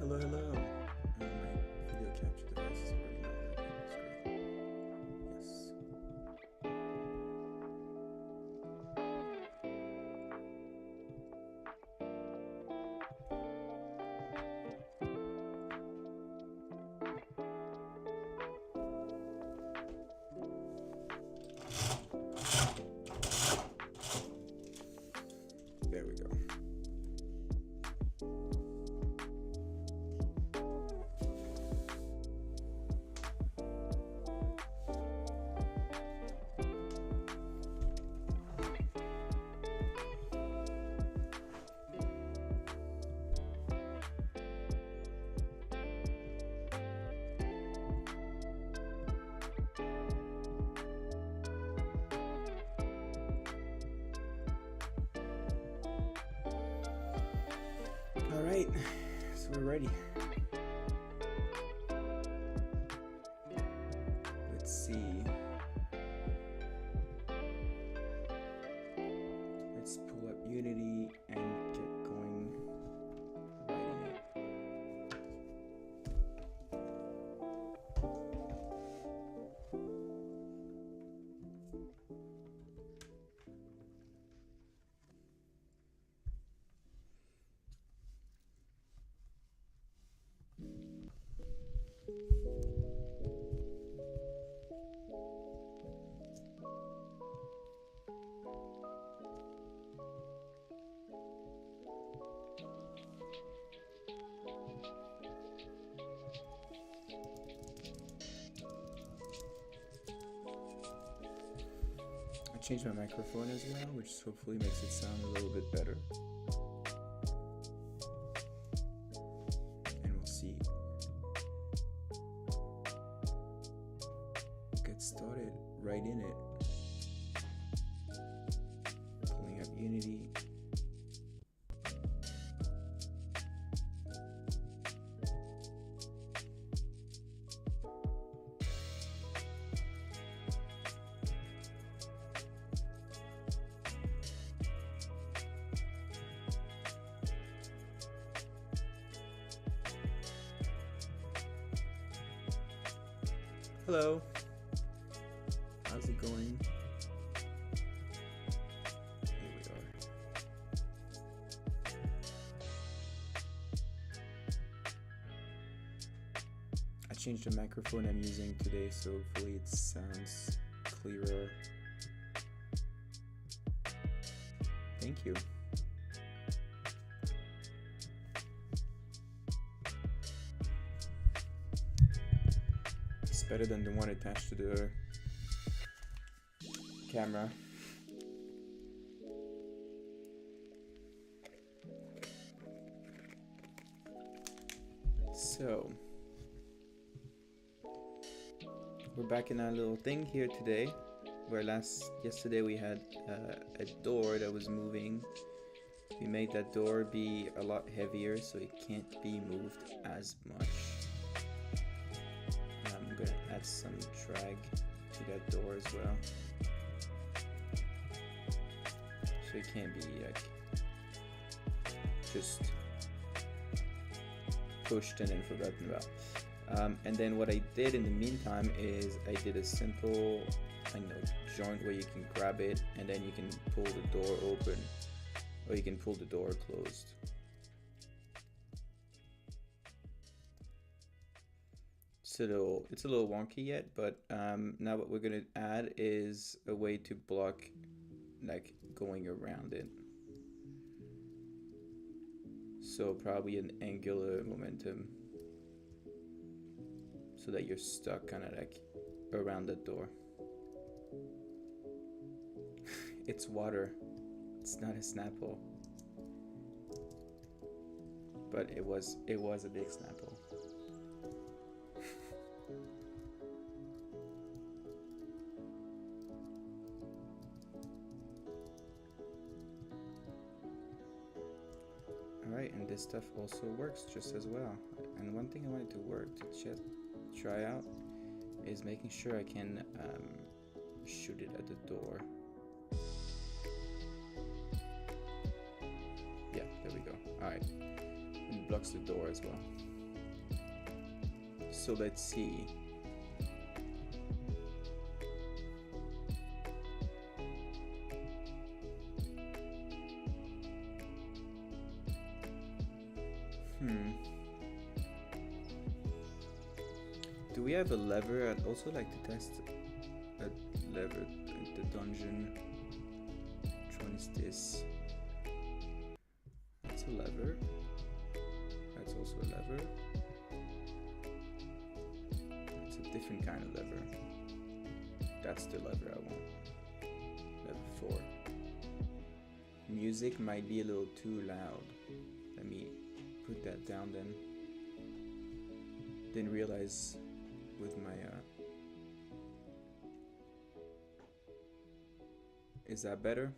Hello, hello. My video capture device is already not working. That's great. Yes. There we go. All right, so we're ready. Let's see. Let's pull up Unity and get going writing it. I changed my microphone as well, which hopefully makes it sound a little bit better. And we'll see. Get started right in it. Pulling up Unity. Hello. How's it going? Here we are. I changed the microphone I'm using today, so hopefully it sounds clearer. Thank you. It's better than the one attached to the camera. So we're back in our little thing here today, where yesterday we had a door that was moving. We made that door be a lot heavier so it can't be moved as much. I'm gonna add some drag to that door as well, so it can't be like just pushed and then forgotten about. And then what I did in the meantime is I did a simple joint where you can grab it and then you can pull the door open, or you can pull the door closed. So it's a little wonky yet, but now what we're gonna add is a way to block like going around it. So probably an angular momentum, so that you're stuck kind of like around the door. It's water. It's not a Snapple, but it was a big Snapple. Alright, and this stuff also works just as well. And one thing I wanted to just try out is making sure I can shoot it at the door. Yeah, there we go. Alright. blocks the door as well. So let's see. Do we have a lever? I'd also like to test a lever in the dungeon. Which one is this? That's a lever. That's also a lever. It's a different kind of lever. That's the lever I want. Lever 4. Music might be a little too loud. Let me put that down then. Didn't realize with my is that better?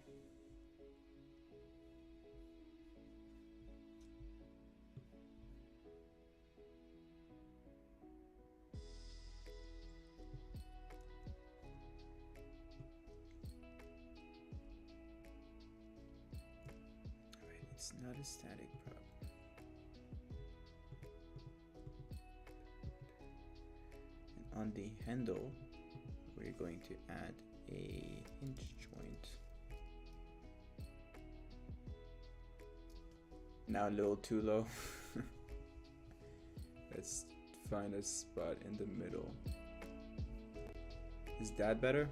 Alright, it's not a static prop. On the handle, we're going to add a hinge joint. Now a little too low. Let's find a spot in the middle. Is that better?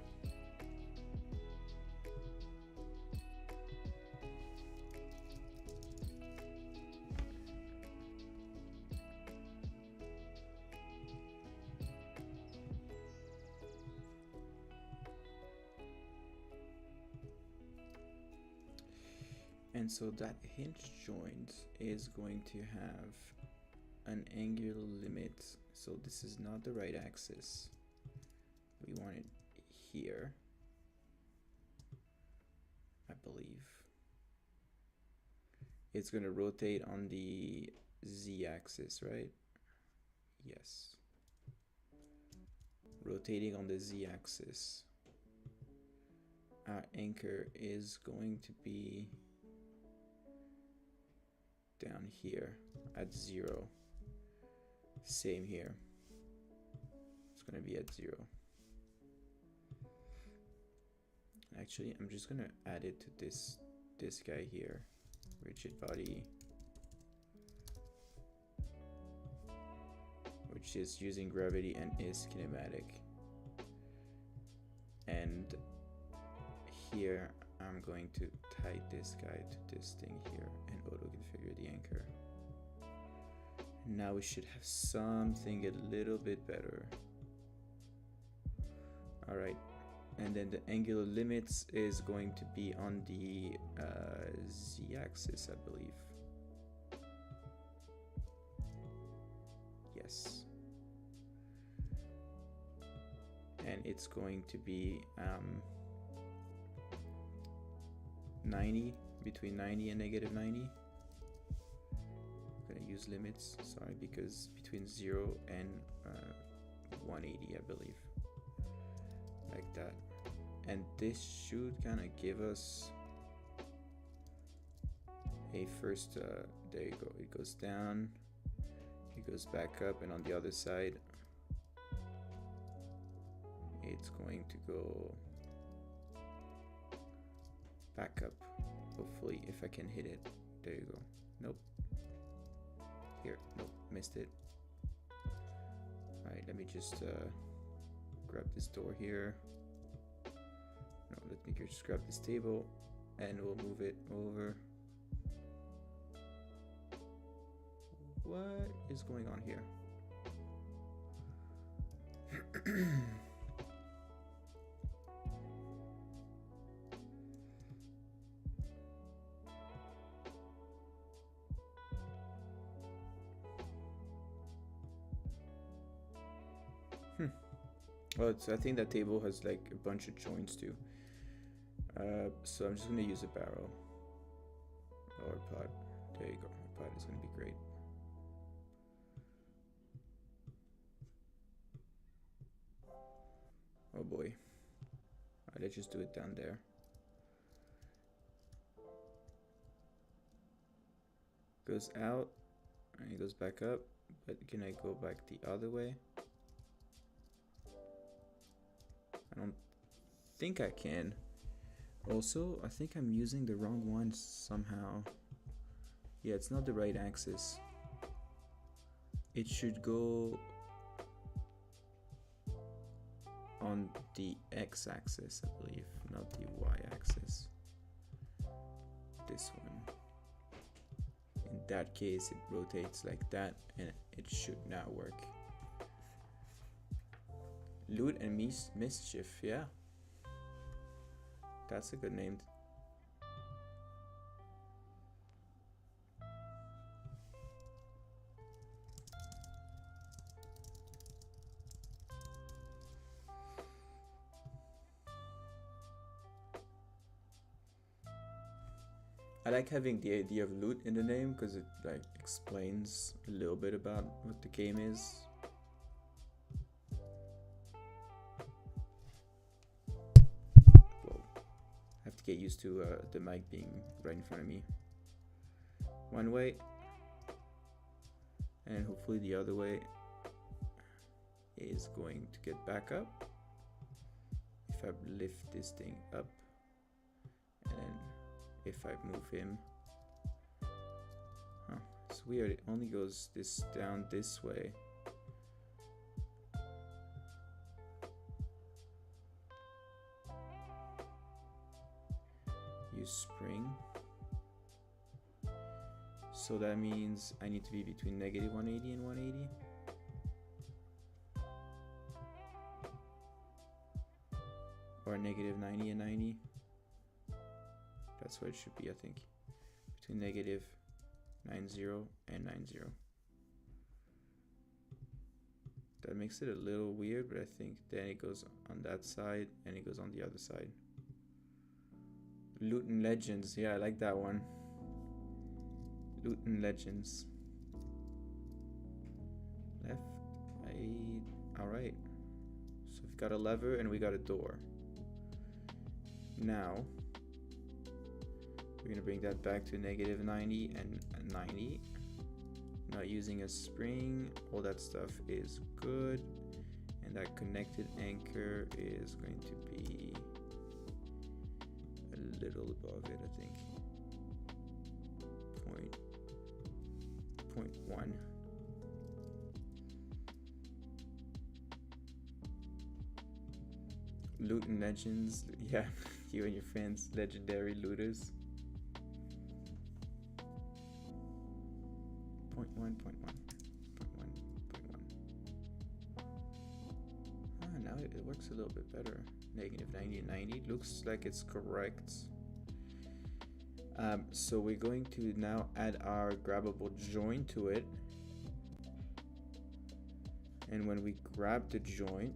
And so that hinge joint is going to have an angular limit. So this is not the right axis. We want it here, I believe. It's going to rotate on the z-axis, right? Yes. Rotating on the z-axis. Our anchor is going to be down here at 0. Same here. It's gonna be at 0. Actually, I'm just gonna add it to this guy here. Rigid body, which is using gravity and is kinematic. And here I'm going to tie this guy to this thing here and auto configure the anchor. Now we should have something a little bit better. All right, and then the angular limits is going to be on the z-axis, I believe. Yes. And it's going to be 90, between 90 and negative 90. I'm gonna use limits, sorry, because between 0 and 180, I believe. Like that. And this should kind of give us a first, there you go, it goes down, it goes back up, and on the other side, it's going to go back up, hopefully, if I can hit it. There you go. Nope. Here, nope, missed it. Alright, let me just grab this door here. No, let me just grab this table and we'll move it over. What is going on here? Well, I think that table has like a bunch of joints too. So I'm just gonna use a barrel or a pot. There you go. A pot is gonna be great. Oh boy. Alright, let's just do it down there. Goes out And it goes back up, but can I go back the other way? I don't think I can. Also, I think I'm using the wrong one somehow. Yeah, it's not the right axis. It should go on the x-axis, I believe, not the y-axis. This one. In that case, it rotates like that, and it should now work. Loot and Mischief, yeah. That's a good name. I like having the idea of loot in the name because it like explains a little bit about what the game is. Whoa. I have to get used to the mic being right in front of me. One way, and hopefully the other way is going to get back up. If I lift this thing up, and then if I move him, it's weird, it only goes this down this way. Use spring, so that means I need to be between negative 180 and 180. Or negative 90 and 90. That's what it should be, I think. Between negative 90 and 90. That makes it a little weird, but I think then it goes on that side and it goes on the other side. Loot and Legends, yeah, I like that one. Loot and Legends. Left, right, alright. So we've got a lever and we got a door. Now, we're gonna bring that back to negative 90 and 90. Not using a spring, all that stuff is good. And that connected anchor is going to be a little above it, I think. Point 1. Loot and Legends, yeah, you and your friends, legendary looters. Point one. Now it works a little bit better. Negative 90 and 90 looks like it's correct. So we're going to now add our grabbable joint to it. And when we grab the joint,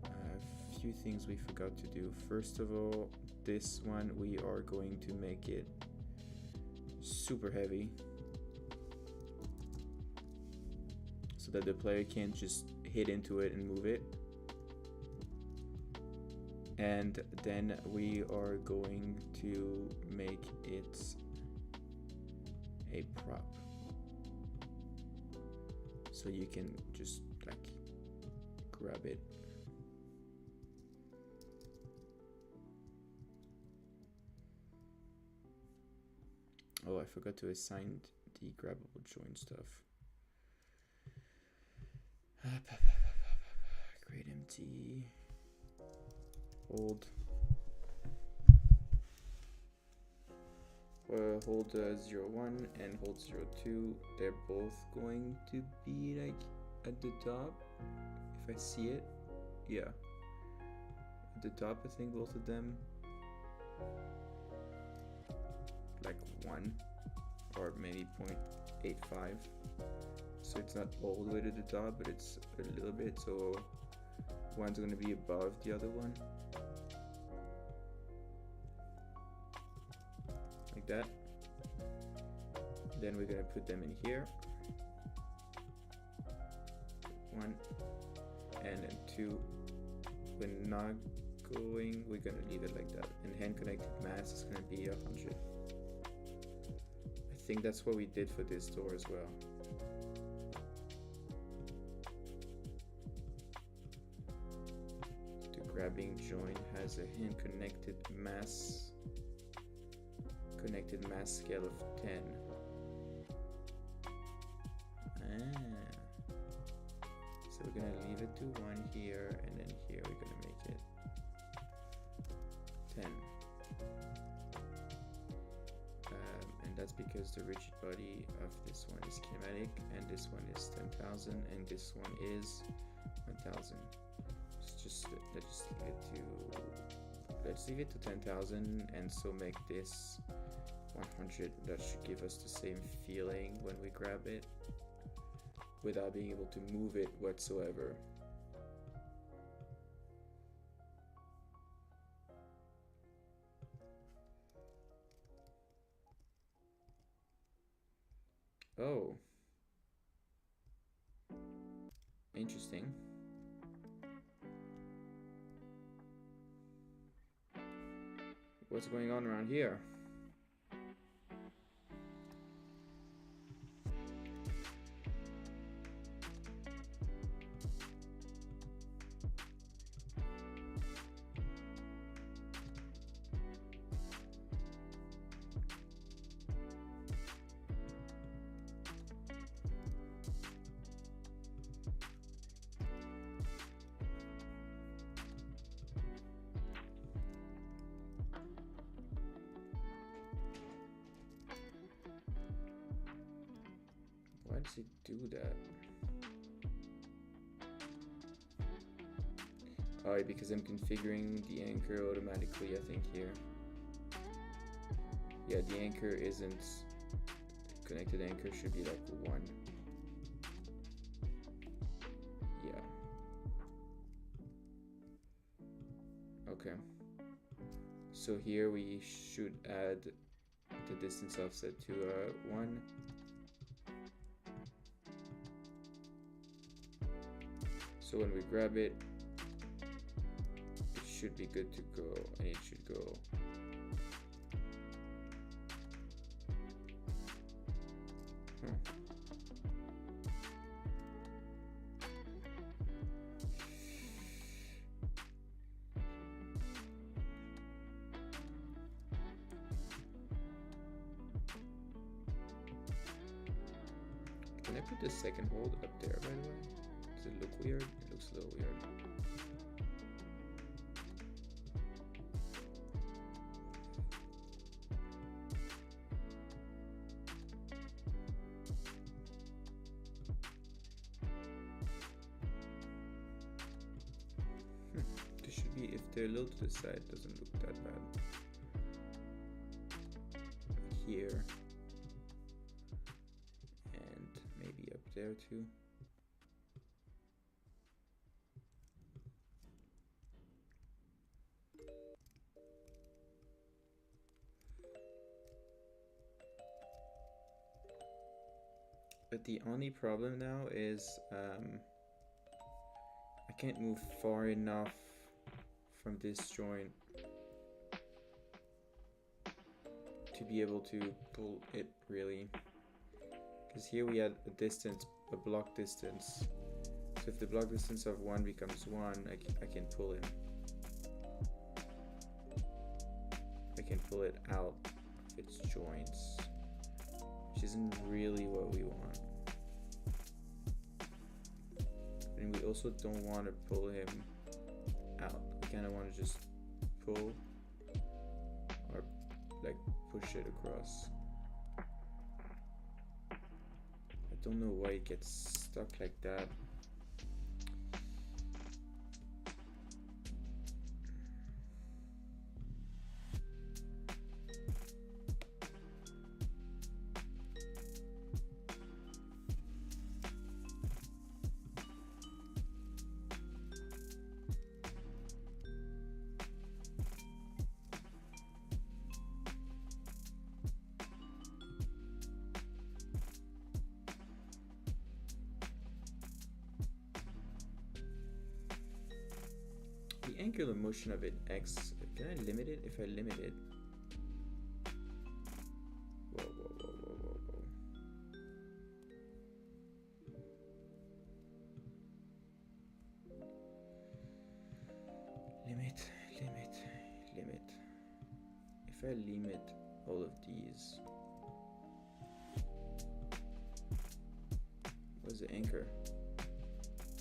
a few things we forgot to do. First of all, this one we are going to make it super heavy so that the player can't just hit into it and move it. And then we are going to make it a prop, so you can just like grab it. Oh, I forgot to assign the grabbable joint stuff. Create empty. Hold. Hold 0-1 and hold 0-2. They're both going to be like at the top. If I see it, yeah. At the top, I think both of them. Like 1 or maybe 0.85. So it's not all the way to the top, but it's a little bit. So one's going to be above the other one. Like that. Then we're going to put them in here. 1 and then 2. We're not going. We're gonna leave it like that. And hand connected mass is gonna be 100. I think that's what we did for this door as well. The grabbing joint has a hand connected mass scale of 10. So we're gonna leave it to 1 here, and then here we're gonna make it 10. And that's because the rigid body of this one is kinematic, and this one is 10,000, and this one is 1,000. Let's leave it to 10,000, and so make this 100. That should give us the same feeling when we grab it without being able to move it whatsoever. Oh, interesting. What's going on around here? Why does it do that? Oh, because I'm configuring the anchor automatically, I think, here. Yeah, the anchor isn't connected. Anchor should be like 1. Yeah. Okay. So here we should add the distance offset to 1. So when we grab it, it should be good to go, and it should go. Can I put the second hold up there, by the way? Does it look weird? It looks a little weird. This should be, if they're low to the side, it doesn't look that bad. Like here. And maybe up there too. But the only problem now is I can't move far enough from this joint to be able to pull it really. Because here we had a distance, a block distance. So if the block distance of 1 becomes 1, I can pull him. I can pull it out of its joints, which isn't really what we want. And we also don't want to pull him out. We kind of want to just pull or like push it across. I don't know why it gets stuck like that. angular motion of it, x. Can I limit it? If I limit it. Whoa, whoa, whoa, whoa, whoa, whoa. Limit, limit, limit. If I limit all of these, where's the anchor?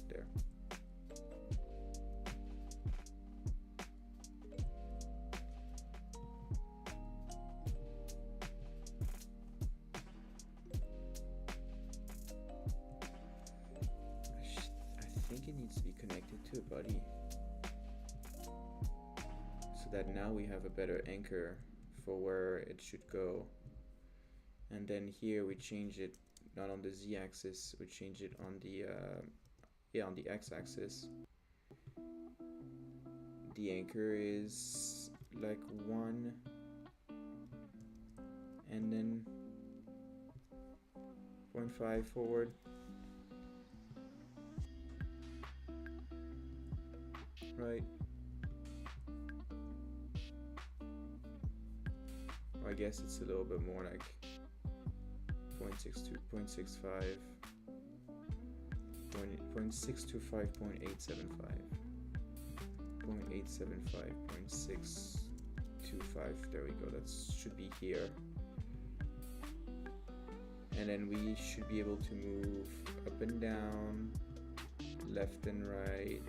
There. I think it needs to be connected to a body, so that now we have a better anchor for where it should go. And then here we change it not on the z-axis, we change it on the on the x-axis. The anchor is like 1, and then 0.5 forward. Right. Or I guess it's a little bit more like 0.62, 0.65, 0.625, 0.875, 0.875, 0.625. There we go. That should be here. And then we should be able to move up and down, left and right,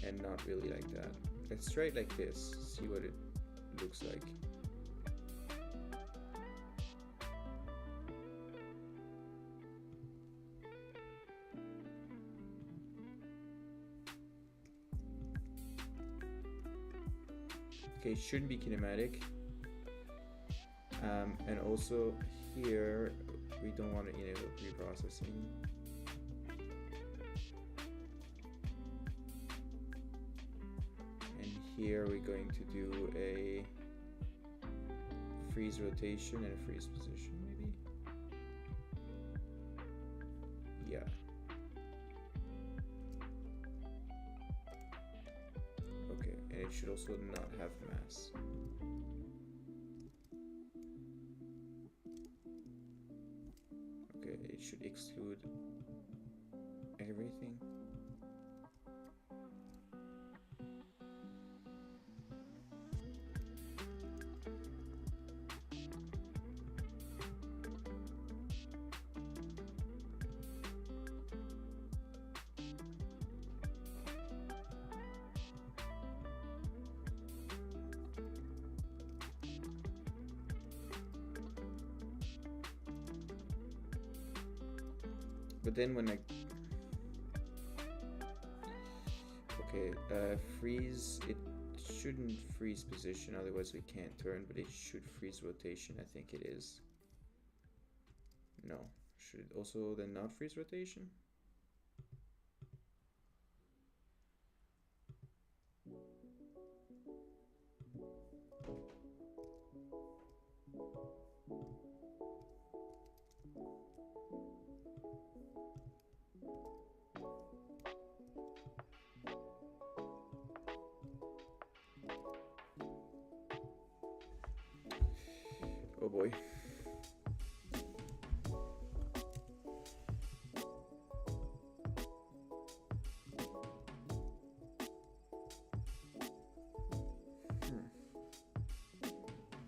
and not really like that. Let's try it like this, see what it looks like. Okay, it shouldn't be kinematic. And also here, we don't want to enable preprocessing. And here we're going to do a freeze rotation and a freeze position, maybe? Yeah. Okay, and it should also not have mass. Okay, it should exclude everything. But then when I freeze, it shouldn't freeze position, otherwise we can't turn, but it should freeze rotation. I think it is. No, should it also then not freeze rotation? Oh boy.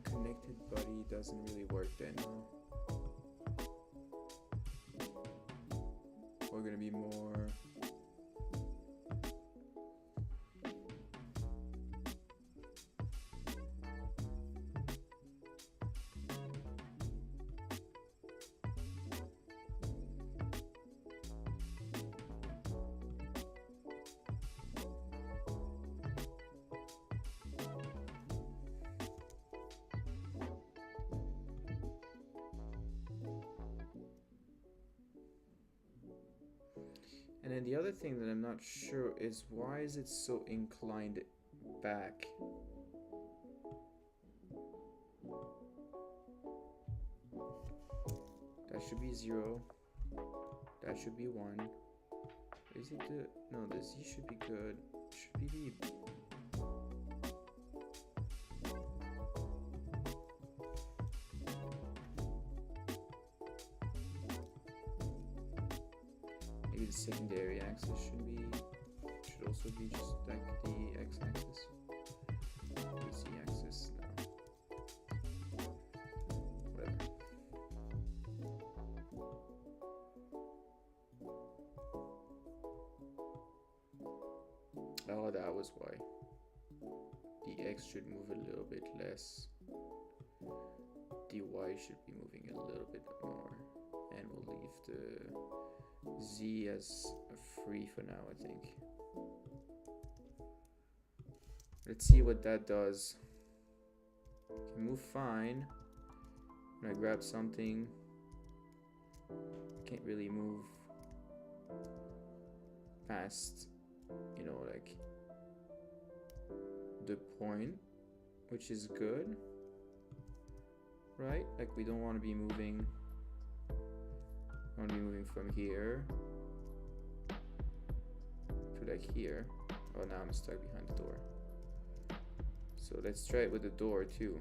Connected body doesn't really work then. We're gonna be more And then the other thing that I'm not sure is, why is it so inclined back? That should be 0. That should be 1. Is it the... No, the Z should be good. should we be? Maybe the secondary axis should also be just like the x-axis. The z-axis, no. Whatever. Oh, that was why. The x should move a little bit less. The y should be moving a little bit more. And we'll leave the z as free for now, I think. Let's see what that does. Can move fine. When I grab something, I can't really move past, you know, like the point, which is good, right? Like we don't want to be moving. I want to be moving from here to like here. Oh, now I'm stuck behind the door. So let's try it with the door too.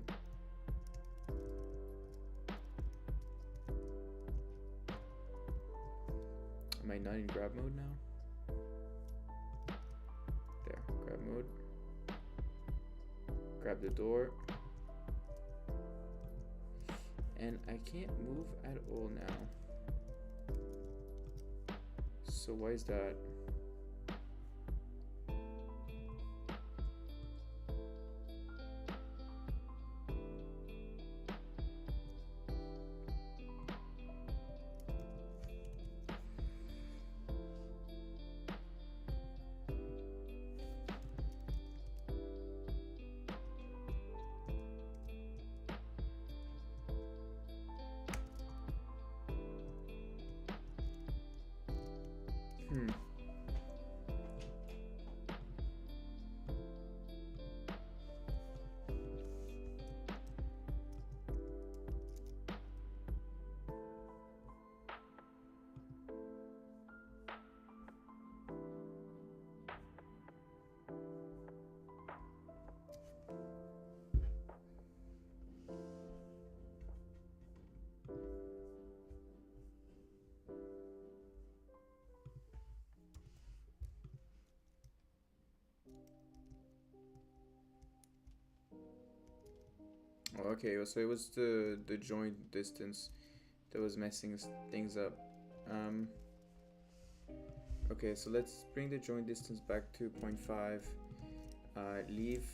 Am I not in grab mode now? There, grab mode. Grab the door. And I can't move at all now. So why is that? Okay, so it was the joint distance that was messing things up. Okay, so let's bring the joint distance back to 0.5. Leave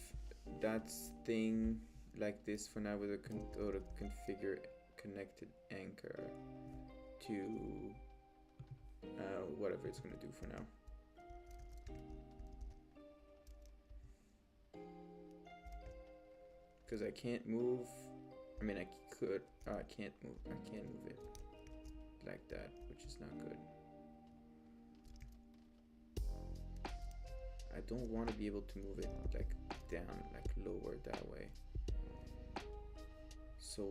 that thing like this for now with a configure connected anchor to whatever it's gonna do for now. Because I can't move. I mean, I could. I can't move. I can't move it like that, which is not good. I don't want to be able to move it like down, like lower that way. So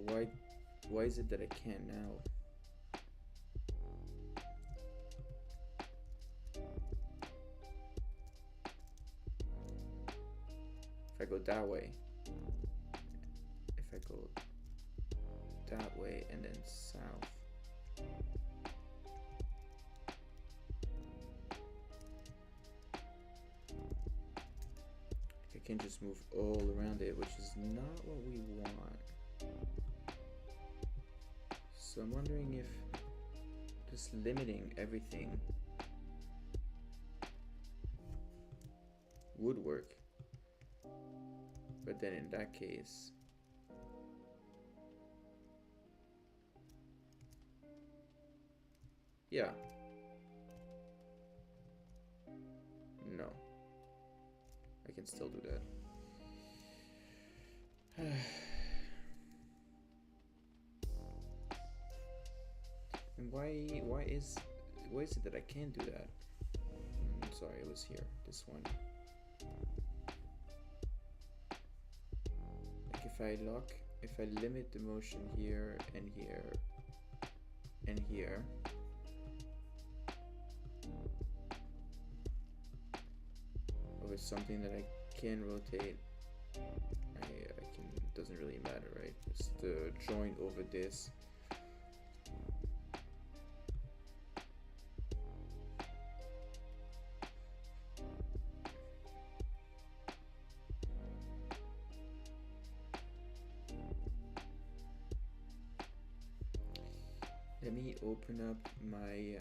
why is it that I can't now? If I go that way. If I go that way and then south. I can just move all around it, which is not what we want. So I'm wondering if just limiting everything would work. But then in that case, yeah. No. I can still do that. And why is it that I can't do that? I'm sorry, it was here. This one. Like if I limit the motion here and here and here. Over with something that I can rotate, I can, it doesn't really matter, right? It's the joint over this. Let me open up my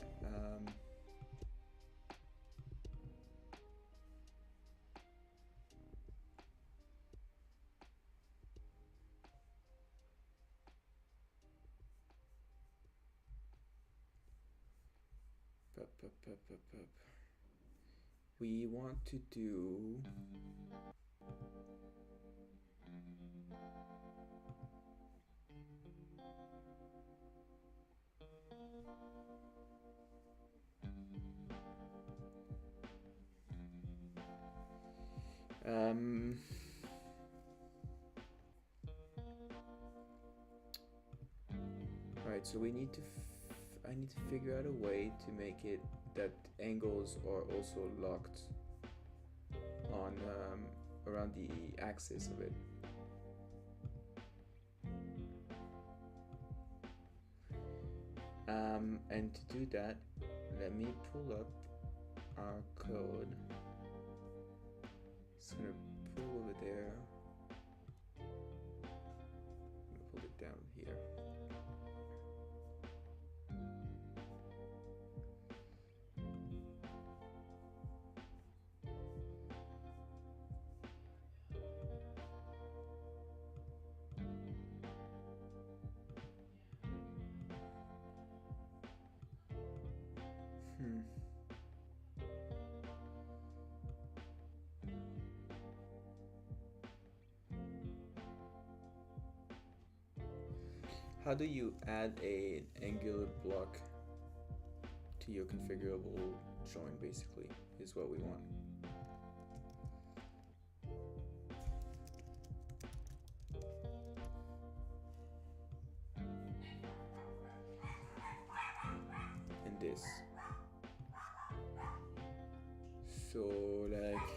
we want to do right, so we need to I need to figure out a way to make it that angles are also locked on around the axis of it. And to do that, let me pull up our code. It's gonna pull over there. I'm gonna pull it down here. How do you add an angular block to your configurable joint, basically, is what we want. And this. So, like,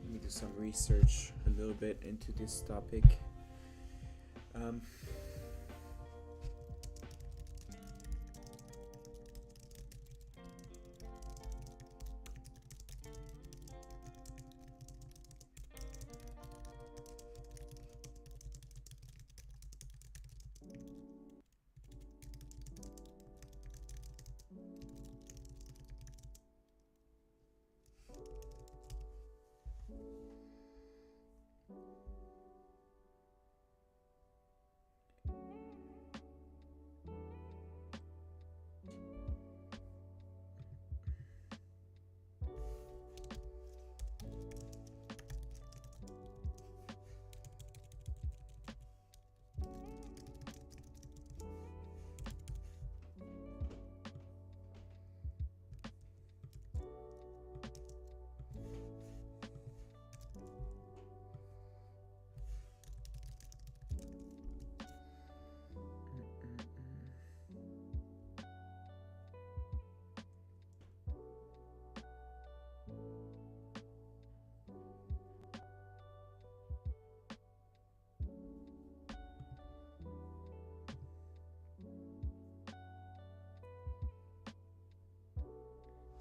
let me do some research a little bit into this topic.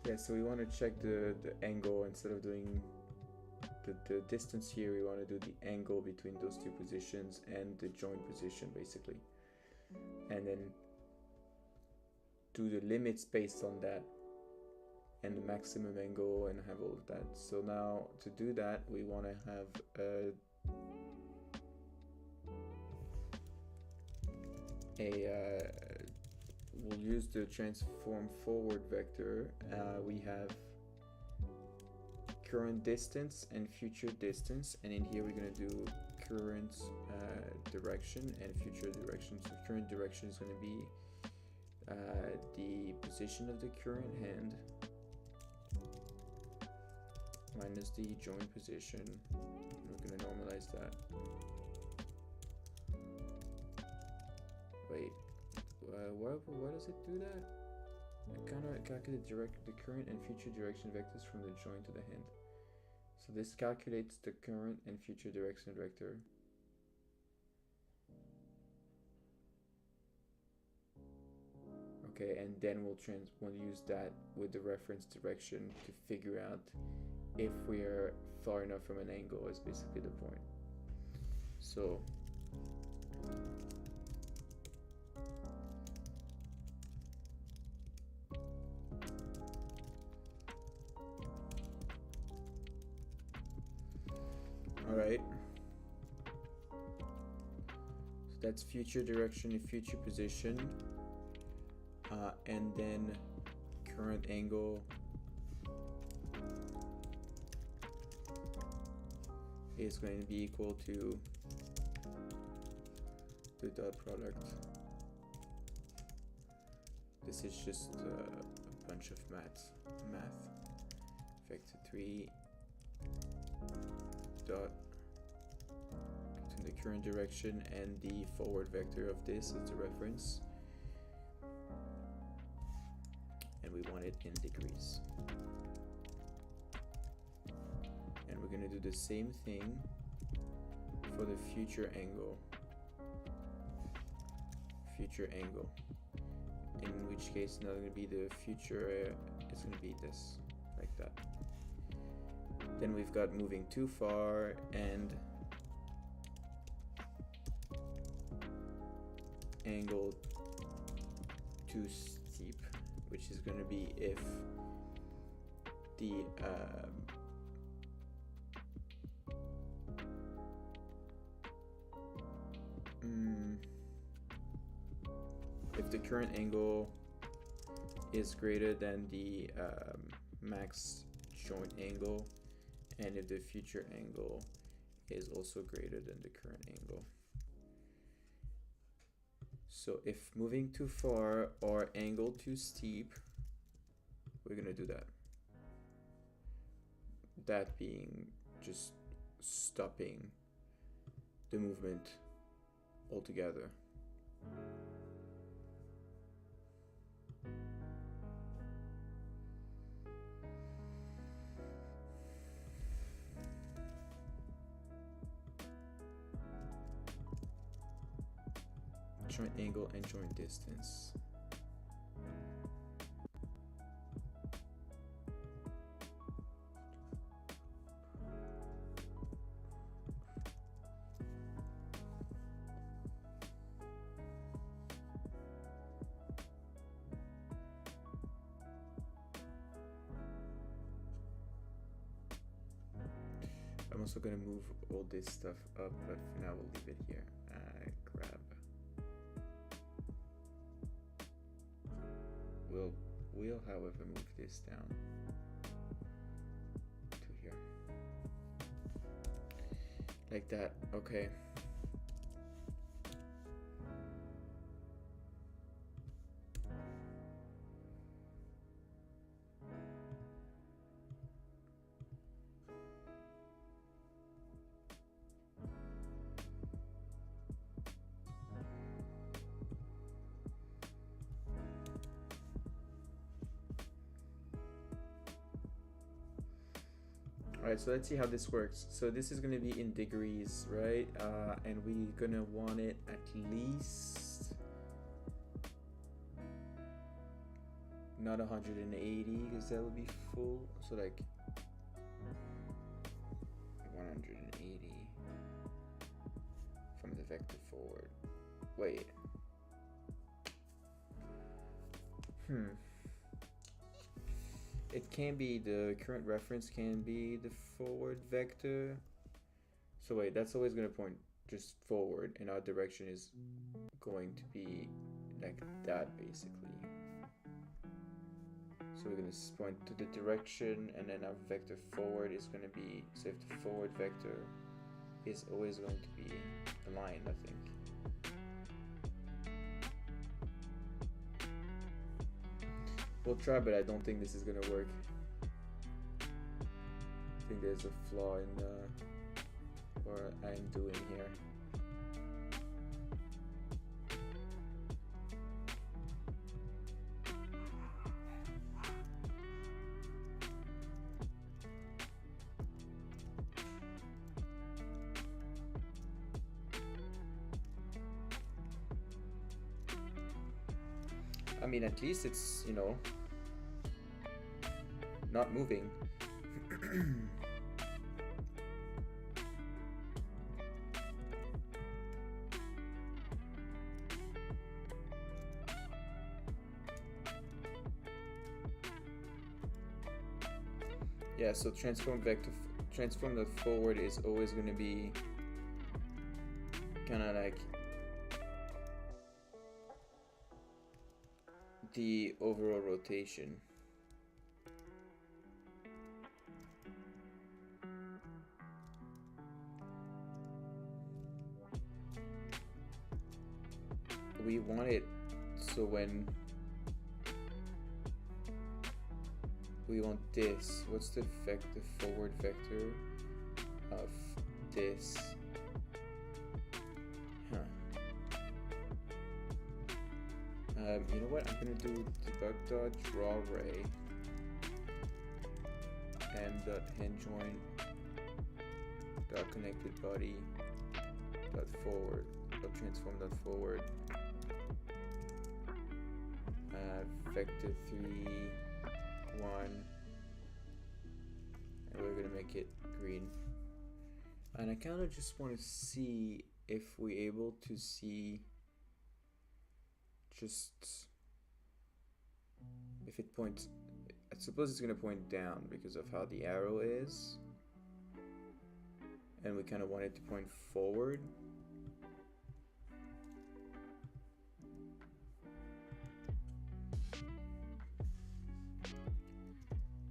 Yeah, so we want to check the angle instead of doing the distance here. We want to do the angle between those two positions and the joint position, basically. And then do the limits based on that and the maximum angle and have all of that. So now to do that, we want to have we'll use the transform forward vector. We have current distance and future distance, and in here we're going to do current direction and future direction. So current direction is going to be the position of the current hand minus the joint position. We're going to normalize that. Wait, why does it do that? calculate the current and future direction vectors from the joint to the hand. So this calculates the current and future direction vector. Okay, and then we'll use that with the reference direction to figure out if we are far enough from an angle is basically the point. So all right, so that's future direction and future position, and then current angle is going to be equal to the dot product. This is just a bunch of math. Vector 3 dot between the current direction and the forward vector of this as the reference, and we want it in degrees. And we're going to do the same thing for the future angle. In which case now going to be the future, it's going to be this, like that. Then we've got moving too far and angle too steep, which is going to be if the if the current angle is greater than the max joint angle, and if the future angle is also greater than the current angle. So if moving too far or angle too steep, we're gonna do that. That being just stopping the movement altogether. Joint angle and joint distance. I'm also going to move all this stuff up, but for now we'll leave it here. Grab. We'll however move this down to here. Like that, okay. Alright, so let's see how this works. So this is going to be in degrees, right? And we're going to want it at least not 180, because that would be full. So like 180 from the vector forward. Wait. It can be the current reference can be the forward vector. So wait, that's always going to point just forward, and our direction is going to be like that basically. So we're going to point to the direction, and then our vector forward is going to be, so if the forward vector is always going to be a line, I think. We'll try, but I don't think this is gonna work. I think there's a flaw in what I'm doing here. I mean, at least it's, you know, not moving. Yeah, so transform that forward is always going to be kind of like the overall rotation. We want it so when we want this, what's the forward vector of this? You know what? I'm gonna do debug dot draw ray m dot hand join dot connected body dot forward dot transform dot forward vector 3 1, and we're gonna make it green. And I kind of just want to see if we're able to see just if it points. I suppose it's gonna point down because of how the arrow is, and we kind of want it to point forward.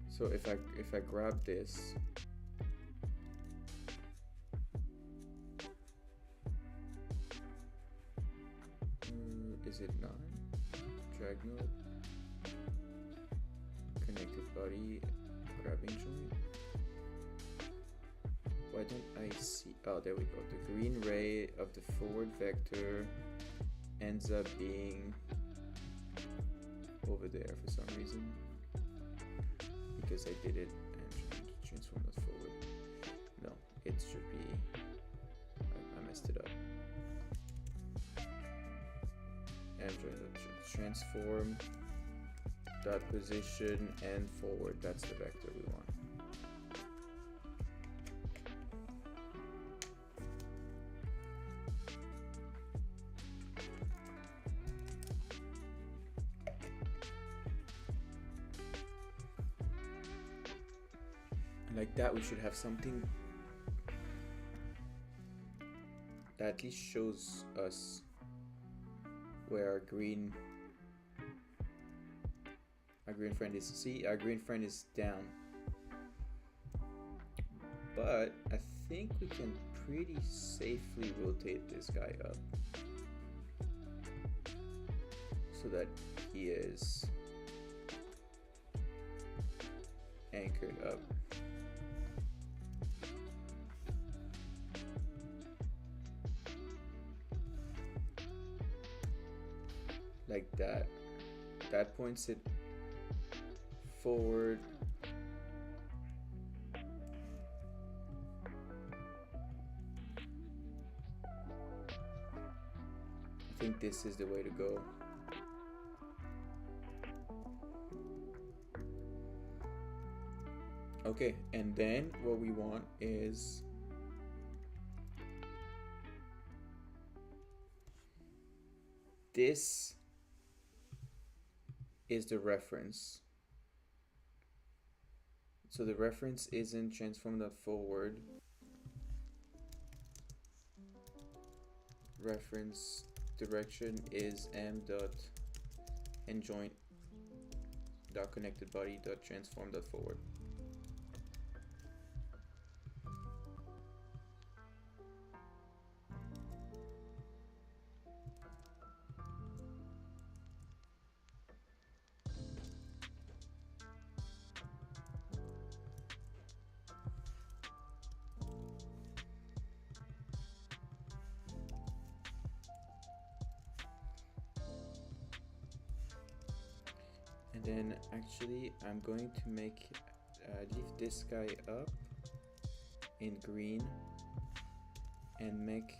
So if I grab this, is it not? Drag node, connected body, grabbing joint. Why don't I see? Oh, there we go. The green ray of the forward vector ends up being over there for some reason. Because I did it and transform that forward. No, it should be. I messed it up. And transform dot position and forward. That's the vector we want. Like that, we should have something that at least shows us where our green friend is. See, our green friend is down, but I think we can pretty safely rotate this guy up so that he is anchored up. Like that. That points it forward. I think this is the way to go. Okay, and then what we want is this is the reference. So the reference isn't transform.forward. Reference direction is m.endjoint.connectedbody.transform.forward. And then actually I'm going to make leave this guy up in green and make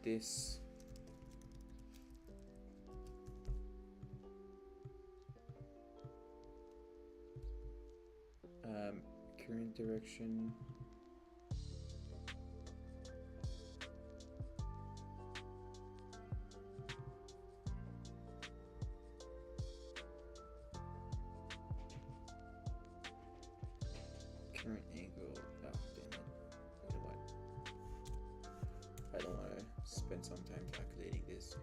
this Current direction. Current angle. Oh, damn it. You know what? I don't want to spend some time calculating this.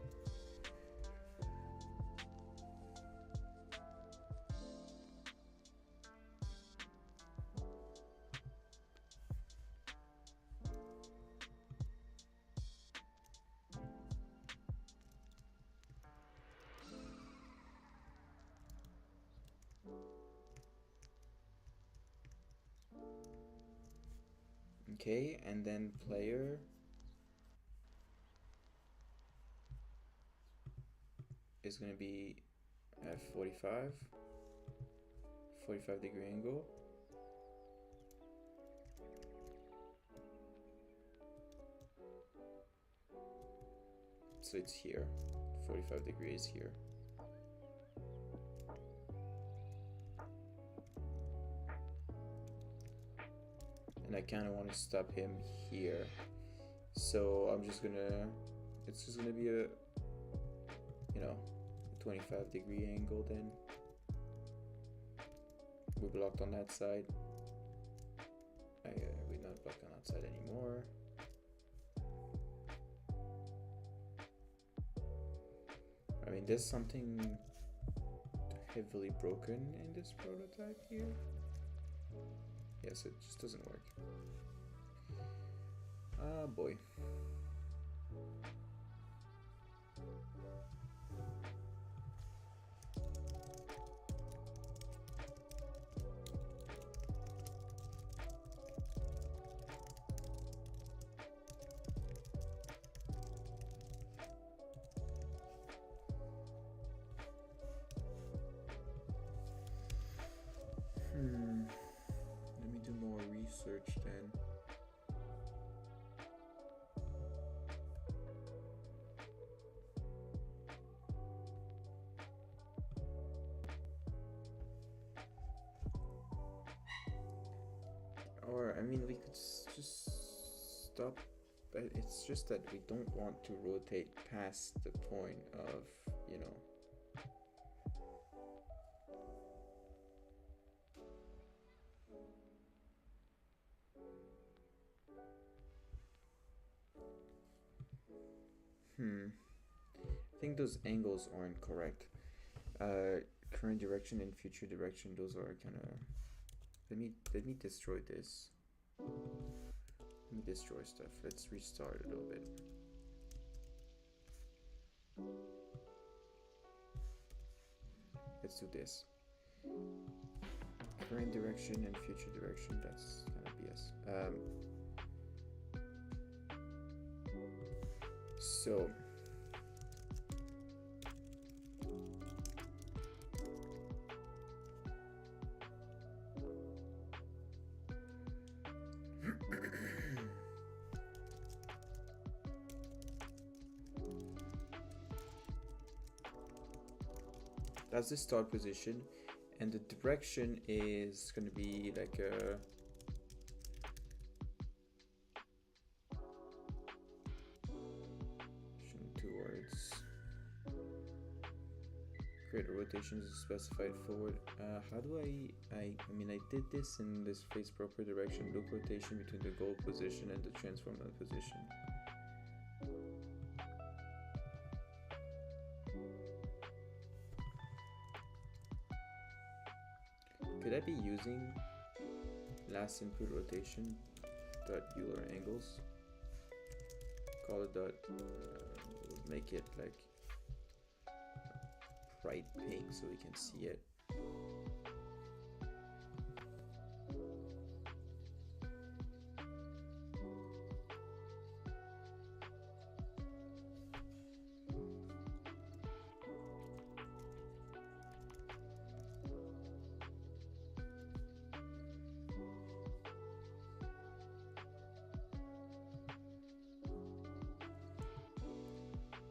Okay, and then player is going to be at 45 degree angle. So it's here, 45 degrees here. And I kind of want to stop him here. So I'm just gonna, it's just gonna be a, you know, 25 degree angle then. We blocked on that side. We're not blocked on that side anymore. I mean, there's something heavily broken in this prototype here. Yes, it just doesn't work. Ah, boy. Let me do more research then. Or, I mean, we could just stop, but it's just that we don't want to rotate past the point of, you know, I think those angles aren't correct. Current direction and future direction, those are kind of, let me destroy this. Let me destroy stuff. Let's restart a little bit. Let's do this. Current direction and future direction, that's kind of BS. So that's the start position, and the direction is going to be like a towards create a rotation is specified forward. How do I mean, I did this in this face proper direction, loop rotation between the goal position and the transform position. Could I be using last input rotation dot Euler angles? Call it dot, make it like bright pink so we can see it.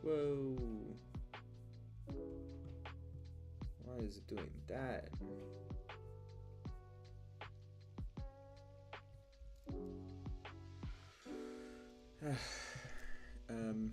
Whoa. Why is it doing that? um,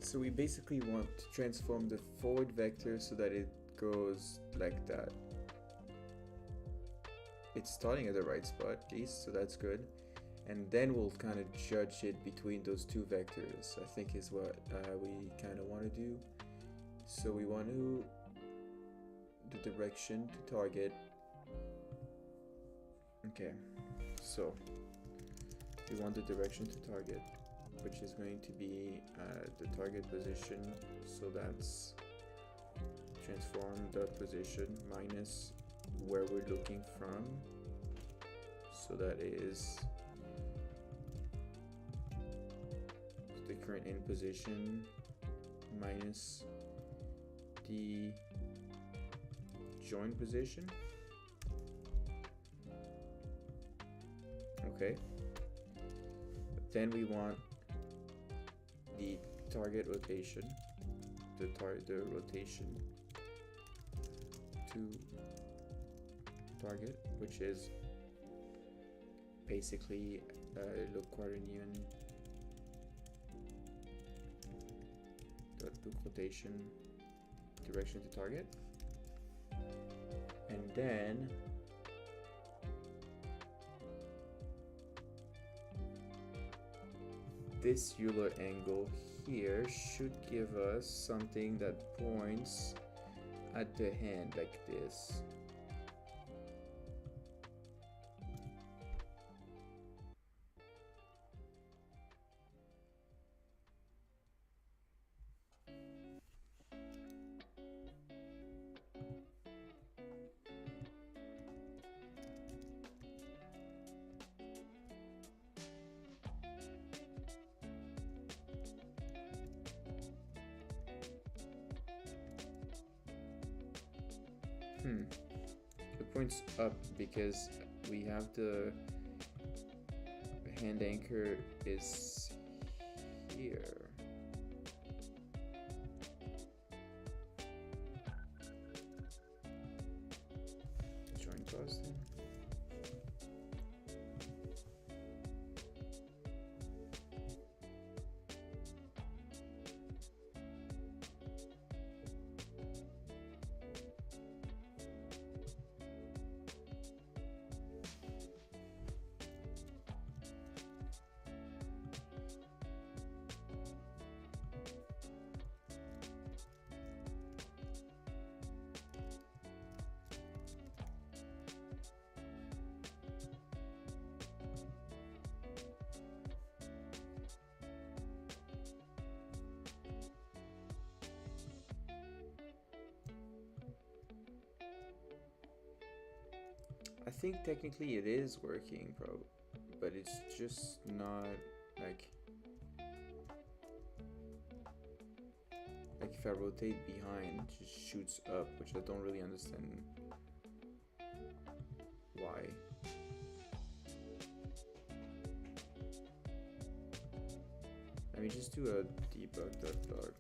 so we basically want to transform the forward vector so that it goes like that. It's starting at the right spot at least, so that's good. And then we'll kind of judge it between those two vectors, I think is what we kind of want to do. So we want to the direction to target. Okay, so we want the direction to target, which is going to be the target position, so that's transform dot position minus where we're looking from, so that is the current in position minus the join position. Okay, then we want the target rotation, the rotation to target, which is basically look quaternion dot look rotation direction to target, and then this Euler angle here should give us something that points at the hand like this. It points up because we have the hand anchor is here. Join cross then. I think technically it is working, but it's just not like if I rotate behind, it just shoots up, which I don't really understand why. Let me just do a debug.log.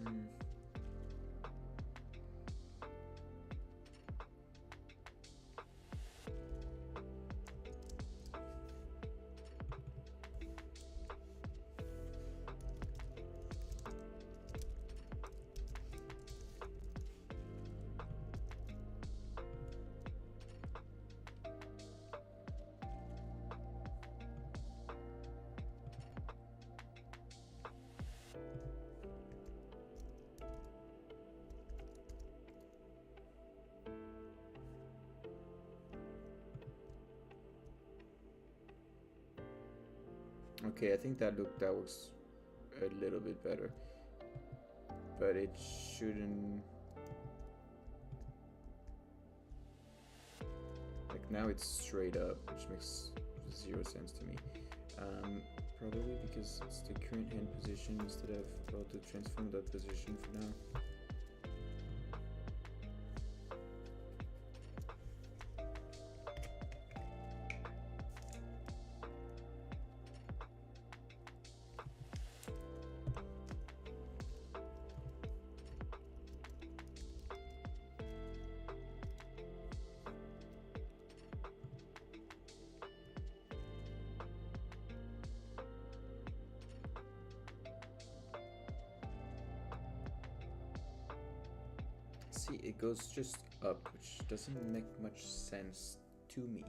Mm. Okay, I think that works a little bit better, but it shouldn't. Like now it's straight up, which makes zero sense to me. Probably because it's the current hand position instead of well to transform that position for now. See, it goes just up, which doesn't make much sense to me.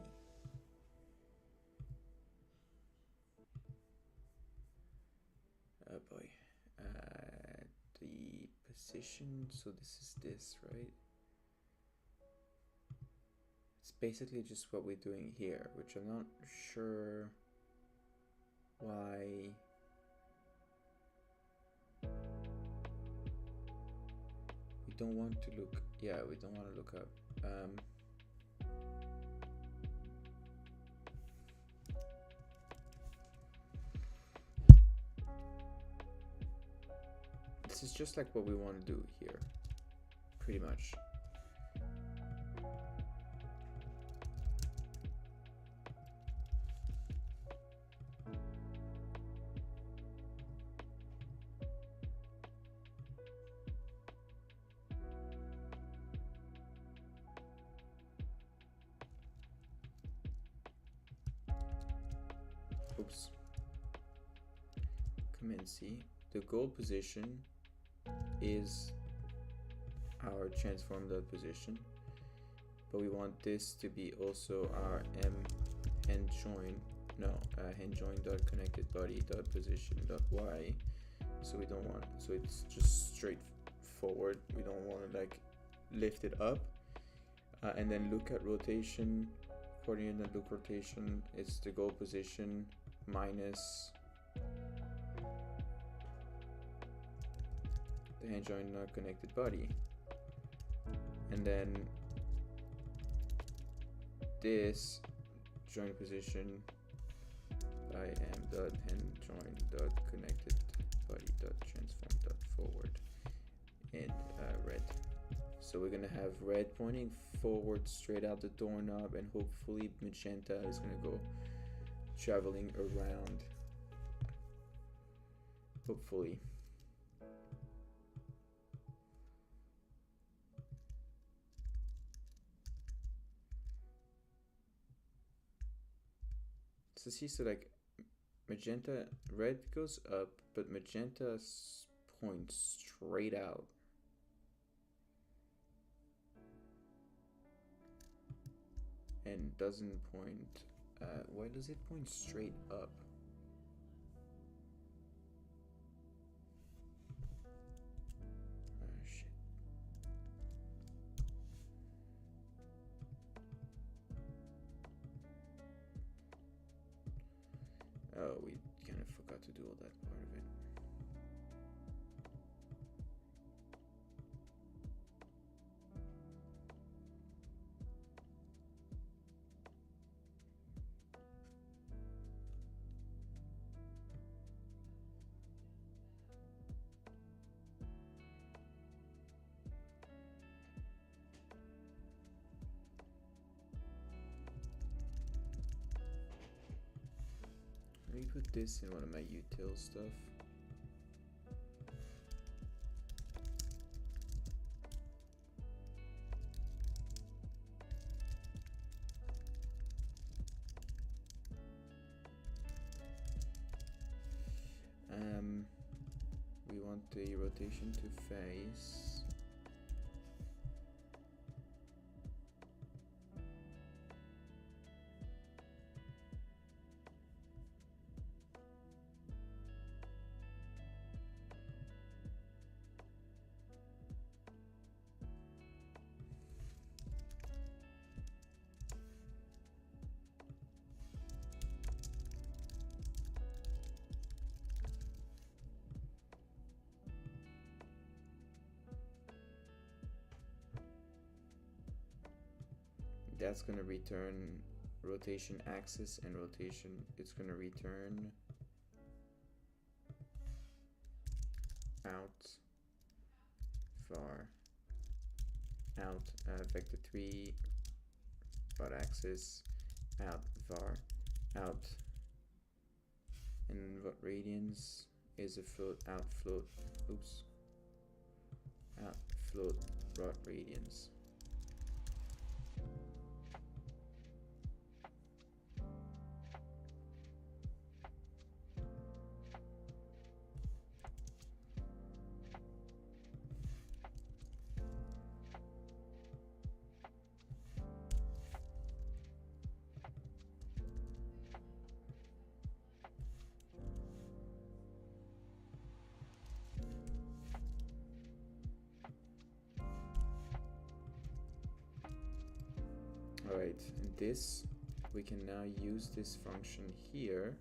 Oh boy. The position, so this is this, right? It's basically just what we're doing here, which I'm not sure why. We don't want to look, yeah, we don't want to look up. This is just like what we want to do here, pretty much. Oops. Command C. The goal position is our transform dot position, but we want this to be also our hand join dot connected body dot position dot y. So we don't want, so it's just straightforward. We don't want to like lift it up, and then look at rotation. Coordinate and look rotation. It's the goal position minus the hand joint not connected body, and then this joint position I am dot hand joint dot connected body dot transform dot forward in red. So we're gonna have red pointing forward straight out the doorknob, and hopefully magenta is gonna go traveling around. Hopefully. So see, so like magenta, red goes up, but magenta points straight out. And doesn't point, why does it point straight up? Oh shit. Oh, we kind of forgot to do all that part of it. Let me put this in one of my util stuff. rotation to face. That's going to return rotation axis and rotation. It's going to return out var out vector 3 rod axis out var out, and what radians is a float out float out float rod radians. Alright, and this, we can now use this function here.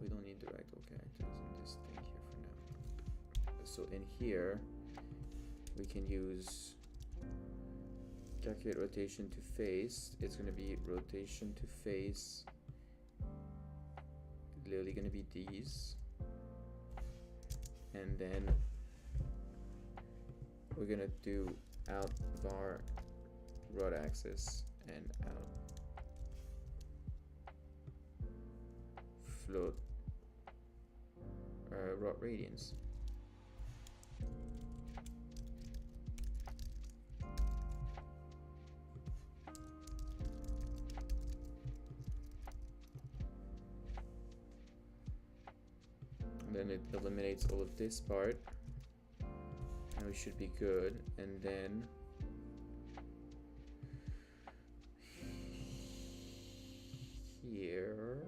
We don't need direct characters in this thing here for now. So in here, we can use calculate rotation to face. It's going to be rotation to face. Literally going to be these. And then we're going to do out var rod axis and out float rod radians. And then it eliminates all of this part. And we should be good. And then here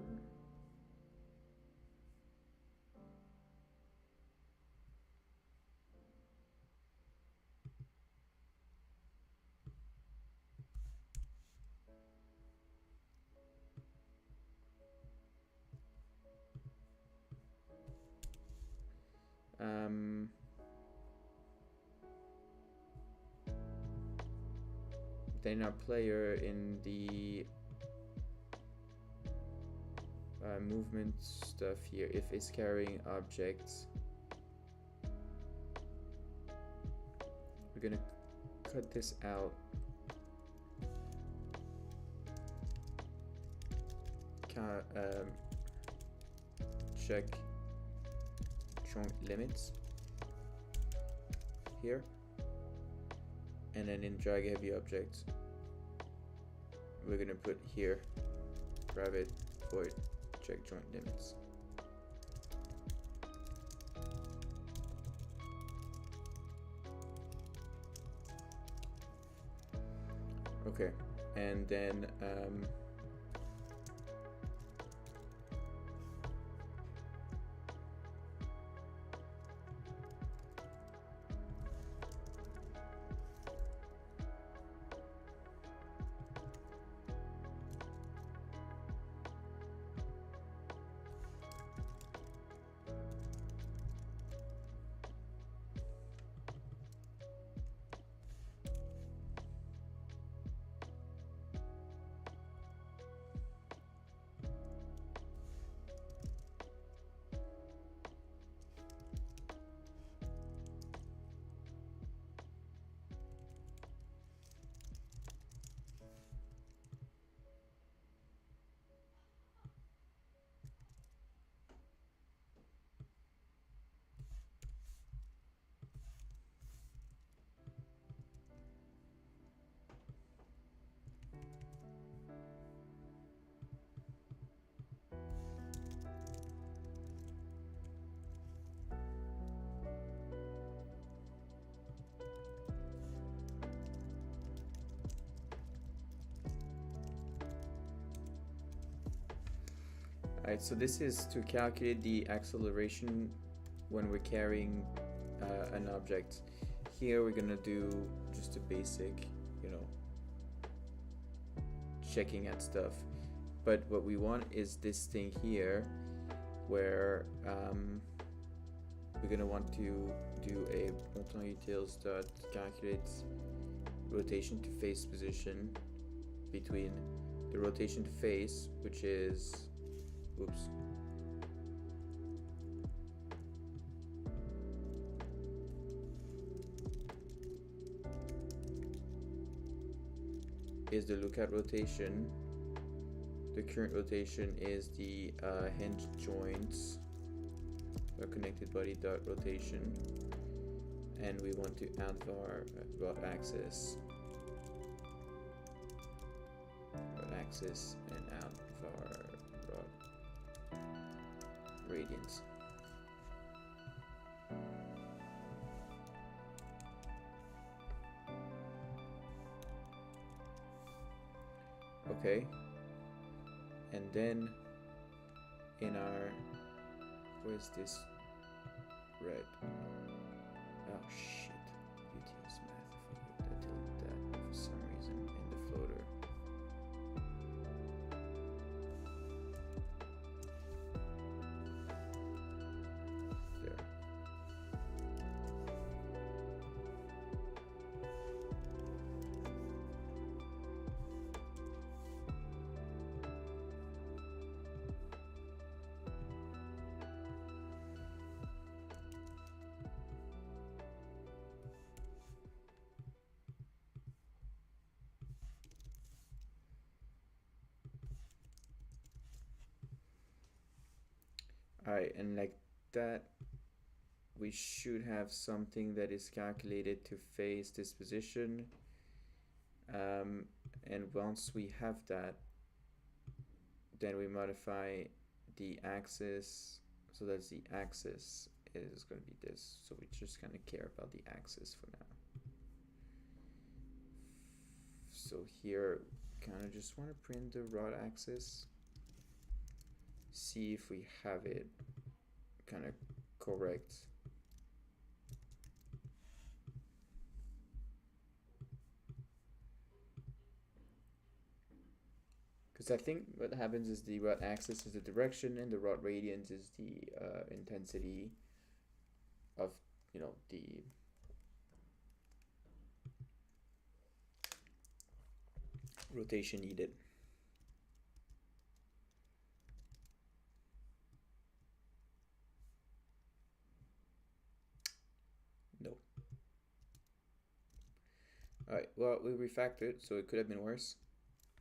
then our player in the movement stuff here, if it's carrying objects, we're gonna cut this out. Check joint limits here, and then in drag heavy objects, we're gonna put here grab it, void check joint limits. Okay, and then Alright, so this is to calculate the acceleration when we're carrying an object. Here we're gonna do just a basic, you know, checking at stuff. But what we want is this thing here where we're gonna want to do a Bontemps utils dot calculate rotation to face position between the rotation to face, which is, oops, is the lookout rotation. The current rotation is the hinge joints or connected body dot rotation, and we want to add var rod axis and add var rod radians. Okay, and then in our, where's this red? Oh shit, utils math, I delete that for some reason in the floater. There. Alright, and like that, we should have something that is calculated to face this position. And once we have that, then we modify the axis. So that's the axis is going to be this. So we just kind of care about the axis for now. So here, kind of just want to print the rod axis. See if we have it kind of correct. Because I think what happens is the rod axis is the direction and the rod radians is the intensity of, you know, the rotation needed. No. Alright, well, we refactored, so it could have been worse.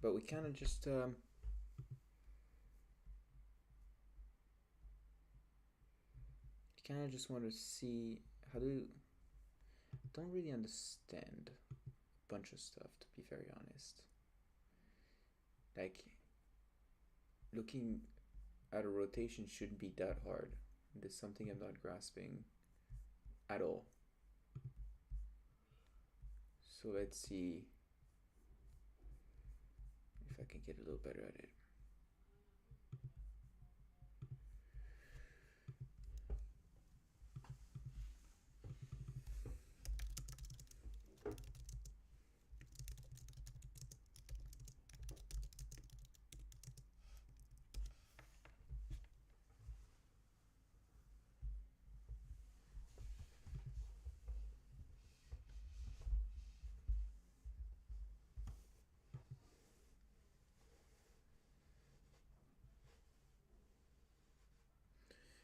But we kind of just want to see how to. Don't really understand a bunch of stuff, to be very honest. Like, looking at a rotation shouldn't be that hard. There's something I'm not grasping at all. So let's see if I can get a little better at it.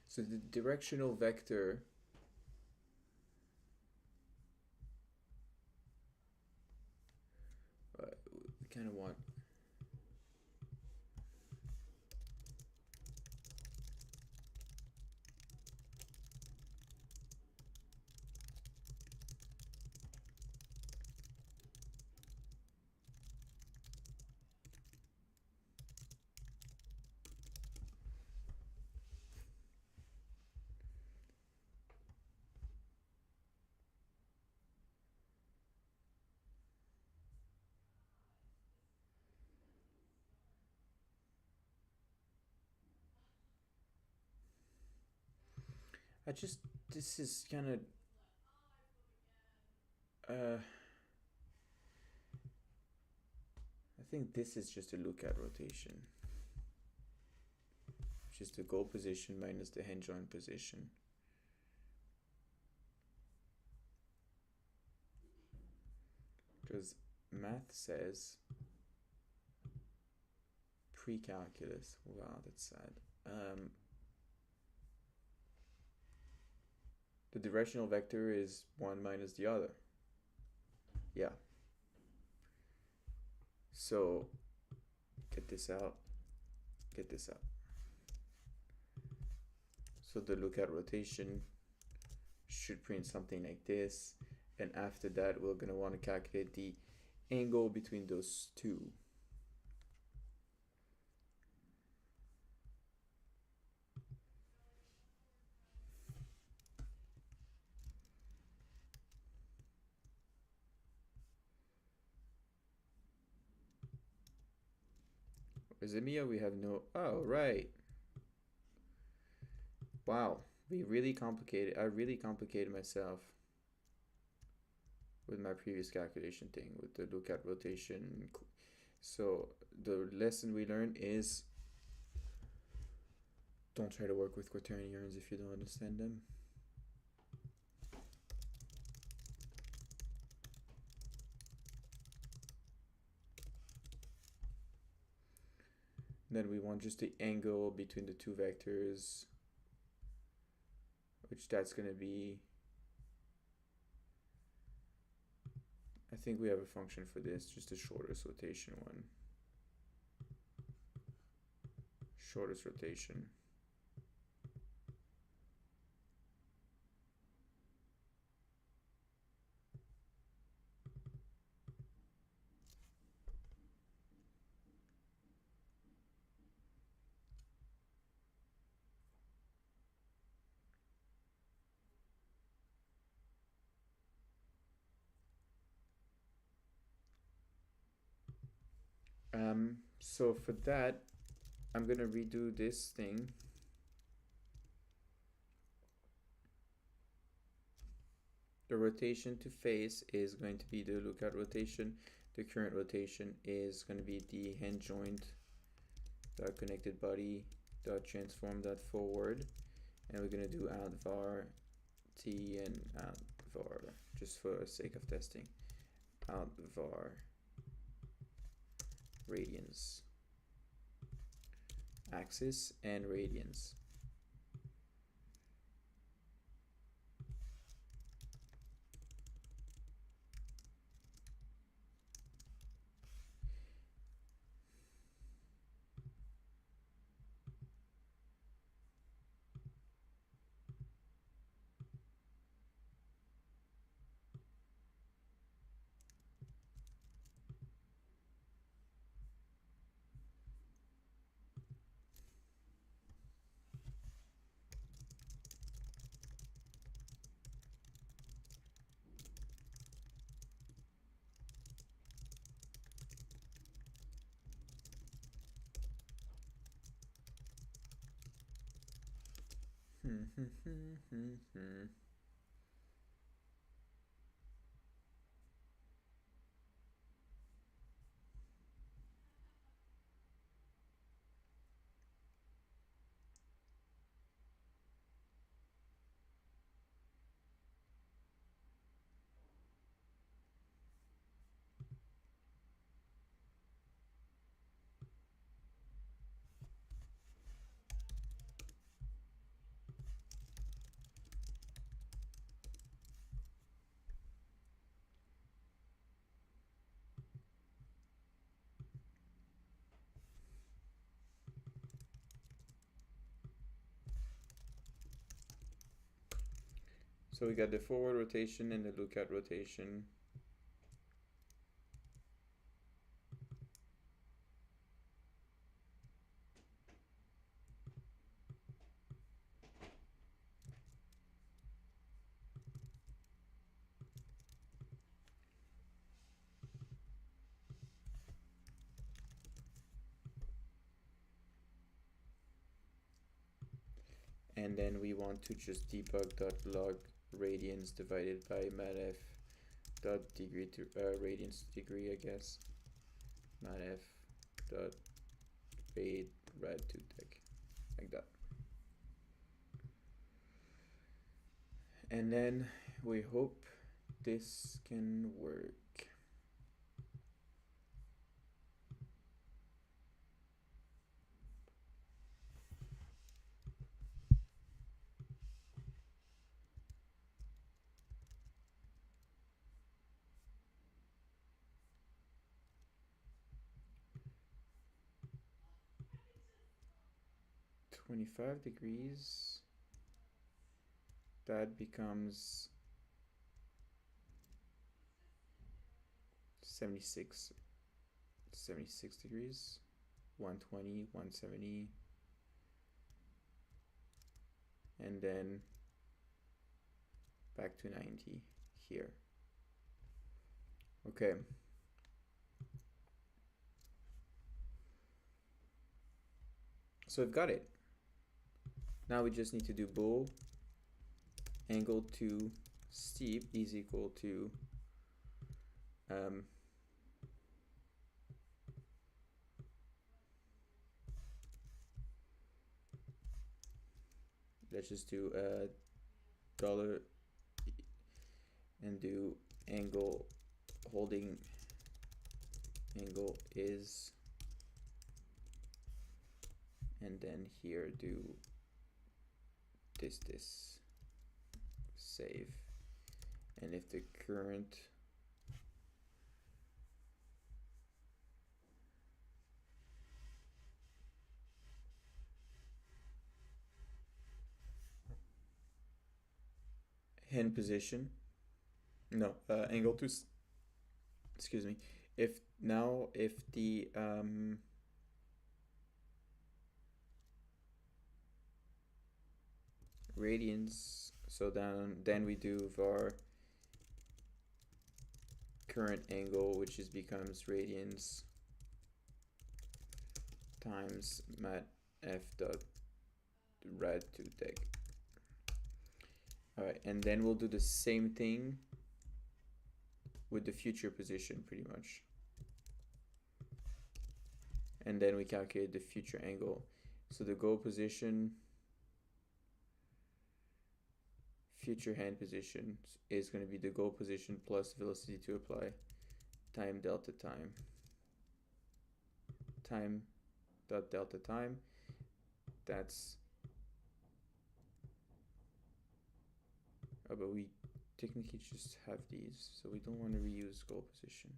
So the directional vector we kind of want This is kind of, uh, I think this is just a lookout rotation. Just the goal position minus the hand joint position. Because math says pre-calculus. Wow, that's sad. The directional vector is one minus the other. Yeah. So get this out. Get this out. So the lookout rotation should print something like this. And after that, we're going to want to calculate the angle between those two. Is it me or we have no? Oh, right. Wow. We really complicated. I really complicated myself with my previous calculation thing with the lookout rotation. So the lesson we learned is don't try to work with quaternions if you don't understand them. Then we want just the angle between the two vectors, which that's going to be, I think we have a function for this, just the shortest rotation one. Shortest rotation. So for that, I'm going to redo this thing. The rotation to face is going to be the lookout rotation. The current rotation is going to be the hand joint dot connected body dot transform dot forward, and we're going to do out var t and out var just for sake of testing. Out var radians, axis and radians. So we got the forward rotation and the lookout rotation. and then we want to just debug.log radians divided by matf dot degree to radians degree, I guess. Matf dot rad to tech, like that. And then we hope this can work. $25 degrees, that becomes 76 degrees, 120, 170, and then back to 90 here. Okay. So I've got it. Now we just need to do bool angle to steep is equal to let's just do dollar and do angle holding angle is, and then here do this save, and if the current hand position, no, angle to, excuse me, if the radians, so then we do var current angle, which is becomes radians times mat f dot rad to deg. All right, and then we'll do the same thing with the future position pretty much. And then we calculate the future angle. So the goal position, future hand position is going to be the goal position plus velocity to apply time delta time dot delta time. That's but we technically just have these, so we don't want to reuse goal position.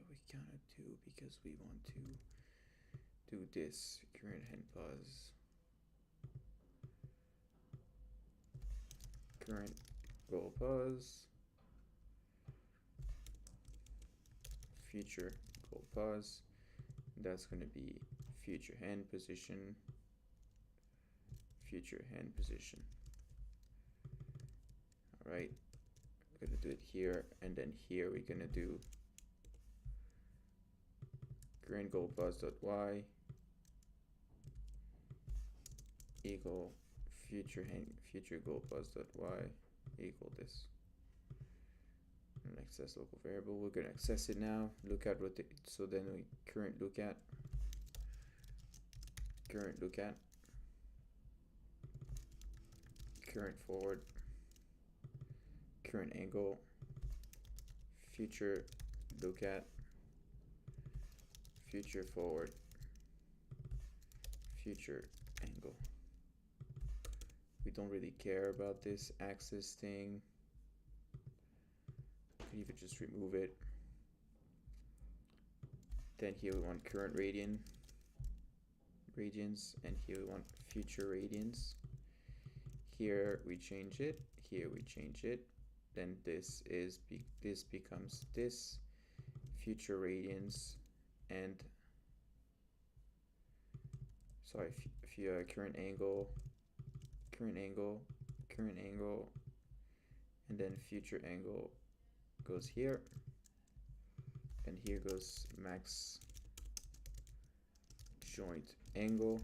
We cannot do, because we want to do this current hand pause, current goal pause, future goal pause. That's going to be future hand position, future hand position. All right, we're gonna do it here, and then here we're gonna do current goal pause dot y equal future goal pause dot y equal this. And access local variable. We're gonna access it now. Look at rotate. So then we current look at current forward, current angle, future look at, future forward, future angle. We don't really care about this axis thing. You could even just remove it. Then here we want current radians, and here we want future radians. Here we change it, here we change it, then this becomes this future radians, and sorry, current angle, and then future angle goes here, and here goes max joint angle.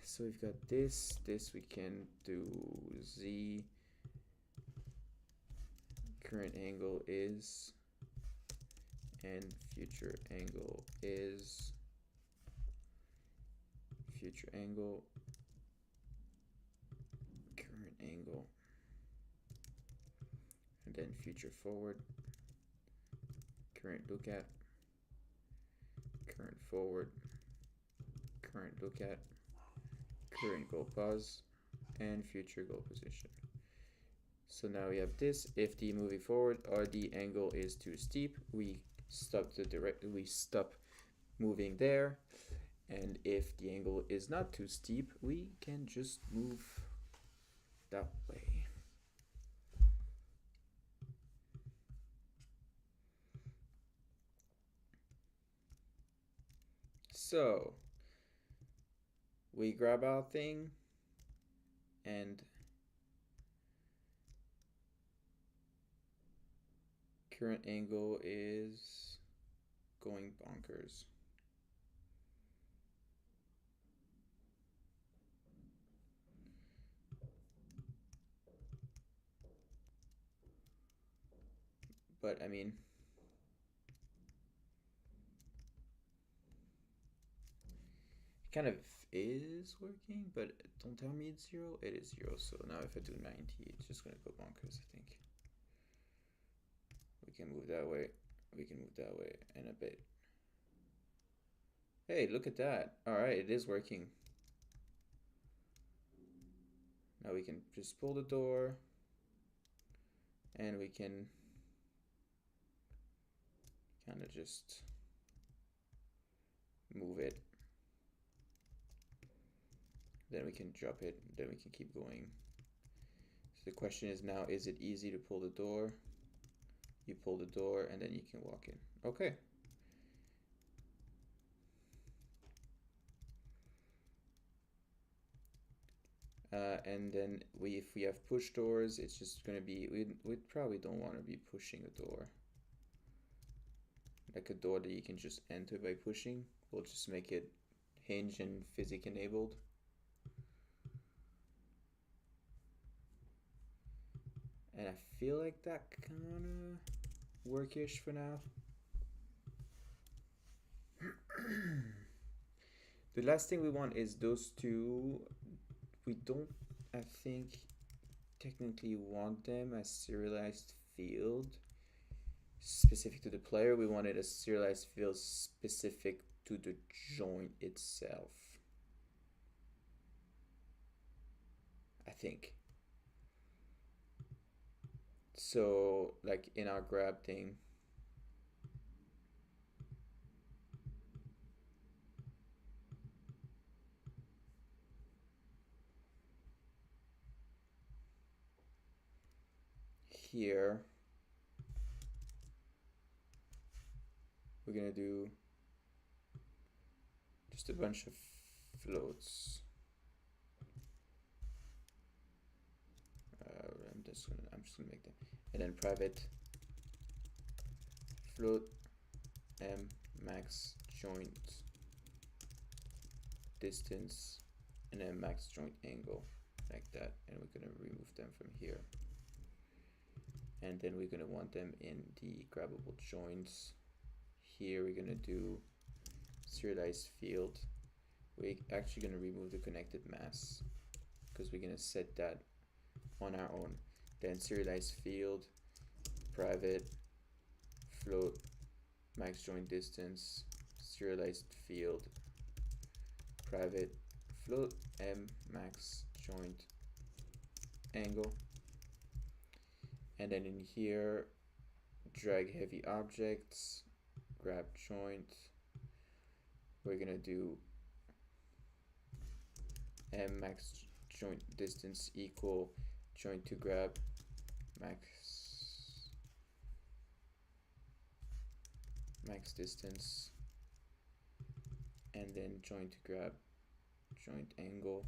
So we've got this we can do Z current angle is, and future angle is, future angle, current angle, and then future forward, current look at, current forward, current look at, current goal pause, and future goal position. So now we have this. If the moving forward or the angle is too steep, we stop moving there. And if the angle is not too steep, we can just move that way. So we grab our thing and current angle is going bonkers. But I mean, it kind of is working, but don't tell me it's 0. It is 0. So now if I do 90, it's just gonna go bonkers, I think. We can move that way. We can move that way and a bit. Hey, look at that. All right, it is working. Now we can just pull the door and we can kind of just move it. Then we can drop it, then we can keep going. So the question is now, is it easy to pull the door? You pull the door and then you can walk in. Okay. And then if we have push doors, it's just gonna be, we probably don't want to be pushing a door. Like a door that you can just enter by pushing. We'll just make it hinge and physics enabled. And I feel like that kind of workish for now. The last thing we want is those two. We don't, I think, technically want them as serialized field specific to the player. We wanted a serialized field specific to the joint itself, I think. So like in our grab thing, here we're gonna do just a bunch of floats. I'm just gonna make them, and then private float m max joint distance, and then max joint angle, like that. And we're gonna remove them from here. And then we're gonna want them in the grabbable joints. Here we're gonna do serialized field. We're actually gonna remove the connected mass because we're gonna set that on our own. Then serialized field, private float max joint distance, serialized field, private float m max joint angle. And then in here, drag heavy objects, grab joint. We're gonna do m max joint distance equal joint to grab max distance, and then joint to grab joint angle,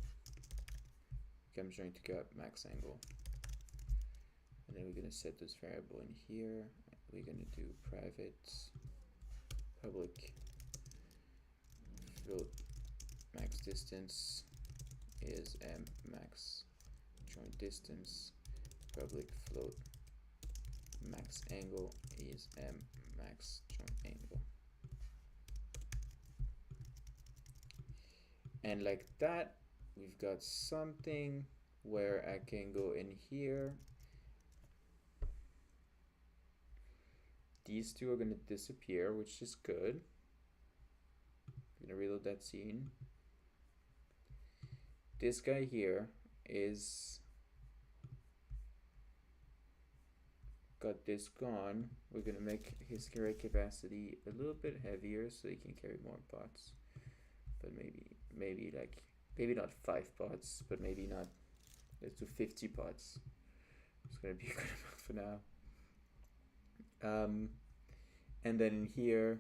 become joint to grab max angle. And then we're gonna set this variable in here. We're gonna do private public float max distance is m max joint distance, public float max angle is m max joint angle. And like that, we've got something where I can go in here. These two are going to disappear, which is good. I'm going to reload that scene. This guy here is got this gone. We're going to make his carry capacity a little bit heavier so he can carry more pots. But maybe not 5 pots, but maybe not. Let's do 50 pots. It's going to be a good amount for now. And then in here,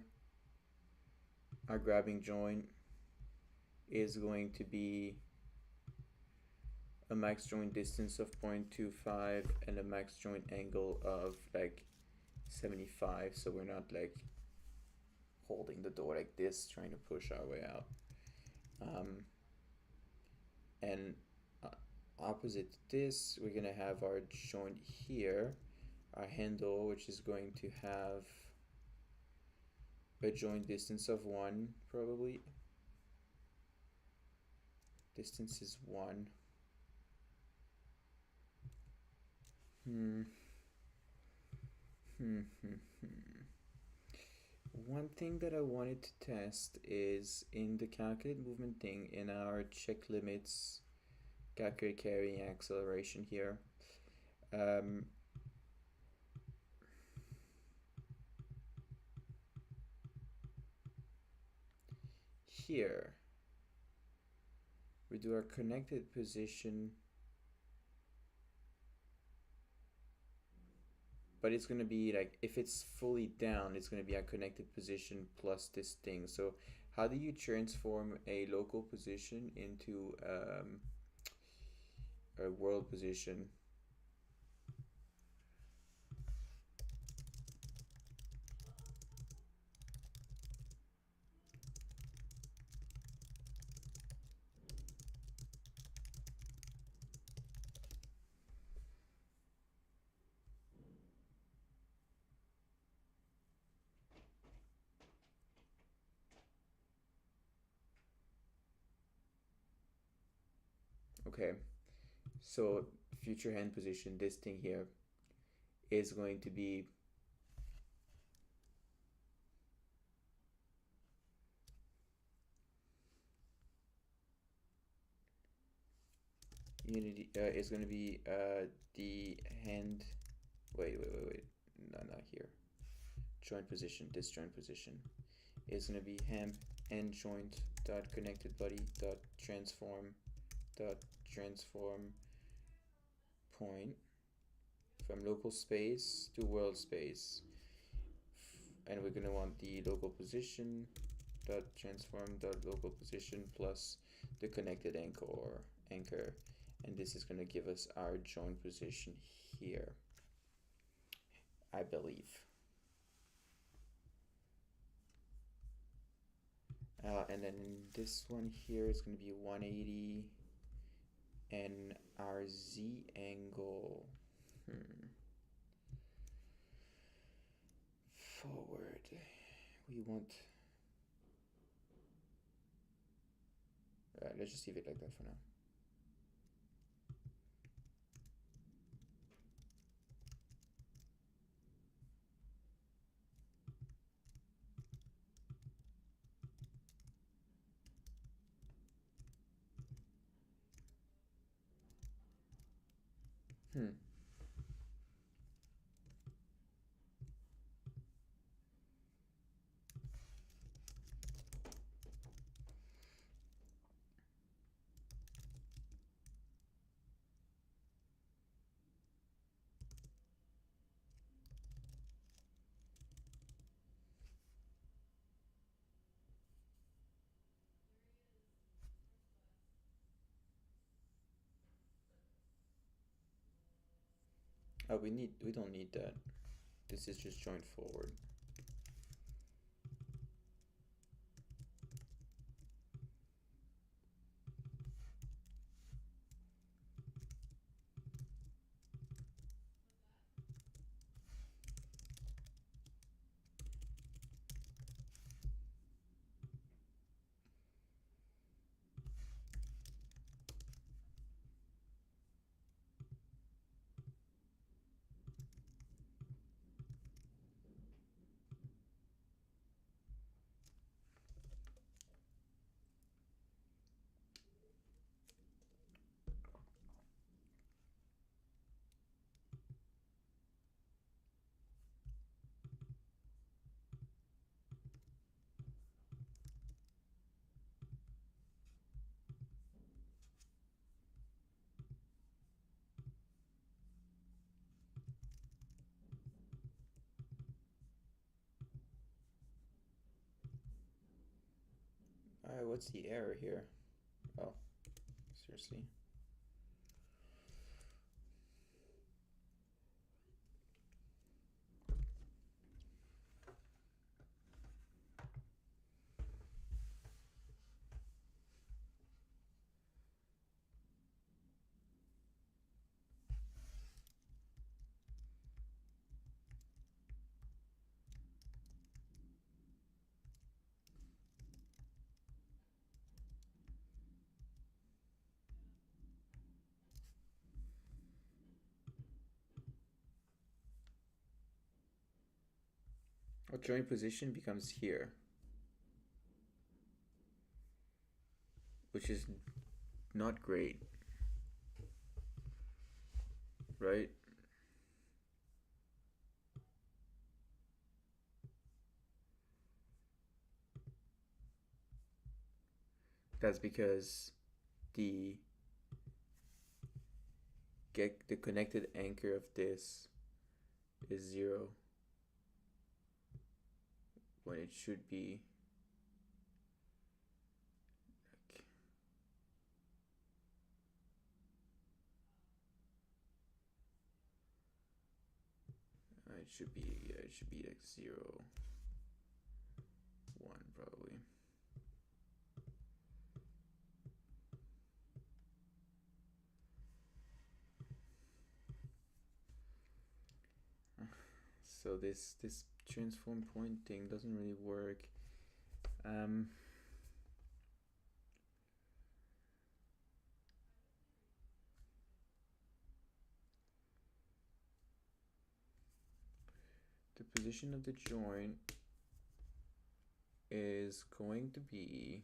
our grabbing joint is going to be a max joint distance of 0.25 and a max joint angle of like 75, so we're not like holding the door like this trying to push our way out. And opposite this, we're gonna have our joint here, our handle, which is going to have a joint distance of 1 probably. Distance is 1. One thing that I wanted to test is in the calculate movement thing, in our check limits, calculate carrying acceleration here. Here, we do our connected position, but it's going to be like, if it's fully down, it's going to be our connected position plus this thing. So how do you transform a local position into a world position? Okay, so future hand position, this thing here is going to be unity, is going to be the hand, wait, no, not here, joint position, this joint position is going to be hand joint dot connected body dot transform point from local space to world space, and we're going to want the local position dot transform dot local position plus the connected anchor, and this is going to give us our joint position here, I believe. And then this one here is going to be 180, and our Z angle forward, we want, let's just leave it like that for now. Oh, we don't need that. This is just joint forward. what's the error here? Oh, seriously. Our joint position becomes here, which is not great, right? That's because the connected anchor of this is 0 when it should be it should be like 0, 1 probably. So this transform point thing doesn't really work. The position of the joint is going to be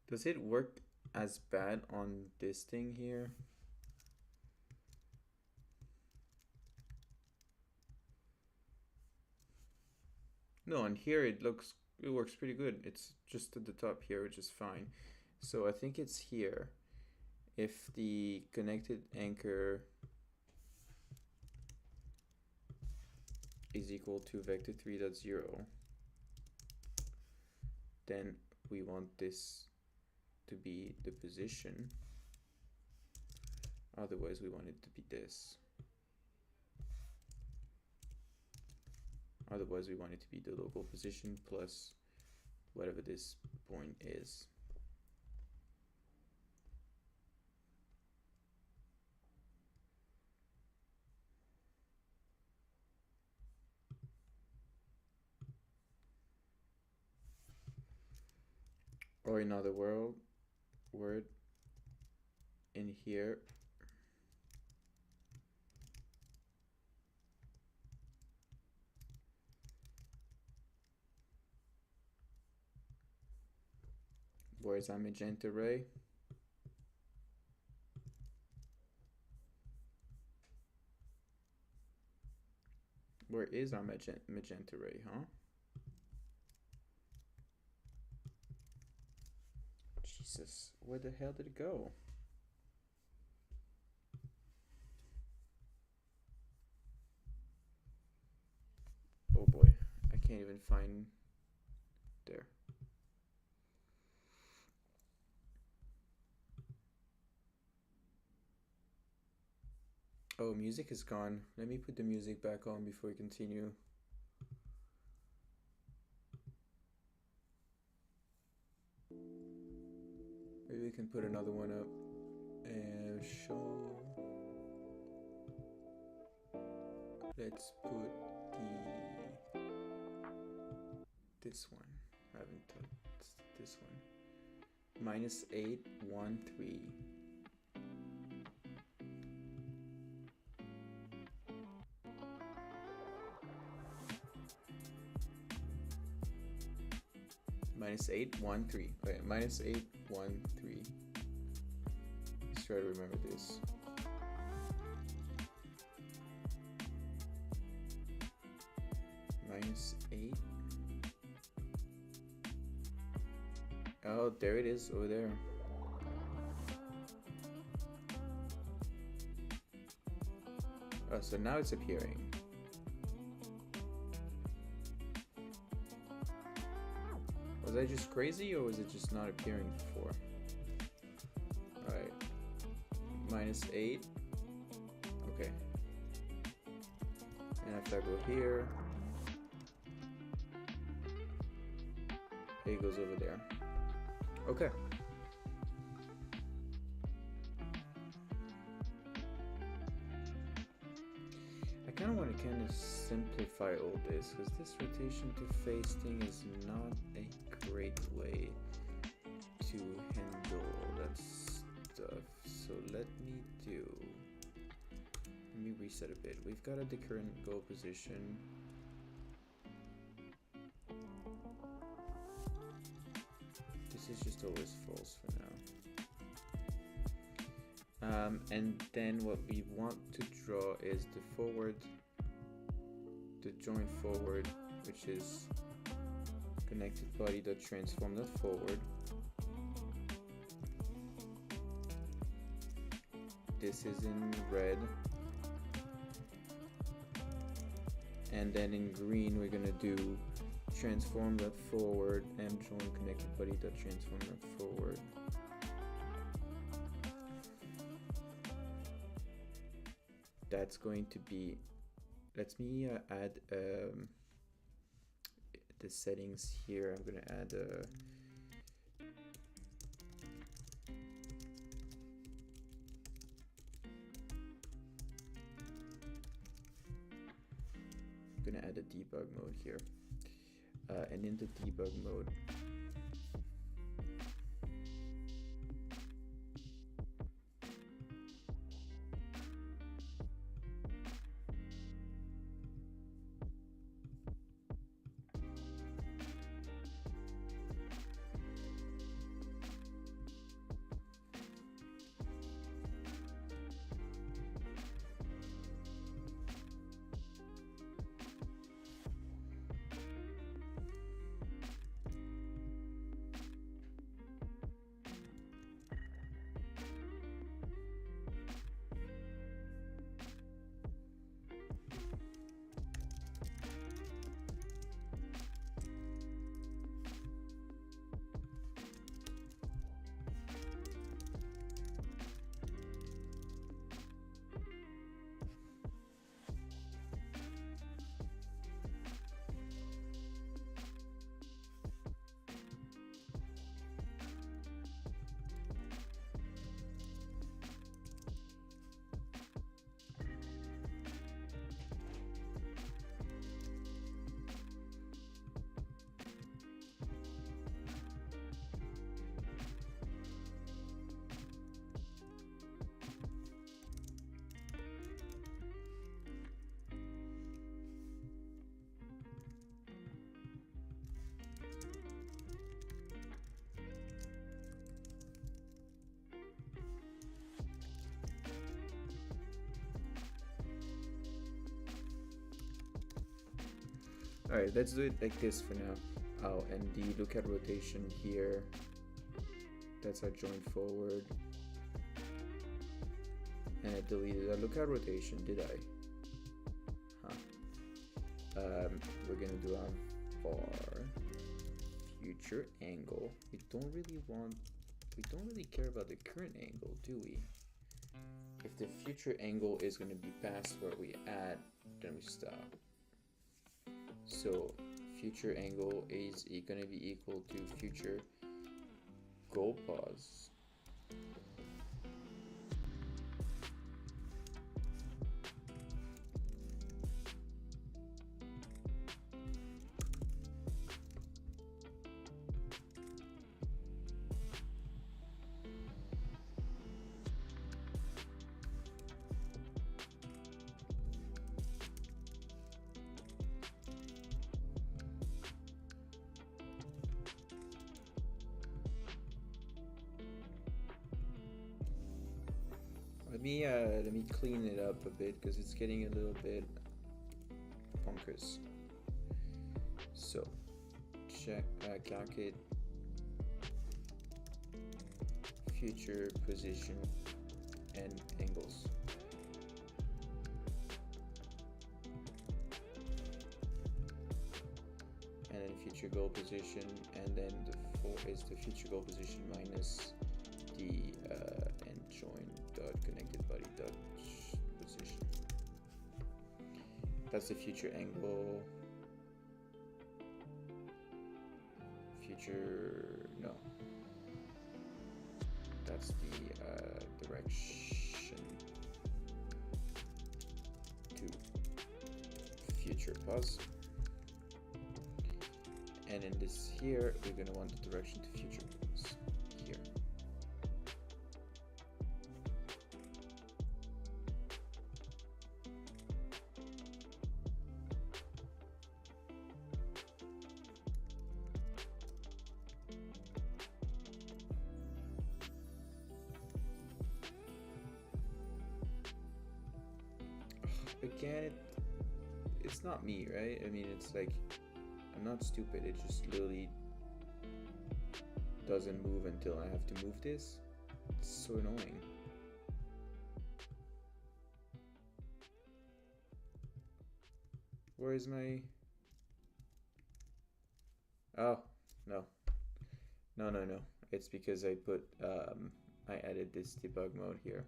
Does it work as bad on this thing here? No, on here it works pretty good. It's just at the top here, which is fine. So I think it's here. If the connected anchor is equal to vector 3.0, then we want this to be the position. Otherwise, we want it to be this. Otherwise, we want it to be the local position plus whatever this point is. Or in other word, in here, where's our magenta ray? Where is our magenta ray, huh? Jesus, where the hell did it go? Oh boy, I can't even find there. Oh, music is gone. Let me put the music back on before we continue. Maybe we can put another one up. And show. Let's put this one. I haven't touched this one. -813. -813. Okay, -813. Let's try to remember this. Oh, there it is over there. Oh, so now it's appearing. Was I just crazy, or was it just not appearing before? Alright. -8. Okay. And if I go here, it goes over there. Okay. I kind of want to simplify all this, because this rotation to face thing is not a great way to handle that stuff. So let me reset a bit. We've got at the current goal position. This is just always false for now. And then what we want to draw is the forward, the joint forward, which is connected body that transform that forward. This is in red. And then in green we're gonna do transform that forward and join connected body that transform that forward. That's going to be, let me add the settings here. I'm gonna add a debug mode here, and in the debug mode Alright, let's do it like this for now. Oh, and the look at rotation here, that's our joint forward. And I deleted that look at rotation, did I? We're gonna do our var future angle. We don't really care about the current angle, do we? If the future angle is gonna be past where we at, then we stop. So future angle is going to be equal to future goal pause. Let me clean it up a bit because it's getting a little bit bonkers. So check calculate future position and angles. And then future goal position, and then the 4 is the future goal position minus the end join dot connected body dot position. That's the future angle. No. That's the direction to future pause. And in this here, we're going to want the direction to future pause here. Again, it's not me, right? I mean, it's like, I'm not stupid, it just literally doesn't move until I have to move this. It's so annoying. Where is my... Oh, no. No. It's because I put, I added this debug mode here.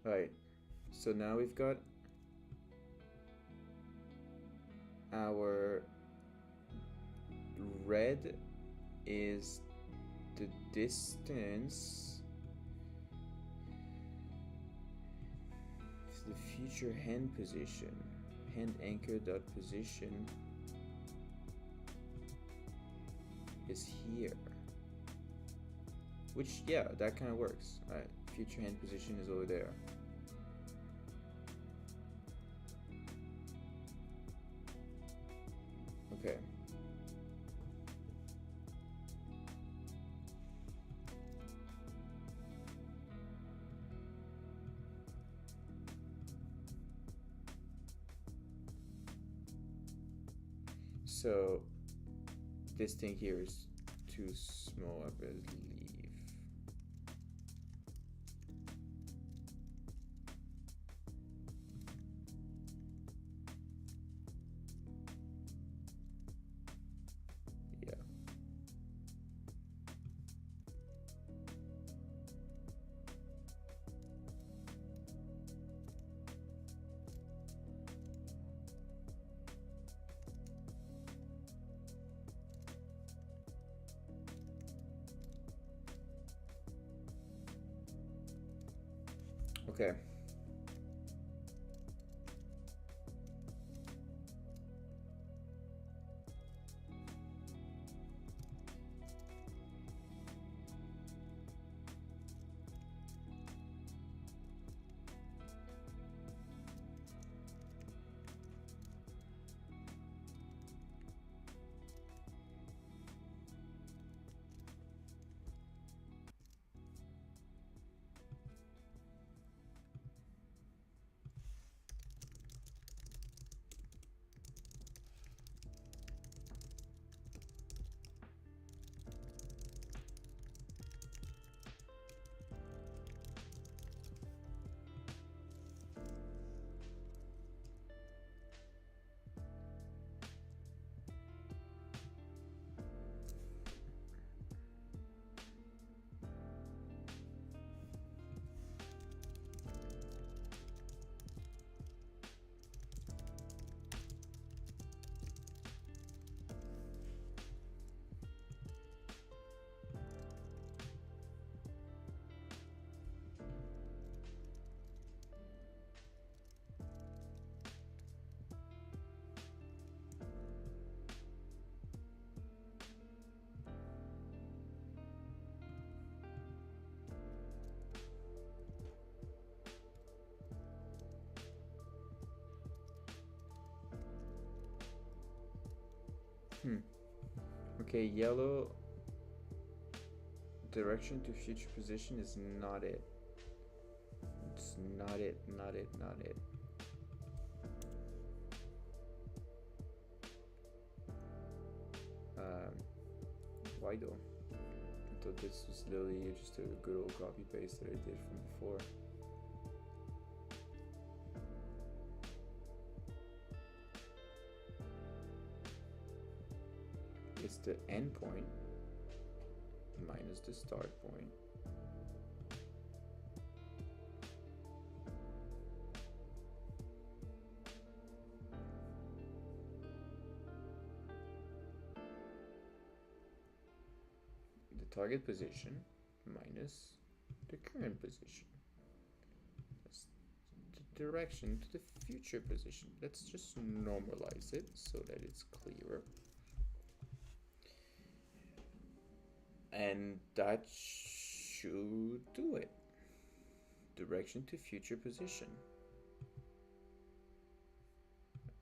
Alright, so now we've got our red is the distance, the future hand position, hand anchor dot position is here, which, yeah, that kind of works. All right, future hand position is over there. Okay. So this thing here is too small, I believe. Yeah. Okay. Okay, yellow direction to future position is not it. It's not it. Why though? I thought this was literally just a good old copy paste that I did from before. It's the endpoint minus the start point. The target position minus the current position. That's the direction to the future position. Let's just normalize it so that it's clearer. And that should do it. Direction to future position.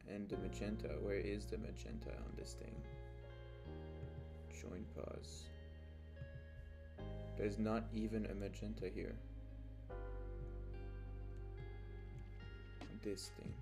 And the magenta, where is the magenta on this thing? Join pause. There's not even a magenta here. This thing.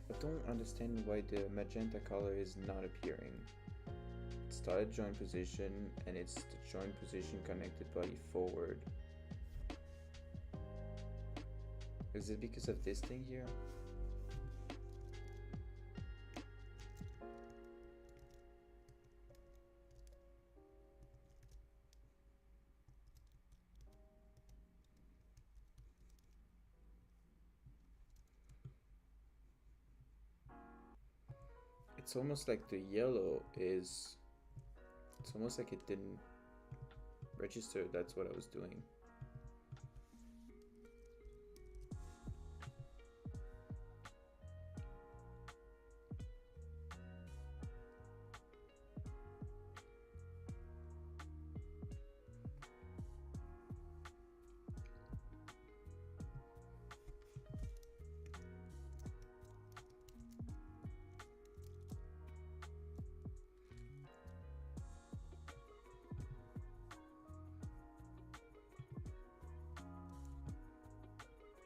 I don't understand why the magenta color is not appearing. It started join position and it's the join position connected body forward. Is it because of this thing here? It's almost like the yellow is, it's almost like it didn't register that's what I was doing.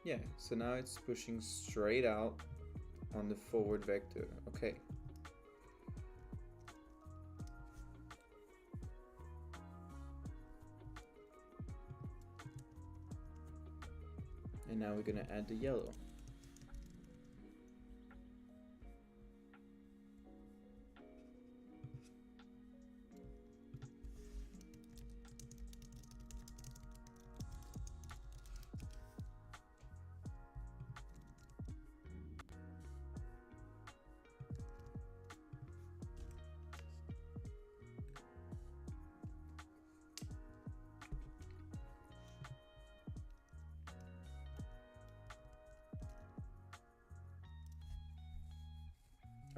Yeah, so now it's pushing straight out on the forward vector. Okay. And now we're gonna add the yellow.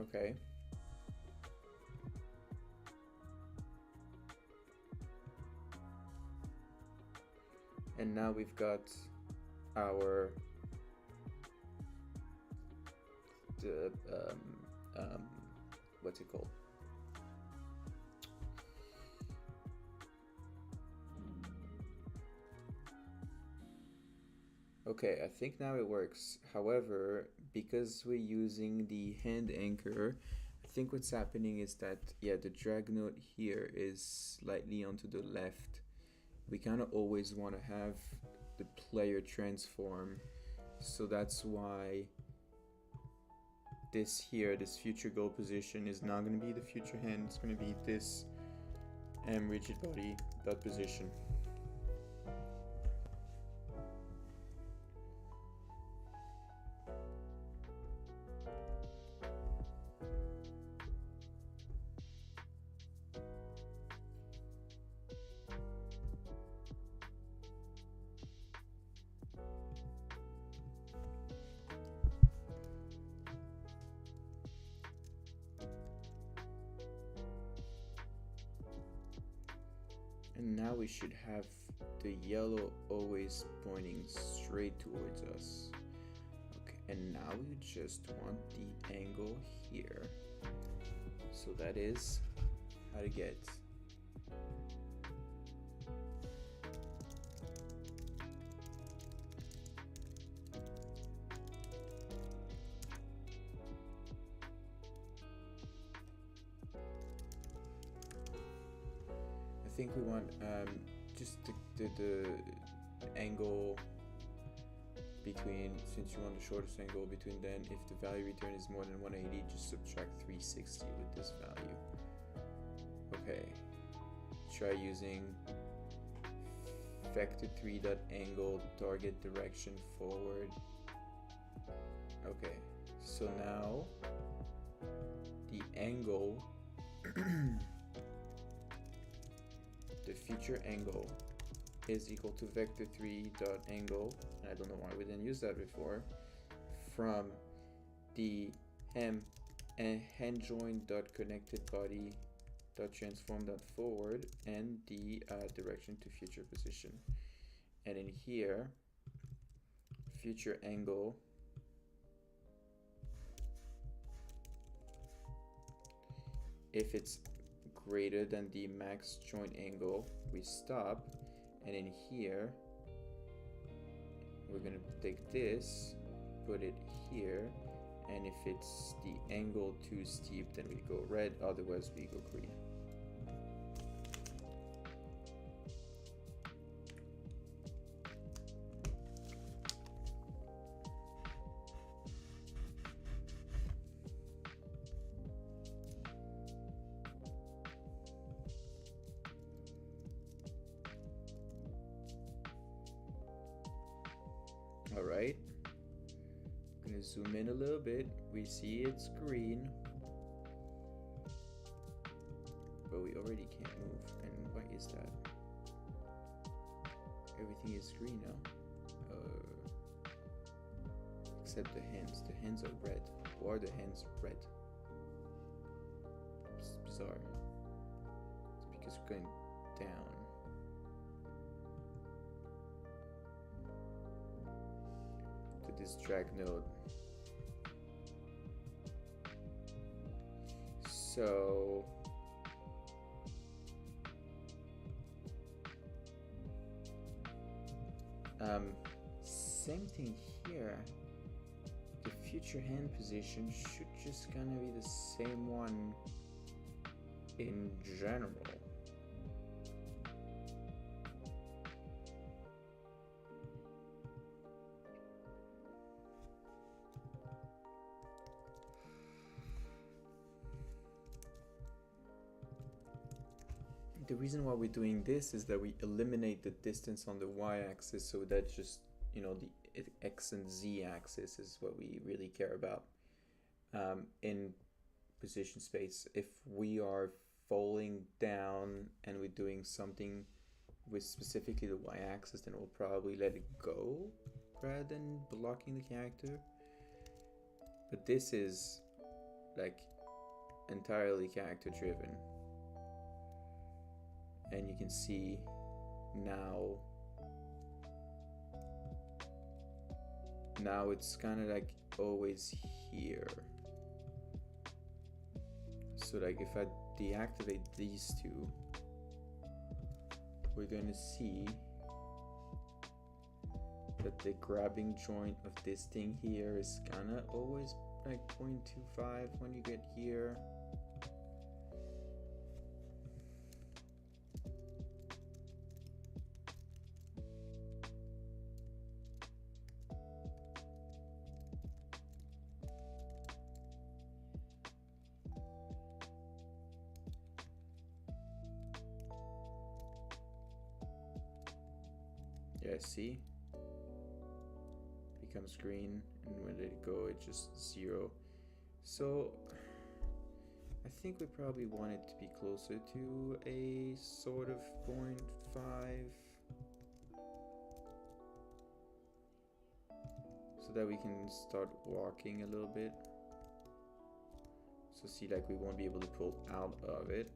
Okay. And now we've got our what's it called? Okay, I think now it works. However, because we're using the hand anchor, I think what's happening is that, yeah, the drag node here is slightly onto the left. We kind of always want to have the player transform, so that's why this here, this future goal position, is not going to be the future hand. It's going to be this rigid body dot position. And now we should have the yellow always pointing straight towards us. Okay, and now we just want the angle here. So that is how to get I think we want just the angle between, since you want the shortest angle between, then if the value return is more than 180, just subtract 360 with this value. Okay, try using vector3.angle target direction forward. Okay, so now the angle the future angle is equal to vector3.angle, and I don't know why we didn't use that before, from the hand joint dot connected body dot transform dot forward and the direction to future position. And in here, future angle if it's greater than the max joint angle, we stop, and in here we're gonna take this, put it here, and if it's the angle too steep, then we go red, otherwise we go green. All right, I'm gonna zoom in a little bit. We see it's green, but we already can't move. And why is that? Everything is green now, except the hands. The hands are red. Why are the hands red? It's bizarre. It's because we're going down. This drag node. So same thing here. The future hand position should just gonna be the same one in general. The reason why we're doing this is that we eliminate the distance on the y-axis, so that just, you know, the x and z axis is what we really care about in position space. If we are falling down and we're doing something with specifically the y-axis, then we'll probably let it go rather than blocking the character. But this is like entirely character driven. And you can see now it's kind of like always here. So like if I deactivate these two, we're going to see that the grabbing joint of this thing here is kind of always like 0.25 when you get here. guys see? Becomes green, and when let it go, it's just 0. So I think we probably want it to be closer to a sort of 0.5. So that we can start walking a little bit. So see, like we won't be able to pull out of it,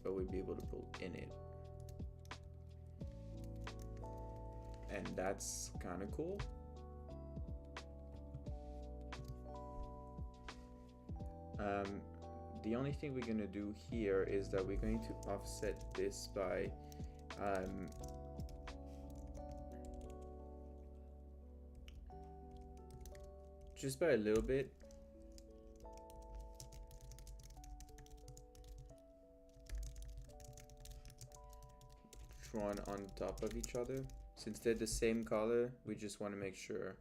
but we'll be able to pull in it. And that's kind of cool. The only thing we're gonna do here is that we're going to offset this by just by a little bit. Drawn on top of each other. Since they're the same color, we just want to make sure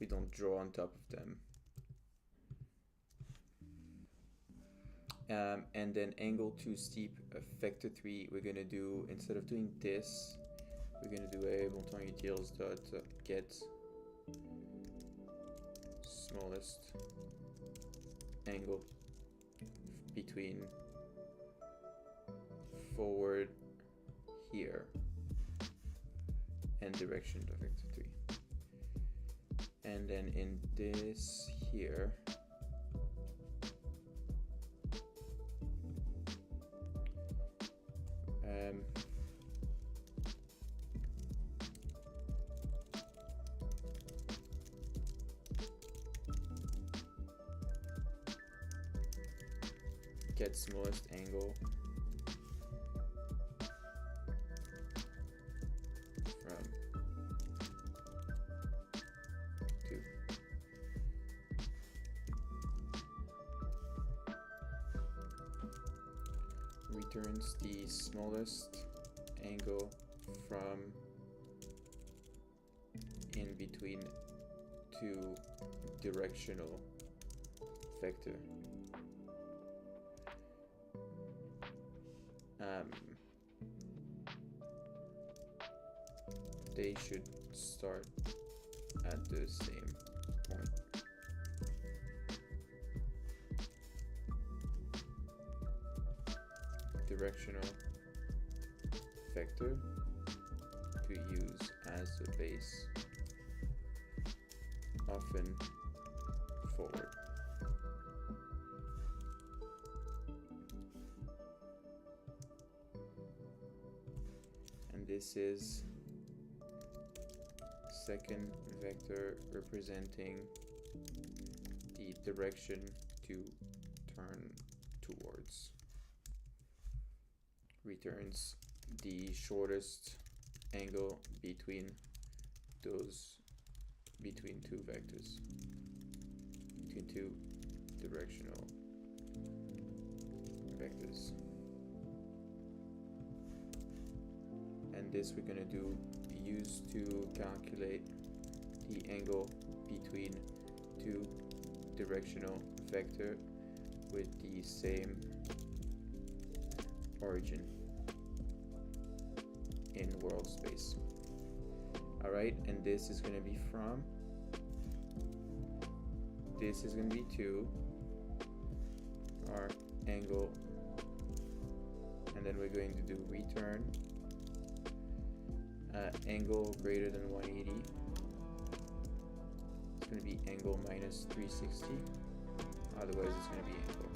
we don't draw on top of them. And then angle too steep, vector 3, we're gonna do, instead of doing this, we're gonna do a Bontemps Games dot get smallest angle between forward here and direction to vector 3. And then in this here, get smallest angle from 2. Returns the smallest angle from in between 2 directional vector. They should start at the same point. Directional vector to use as a base, often forward. And this is second vector representing the direction to turn towards. Returns the shortest angle between two vectors, between 2 directional vectors. And this we're gonna use to calculate the angle between 2 directional vector with the same origin in world space. Alright, and this is going to be from, this is going to be 2, our angle, and then we're going to do return angle greater than 180. It's going to be angle minus 360, otherwise it's going to be angle.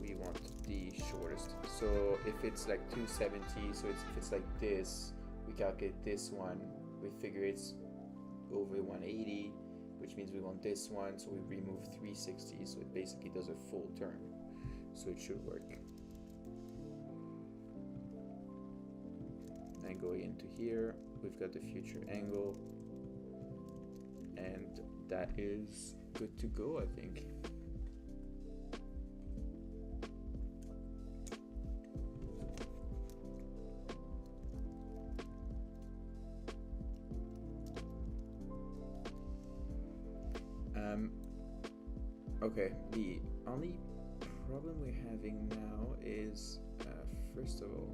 We want the shortest. So if it's like 270, so if it's like this, we calculate this one, we figure it's over 180, which means we want this one, so we remove 360, so it basically does a full turn. So it should work. And going into here, we've got the future angle, and that is good to go, I think. Okay, the only problem we're having now is first of all?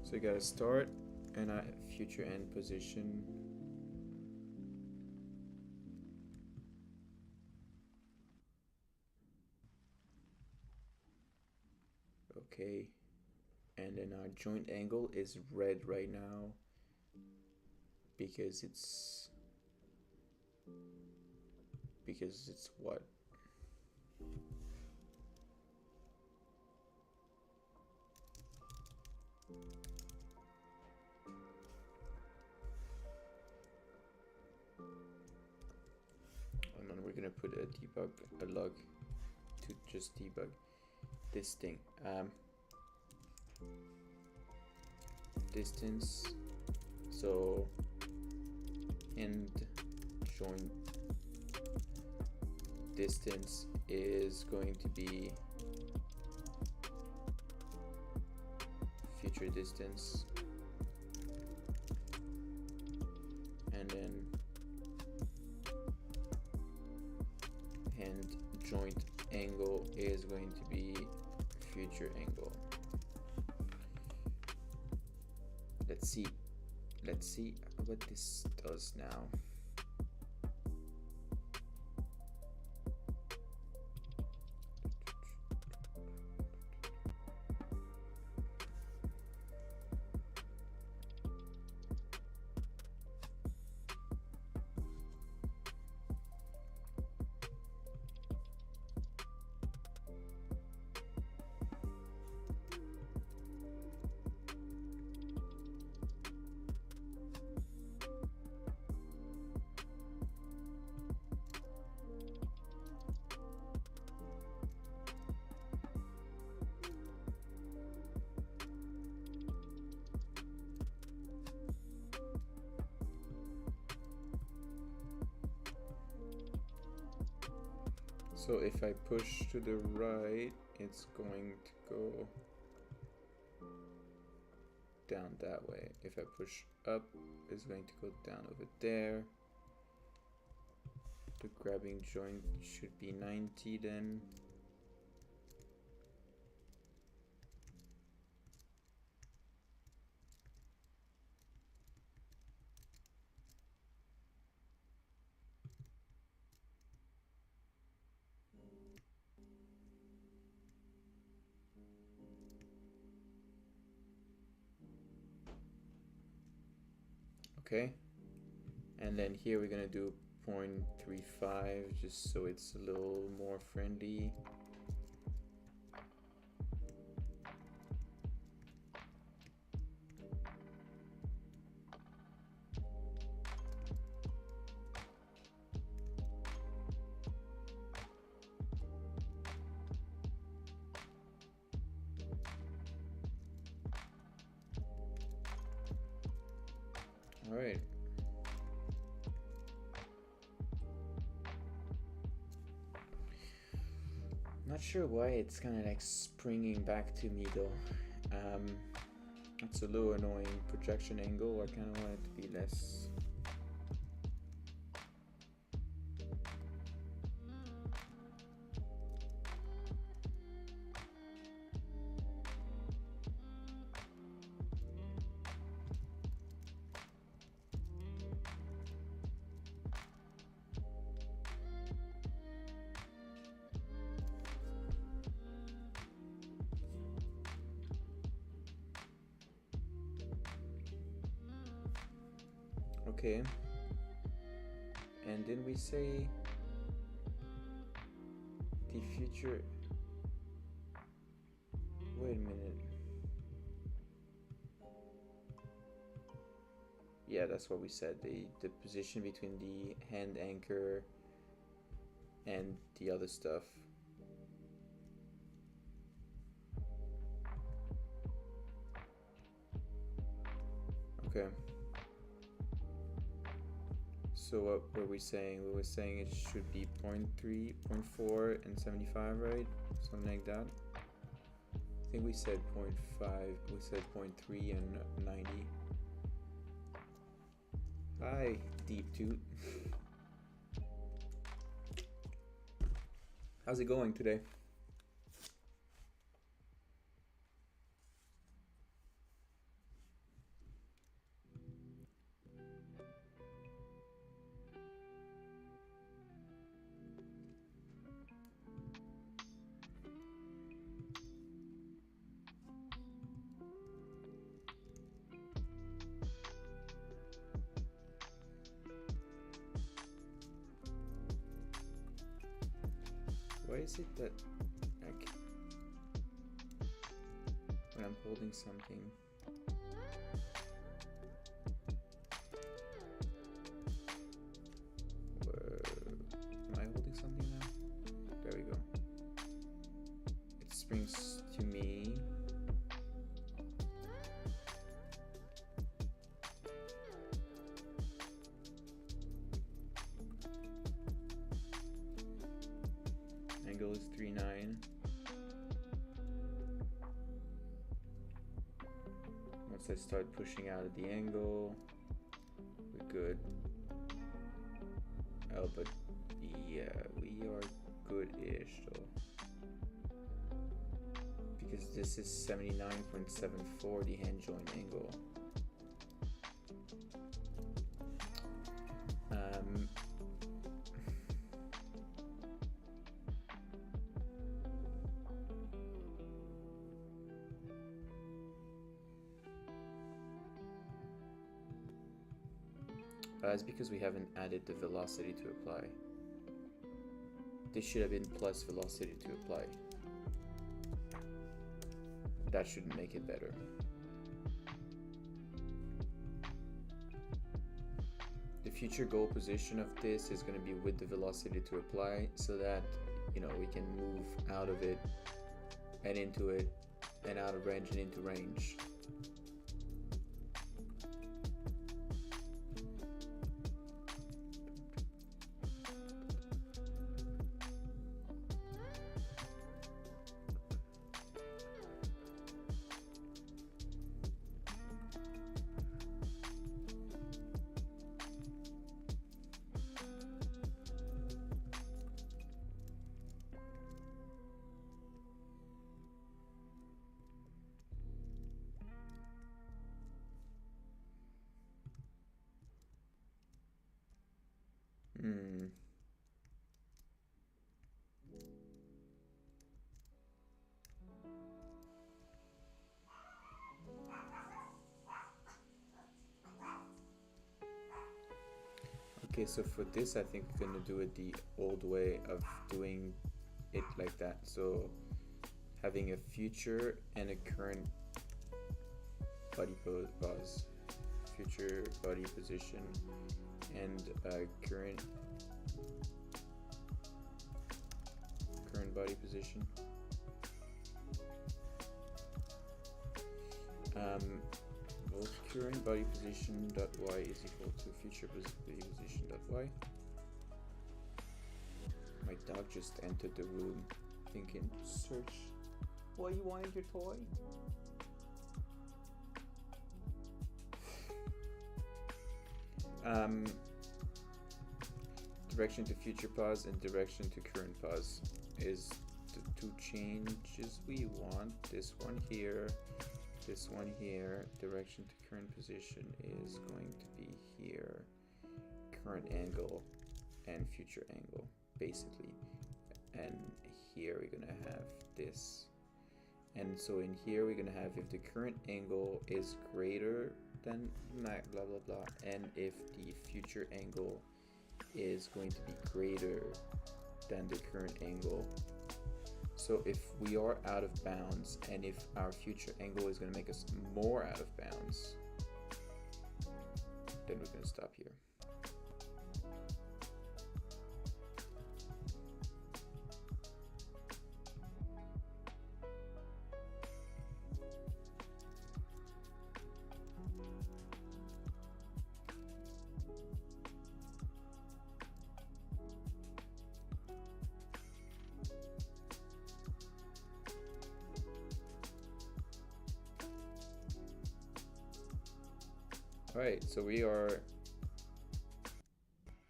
So you gotta start and a future end position. Okay, and then our joint angle is red right now because it's what? And then we're gonna put a log to just debug this thing. Distance, so end joint distance is going to be future distance, and then end joint angle is going to be future angle. Let's see what this does now. So if I push to the right, it's going to go down that way. If I push up, it's going to go down over there. The grabbing joint should be 90 then. Okay, and then here we're gonna do 0.35 just so it's a little more friendly. All right. Not sure why it's kind of like springing back to me though. It's a little annoying. Projection angle, I kind of want it to be less. Okay, and then we say the future. Wait a minute. Yeah, that's what we said. The position between the hand anchor and the other stuff. Okay. So what were we saying? We were saying it should be 0.3, 0.4, and 75, right? Something like that. I think we said 0.5, we said 0.3 and 90. Hi, Deep Toot. How's it going today? Why is it that when I'm holding something, am I holding something now? There we go. It springs to me. Angle is 3.9. Once I start pushing out of the angle, we're good. Oh, but yeah, we are good-ish though. Because this is 79.74, the hand joint angle. It's because we haven't added the velocity to apply. This should have been plus velocity to apply. That should make it better. The future goal position of this is going to be with the velocity to apply, so that, you know, we can move out of it and into it, and out of range and into range. Okay, so for this, I think we're gonna do it the old way of doing it like that. So having a future and a current body pose, future body position, and current body position. Both current body position dot y is equal to future body position dot y. My dog just entered the room thinking, search, why you wanted your toy? Direction to future pause and direction to current pause is the two changes we want. This one here, this one here. Direction to current position is going to be here. Current angle and future angle, basically. And here we're gonna have this. And so in here we're gonna have if the current angle is greater than blah blah blah, and if the future angle is going to be greater than the current angle. So if we are out of bounds and if our future angle is going to make us more out of bounds, then we're going to stop here. Alright, so we are...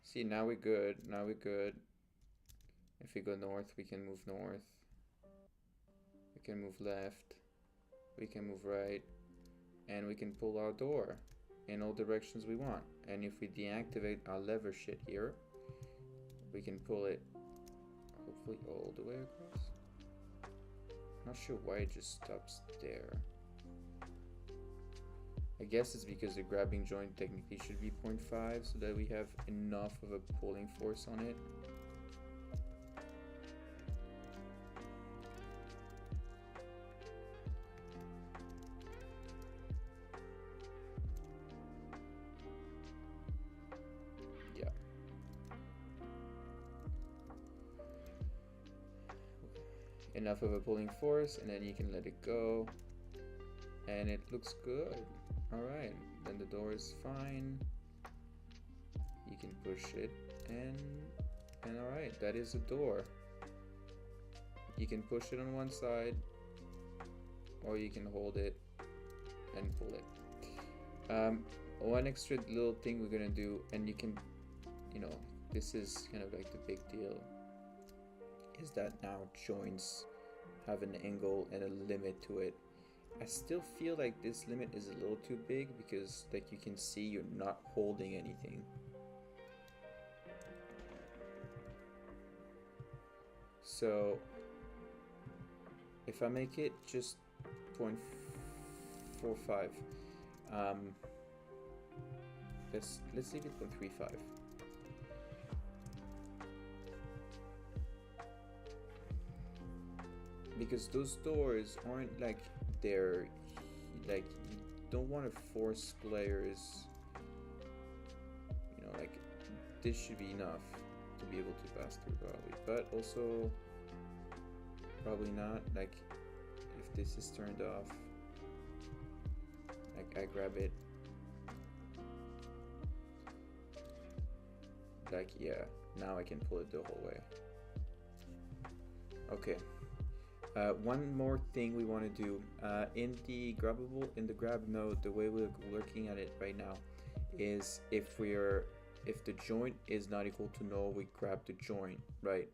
See, now we're good. Now we're good. If we go north, we can move north. We can move left. We can move right. And we can pull our door in all directions we want. And if we deactivate our lever shit here, we can pull it hopefully all the way across. Not sure why it just stops there. I guess it's because the grabbing joint technically should be 0.5 so that we have enough of a pulling force on it. Yeah. Enough of a pulling force, and then you can let it go. And it looks good. Alright, then the door is fine. You can push it, and alright, that is the door. You can push it on one side, or you can hold it and pull it. One extra little thing we're gonna do, and you can, you know, this is kind of like the big deal, is that now joints have an angle and a limit to it. I still feel like this limit is a little too big because, like, you can see you're not holding anything. So if I make it just 0.45, let's leave it 0.35. Because those doors aren't like they're like, you don't want to force players, you know, like this should be enough to be able to pass through probably, but also probably not. Like if this is turned off, like I grab it, like yeah, now I can pull it the whole way. Okay. One more thing we want to do in the grab node, the way we're looking at it right now is if the joint is not equal to null, we grab the joint, right?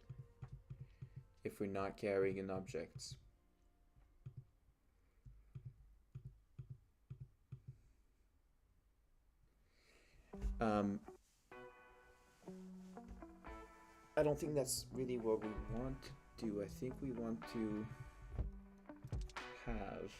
If we're not carrying an object. I don't think that's really what we want to do. I think we want to have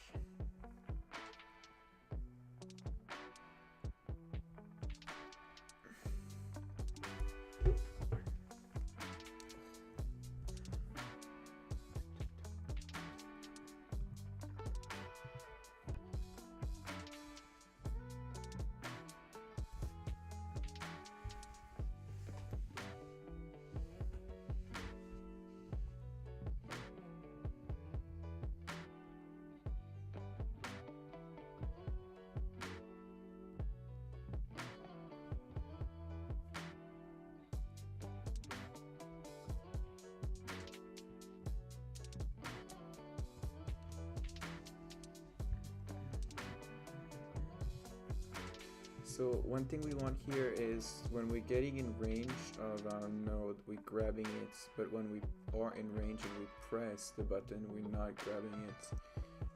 So one thing we want here is when we're getting in range of our node, we're grabbing it, but when we are in range and we press the button, we're not grabbing it,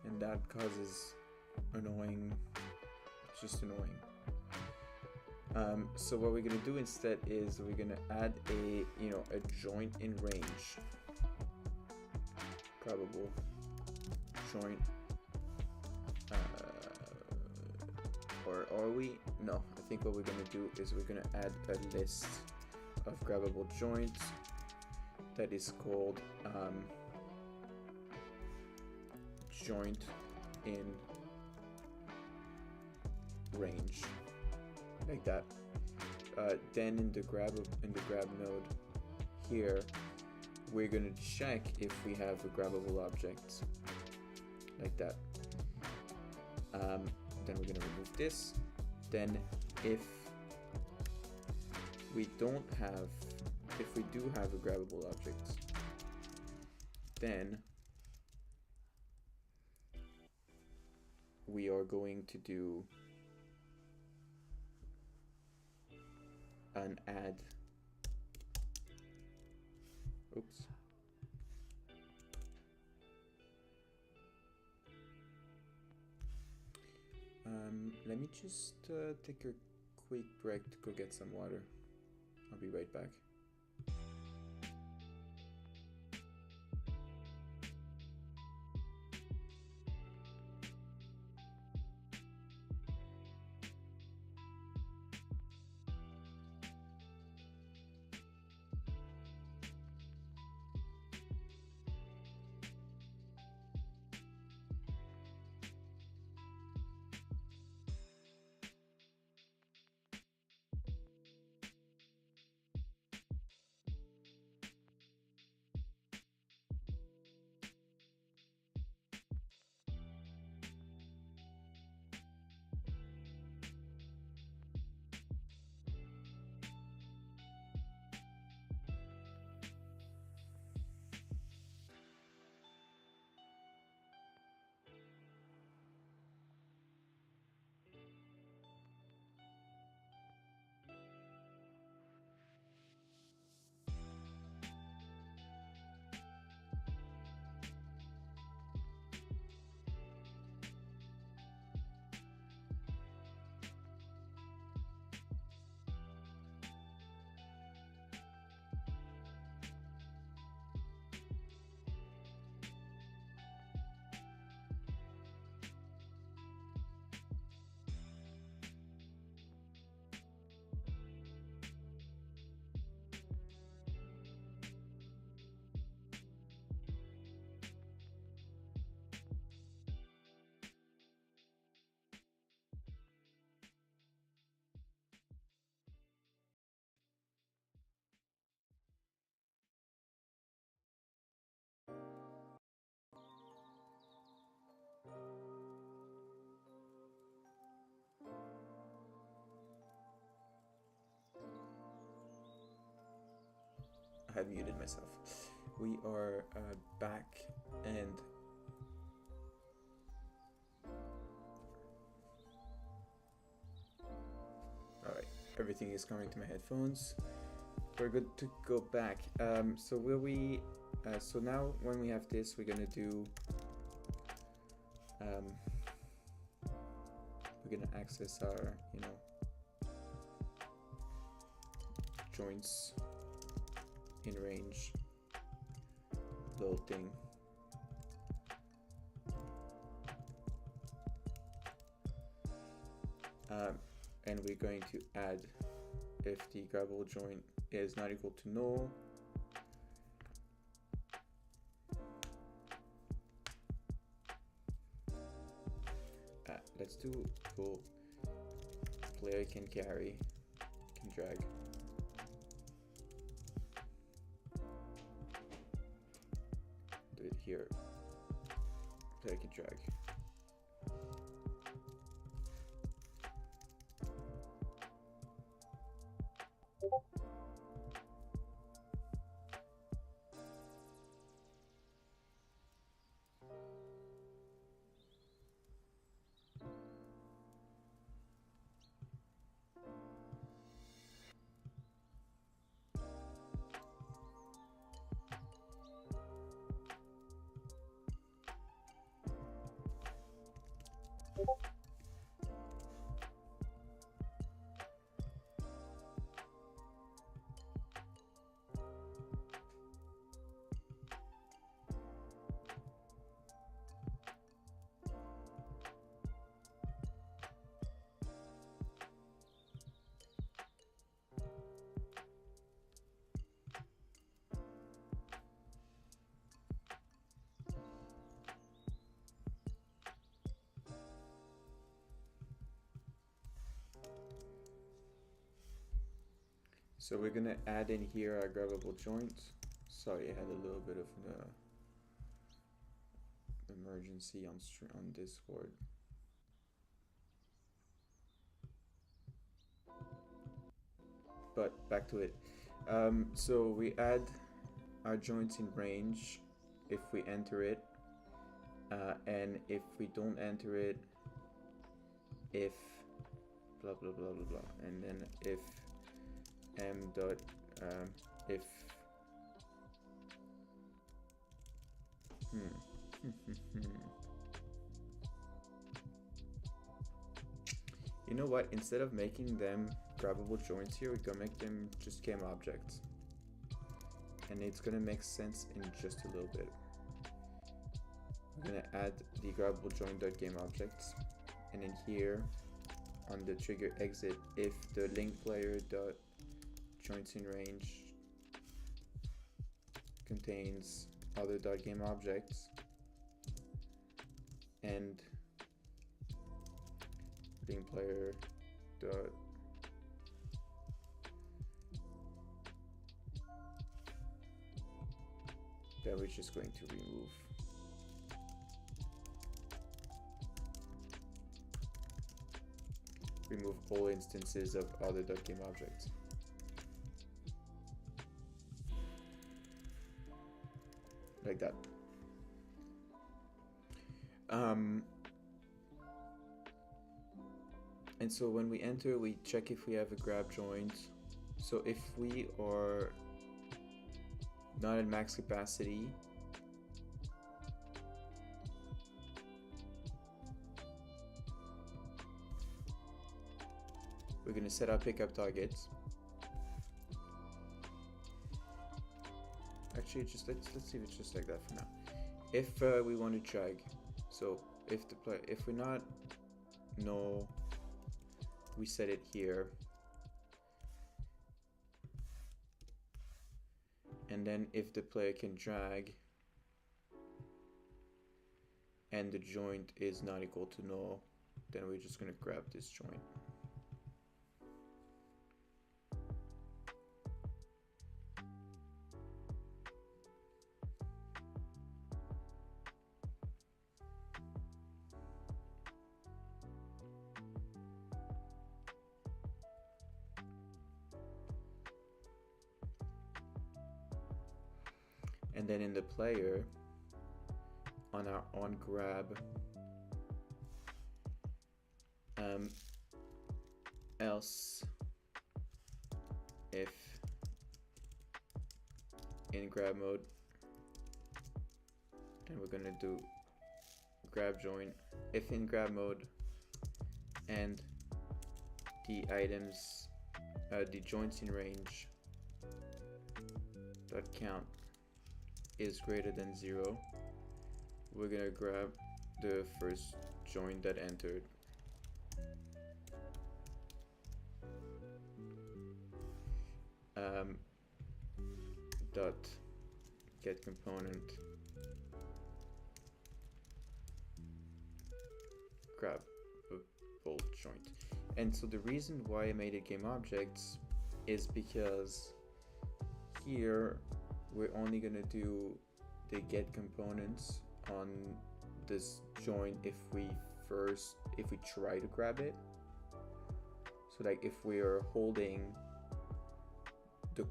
and that causes annoying, just annoying. So what we're gonna do instead is we're gonna add a joint in range, probable joint. Or are we? No, I think what we're gonna do is we're gonna add a list of grabbable joints that is called joint in range, like that. Then in the grab node here, we're gonna check if we have a grabbable object, like that. Then we're gonna remove this. Then if we do have a grabbable object, then we are going to do an add. Oops. Let me just take a quick break to go get some water. I'll be right back. I had muted myself. We are back, and alright, everything is coming to my headphones. We're good to go back. So will we? So now when we have this, we're gonna do. We're gonna access our, joints in range little thing. And we're going to add if the grabbable joint is not equal to null. Let's do cool. Player can carry, can drag. Do it here. Player can drag. So we're gonna add in here our grabbable joint. Sorry, I had a little bit of an emergency on Discord. But back to it. So we add our joints in range if we enter it, and if we don't enter it, if blah blah blah blah blah, and then if m dot if You know what? Instead of making them grabbable joints here, we're gonna make them just game objects. And it's gonna make sense in just a little bit. We're gonna add the grabbable joint.game objects, and in here on the trigger exit, if the link player dot joints in range contains other dot game objects and link player dot then we're just going to remove all instances of other dot game objects. Like that. And so when we enter, we check if we have a grab joint. So if we are not at max capacity, we're going to set our pickup targets. Actually, just let's see if it's just like that for now. If we want to drag, so if we're not, no, we set it here, and then if the player can drag and the joint is not equal to no, then we're just going to grab this joint. And then in the player, on our on grab, else if in grab mode, then we're gonna do grab join if in grab mode and the items, the joints in range dot count is greater than 0, we're gonna grab the first joint that entered. Dot get component grab a bolt joint. And so the reason why I made it game objects is because here we're only gonna do the get components on this joint if we try to grab it. So like if we are holding the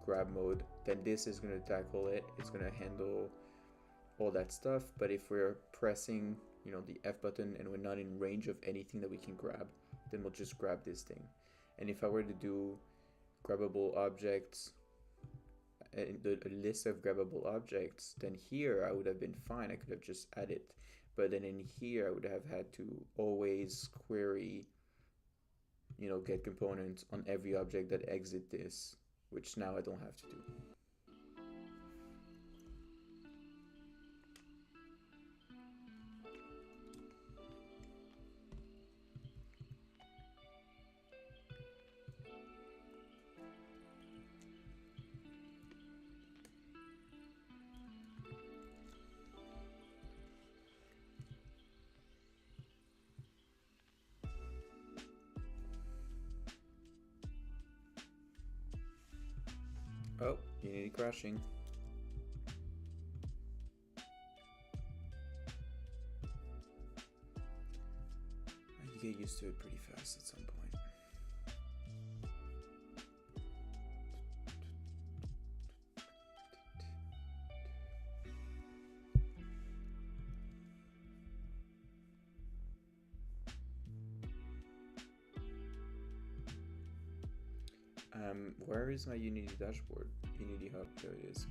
grab mode, then this is gonna tackle it. It's gonna handle all that stuff. But if we're pressing, the F button and we're not in range of anything that we can grab, then we'll just grab this thing. And if I were to do grabbable objects, a list of grabbable objects, then here I would have been fine. I could have just added, but then in here I would have had to always query, get components on every object that exit this, which now I don't have to do. Oh, Unity crashing. You get used to it pretty fast at some point. Where is my Unity dashboard? Unity Hub, there it is.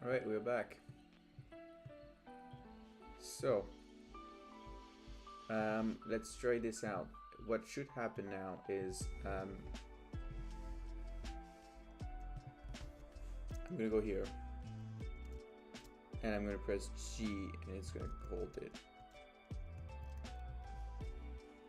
All right, we're back. So, let's try this out. What should happen now is I'm gonna go here and I'm gonna press G and it's gonna hold it.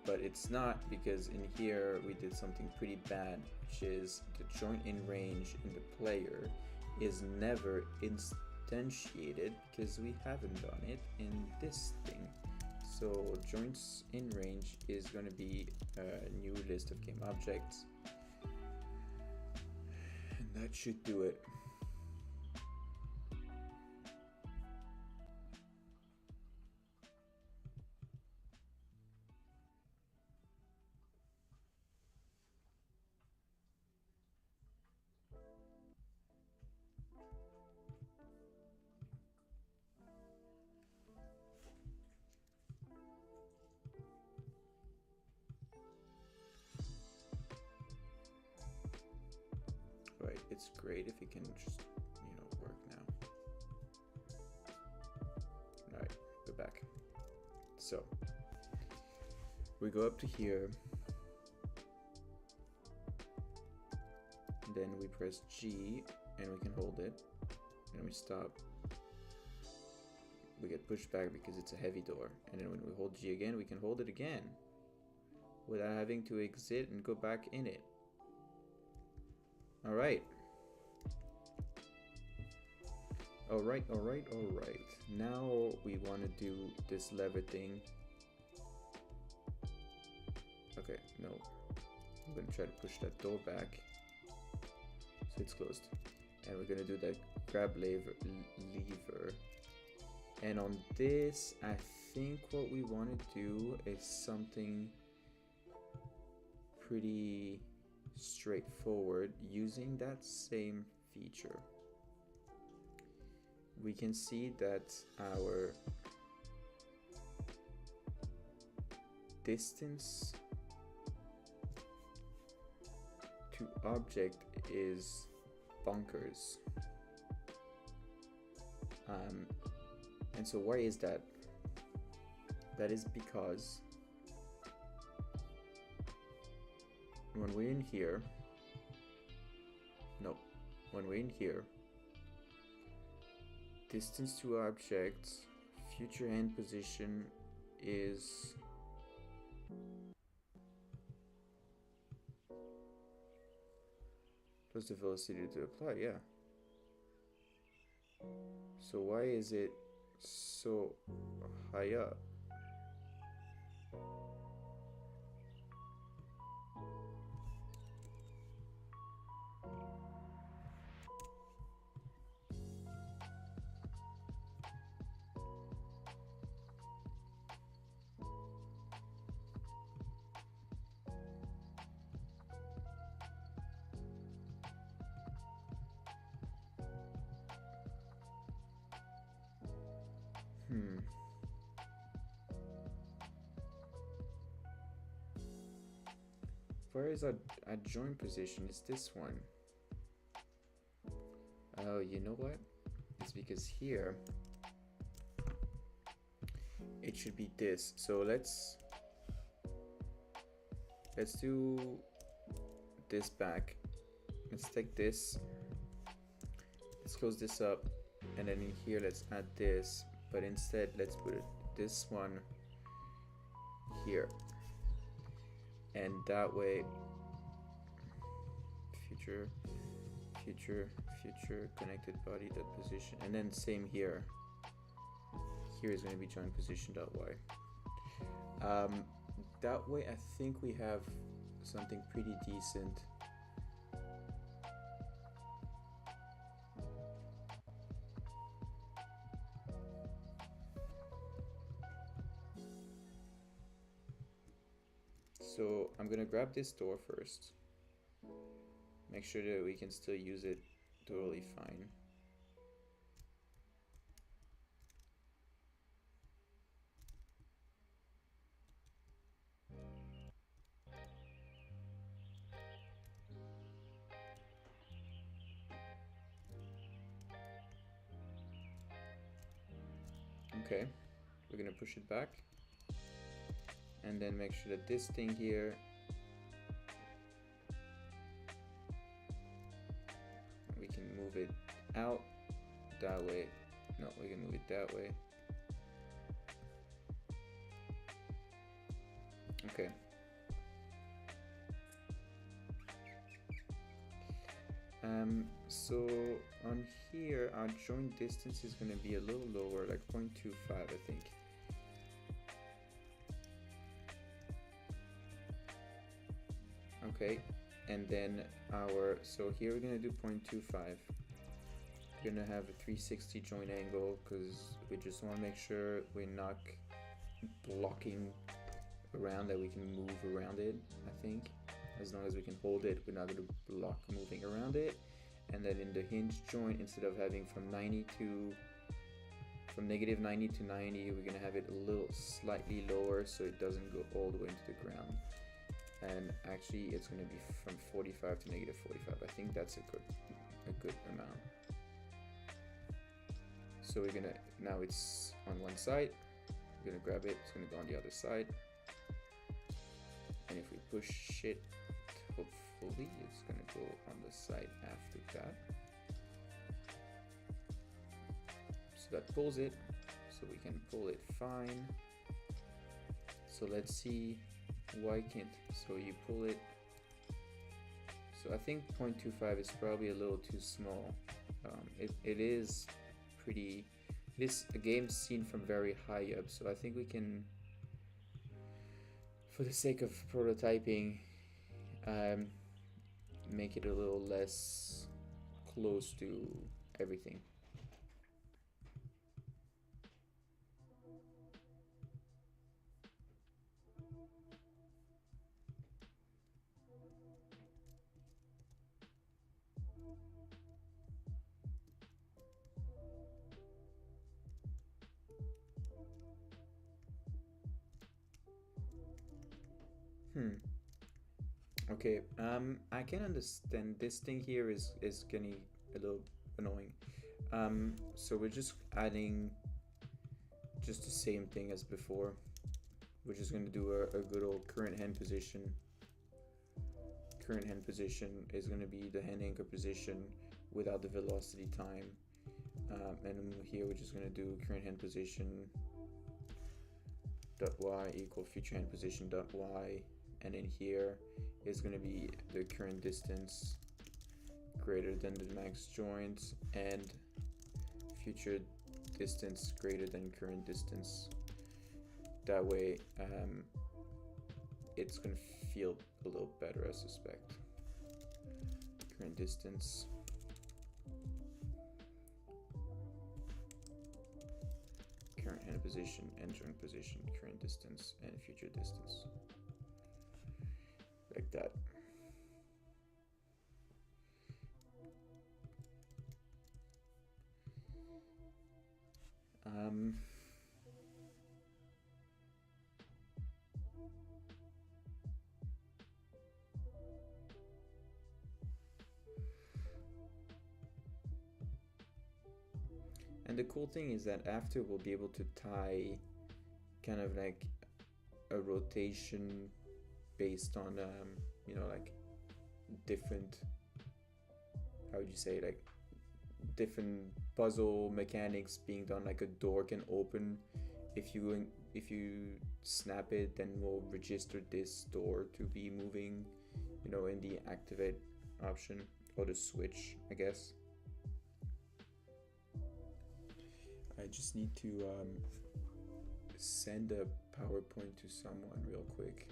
But it's not, because in here we did something pretty bad, which is the joint in range in the player is never instantiated because we haven't done it in this thing. So joints in range is going to be a new list of game objects, and that should do it. Right, it's great if it can just, work now. Alright, we're back. So, we go up to here, then we press G, and we can hold it, and we stop. We get pushed back because it's a heavy door, and then when we hold G again, we can hold it again, without having to exit and go back in it. Alright. Alright. Now we want to do this lever thing. Okay, no. I'm going to try to push that door back. So it's closed. And we're going to do that grab lever. And on this, I think what we want to do is something pretty straightforward using that same feature. We can see that our distance to object is bonkers. And so why is that? That is because when we're in here, distance to object, future hand position is plus the velocity to apply, yeah. So why is it so high up? Where is our joint position? Is this one? Oh, you know what? It's because here it should be this. So let's do this back. Let's take this. Let's close this up, and then in here let's add this. But instead, let's put this one here. And that way, future, connected body, that position. And then same here. Here is going to be joint position.y. That way, I think we have something pretty decent. So I'm gonna grab this door first. Make sure that we can still use it totally fine. Okay, we're gonna push it back and then make sure that this thing here we can move it out that way. No, we can move it that way. Okay. So on here, our joint distance is going to be a little lower, like 0.25, I think. Okay, and then so here we're going to do 0.25. We're going to have a 360 joint angle because we just want to make sure we're not blocking around, that we can move around it, I think. As long as we can hold it, we're not going to block moving around it. And then in the hinge joint, instead of having from negative 90 to 90, we're going to have it a little slightly lower so it doesn't go all the way into the ground. And actually it's going to be from 45 to negative 45. I think that's a good amount. So we're gonna, now it's on one side, we're gonna grab it, it's gonna go on the other side. And if we push it, hopefully it's gonna go on the side after that. So that pulls it, so we can pull it fine. So let's see why can't, so you pull it. So I think 0.25 is probably a little too small. It is pretty, this game seen from very high up, so I think we can, for the sake of prototyping, make it a little less close to everything. Okay, I can understand this thing here is getting a little annoying. So we're just adding just the same thing as before. We're just gonna do a good old current hand position. Current hand position is gonna be the hand anchor position without the velocity time. And here we're just gonna do current hand position dot y equal future hand position dot y, and in here is going to be the current distance greater than the max joint and future distance greater than current distance. That way it's going to feel a little better, I suspect. Current distance current hand position and joint position, current distance and future distance, like that. And the cool thing is that after we'll be able to tie kind of like a rotation based on you know, like different, how would you say, like different puzzle mechanics being done. Like a door can open, if you snap it, then we'll register this door to be moving, you know, in the activate option, or the switch, I guess. I just need to send a PowerPoint to someone real quick.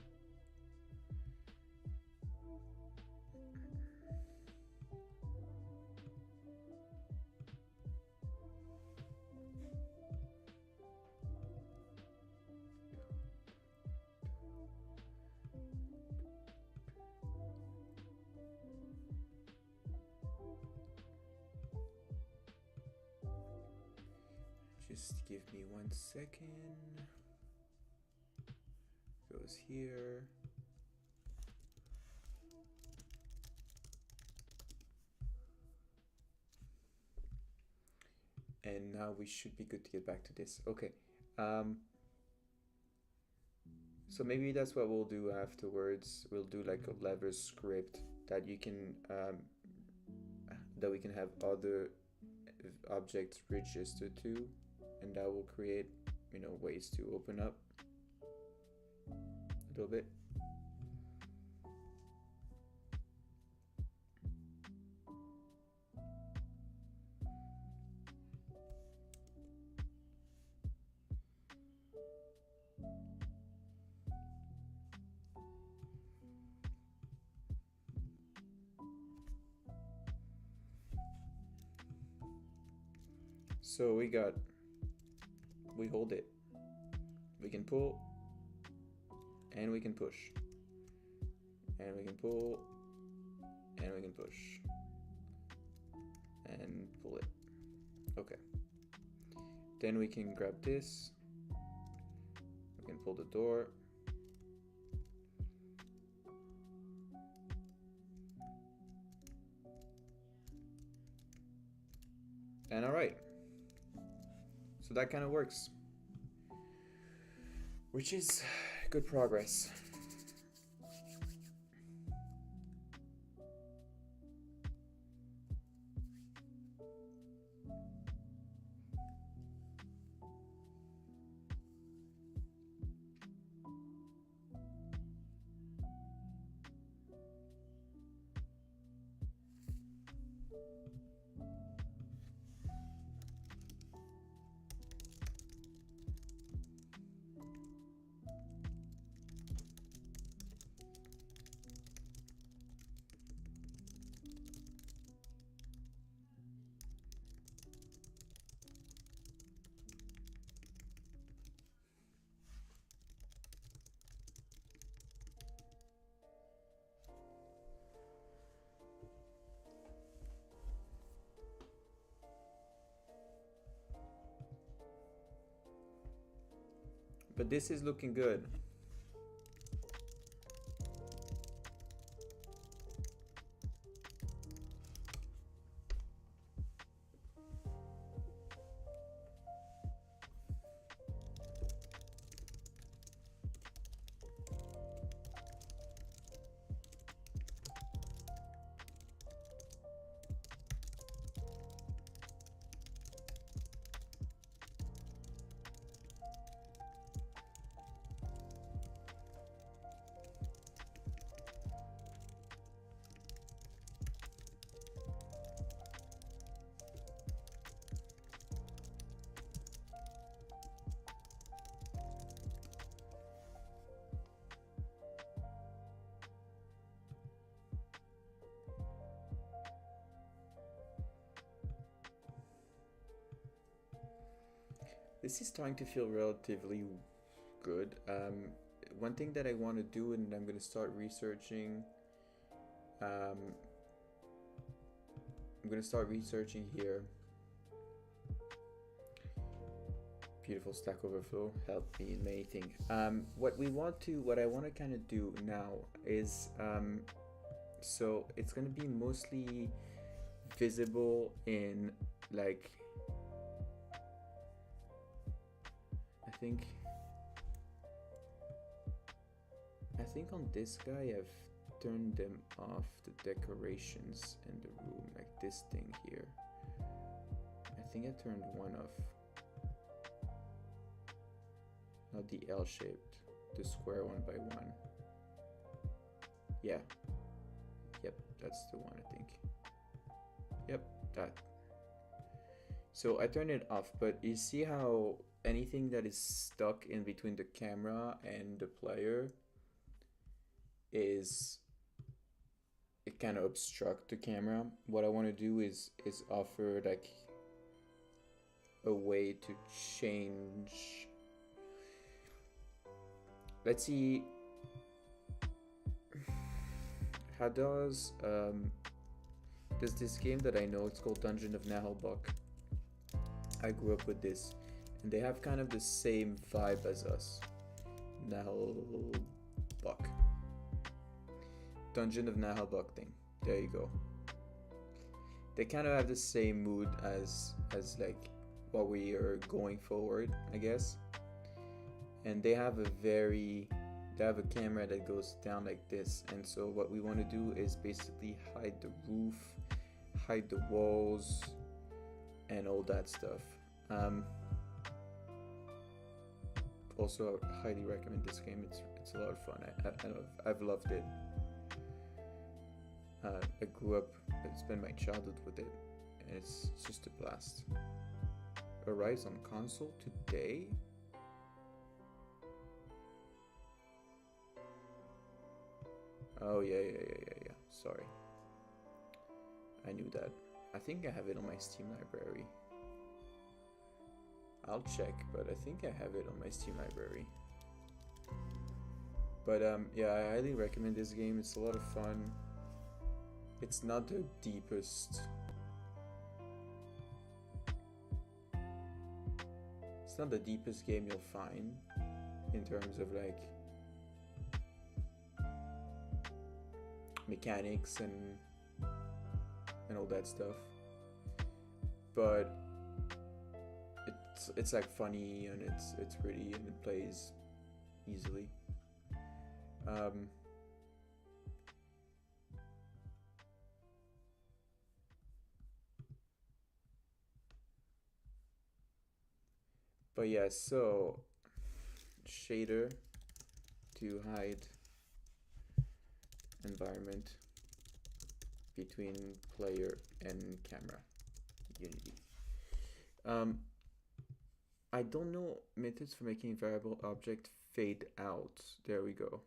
Just give me 1 second. Goes here. And now we should be good to get back to this. Okay. So maybe that's what we'll do afterwards. We'll do like a lever script that you can that we can have other objects register to, and that will create, you know, ways to open up a little bit. So we hold it, we can pull, and we can push, and we can pull, and we can push, and pull it. Okay. Then we can grab this, we can pull the door, and all right. So that kind of works, which is good progress. But this is looking good. This is starting to feel relatively good. One thing that I want to do, and I'm going to start researching, I'm going to start researching here. Beautiful Stack Overflow helped me in many things. What I want to kind of do now is, so it's going to be mostly visible in like, I think on this guy I've turned them off, the decorations in the room, like this thing here. I think I turned one off. Not the L-shaped, the square one by one. Yeah. Yep, that's the one, I think. Yep, that. So I turned it off, but you see how anything that is stuck in between the camera and the player is, it kind of obstruct the camera. What I want to do is offer like a way to change. Let's see, how does this game that I know, it's called Dungeon of Naheulbeuk. I grew up with this. and they have kind of the same vibe as us. Buck. Dungeon of Buck thing. There you go. They kind of have the same mood as like what we are going forward, I guess. And they have a camera that goes down like this, and so what we want to do is basically hide the roof, hide the walls, and all that stuff. Also, I highly recommend this game. It's a lot of fun. I've loved it. I grew up, I spent my childhood with it, and it's just a blast. Arrives on console today? Oh yeah. Sorry. I knew that. I think I have it on my Steam library. I'll check, but I think I have it on my Steam library. But yeah, I highly recommend this game. It's a lot of fun. It's not the deepest. It's not the deepest game you'll find in terms of like mechanics and all that stuff, but it's like funny, and it's pretty, and it plays easily. But yeah, so shader to hide environment between player and camera. Unity. I don't know methods for making variable object fade out. There we go.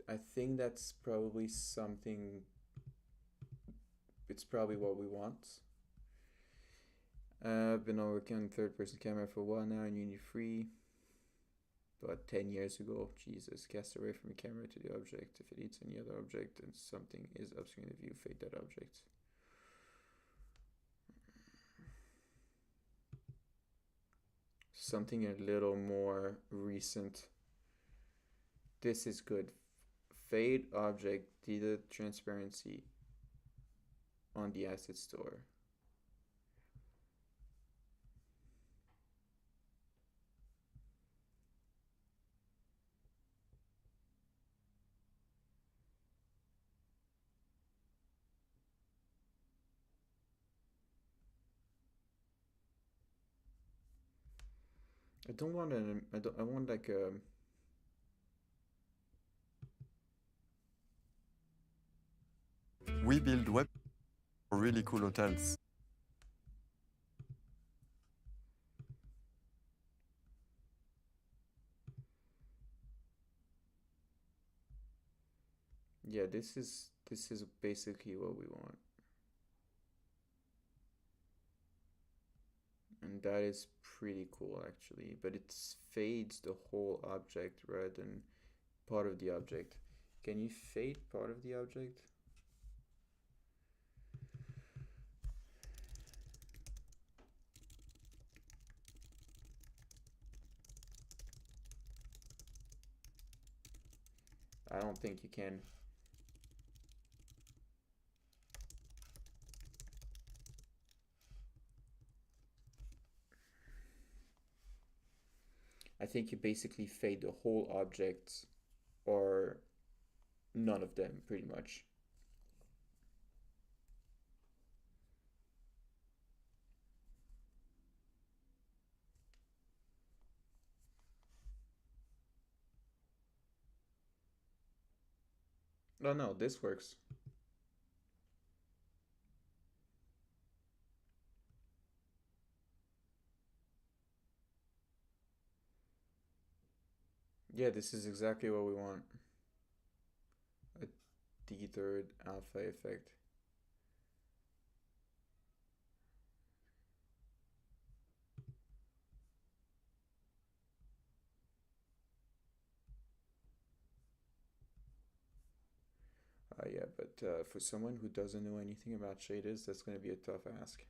I think that's probably something. It's probably what we want. I've been working on third-person camera for a while now in Unity 3. But 10 years ago, Jesus, cast away from the camera to the object. If it eats any other object and something is upstream of view, fade that object. Something a little more recent. This is good. Fade object, delete transparency on the asset store. I don't want an. I want like a. We build web for really cool hotels. Yeah, this is basically what we want. And that is pretty cool actually, but it fades the whole object rather than part of the object. Can you fade part of the object? I don't think you can. I think you basically fade the whole object or none of them, pretty much. Oh no, this works. Yeah, this is exactly what we want. A D3 alpha effect. Yeah, but for someone who doesn't know anything about shaders, that's going to be a tough ask.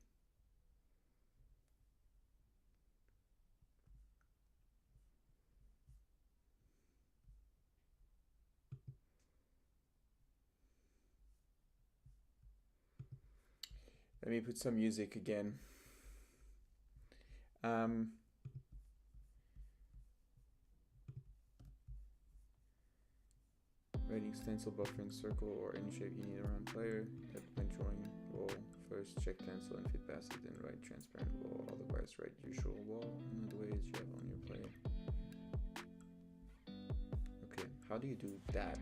Let me put some music again. Writing stencil, buffering circle, or any shape you need around player. That when drawing wall, first check cancel and fit past it, then write transparent wall. Otherwise, write usual wall. Another way is you have on your player. Okay, how do you do that?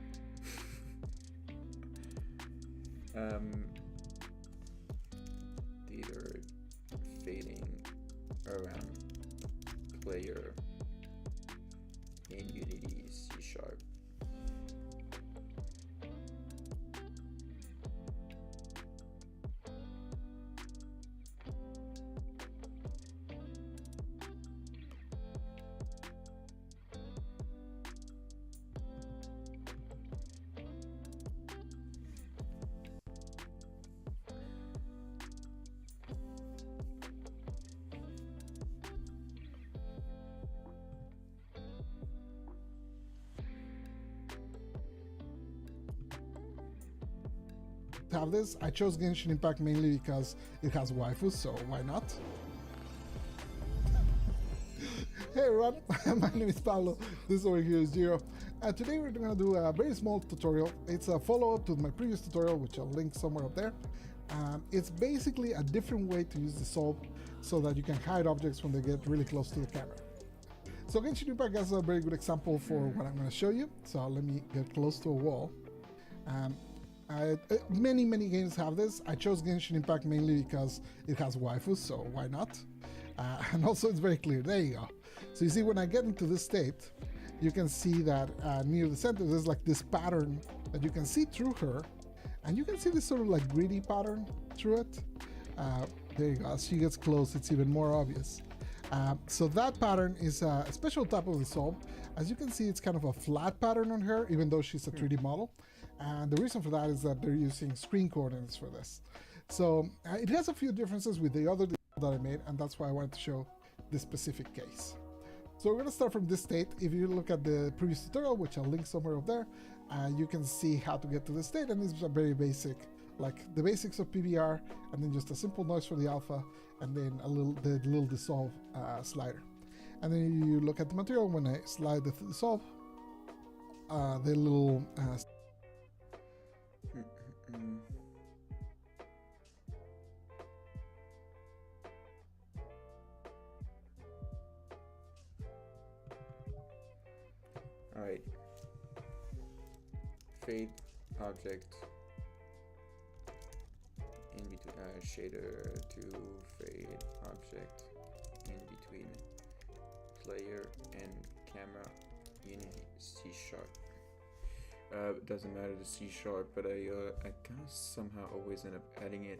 Either fading around player in Unity C#. Have this. I chose Genshin Impact mainly because it has waifus, so why not? Hey everyone, my name is Pablo, this over here is Giro, and today we're going to do a very small tutorial. It's a follow-up to my previous tutorial, which I'll link somewhere up there. It's basically a different way to use the solve so that you can hide objects when they get really close to the camera. So Genshin Impact has a very good example for what I'm going to show you, so let me get close to a wall. Many games have this. I chose Genshin Impact mainly because it has waifus, so why not? And also it's very clear. There you go. So you see, when I get into this state, you can see that near the center there's like this pattern that you can see through her, and you can see this sort of like greedy pattern through it. There you go. As she gets close, it's even more obvious. So that pattern is a special type of the solve. As you can see, it's kind of a flat pattern on her, even though she's a 3D model. And the reason for that is that they're using screen coordinates for this. So it has a few differences with the other that I made, and that's why I wanted to show this specific case. So we're going to start from this state. If you look at the previous tutorial, which I'll link somewhere up there, you can see how to get to this state, and it's a very basic, like the basics of PBR, and then just a simple noise for the alpha, and then the little dissolve slider. And then you look at the material. When I slide the dissolve, the little Alright. Fade object in between shader to fade object in between player and camera Unity C#. It doesn't matter the C#, but I kind of somehow always end up adding it.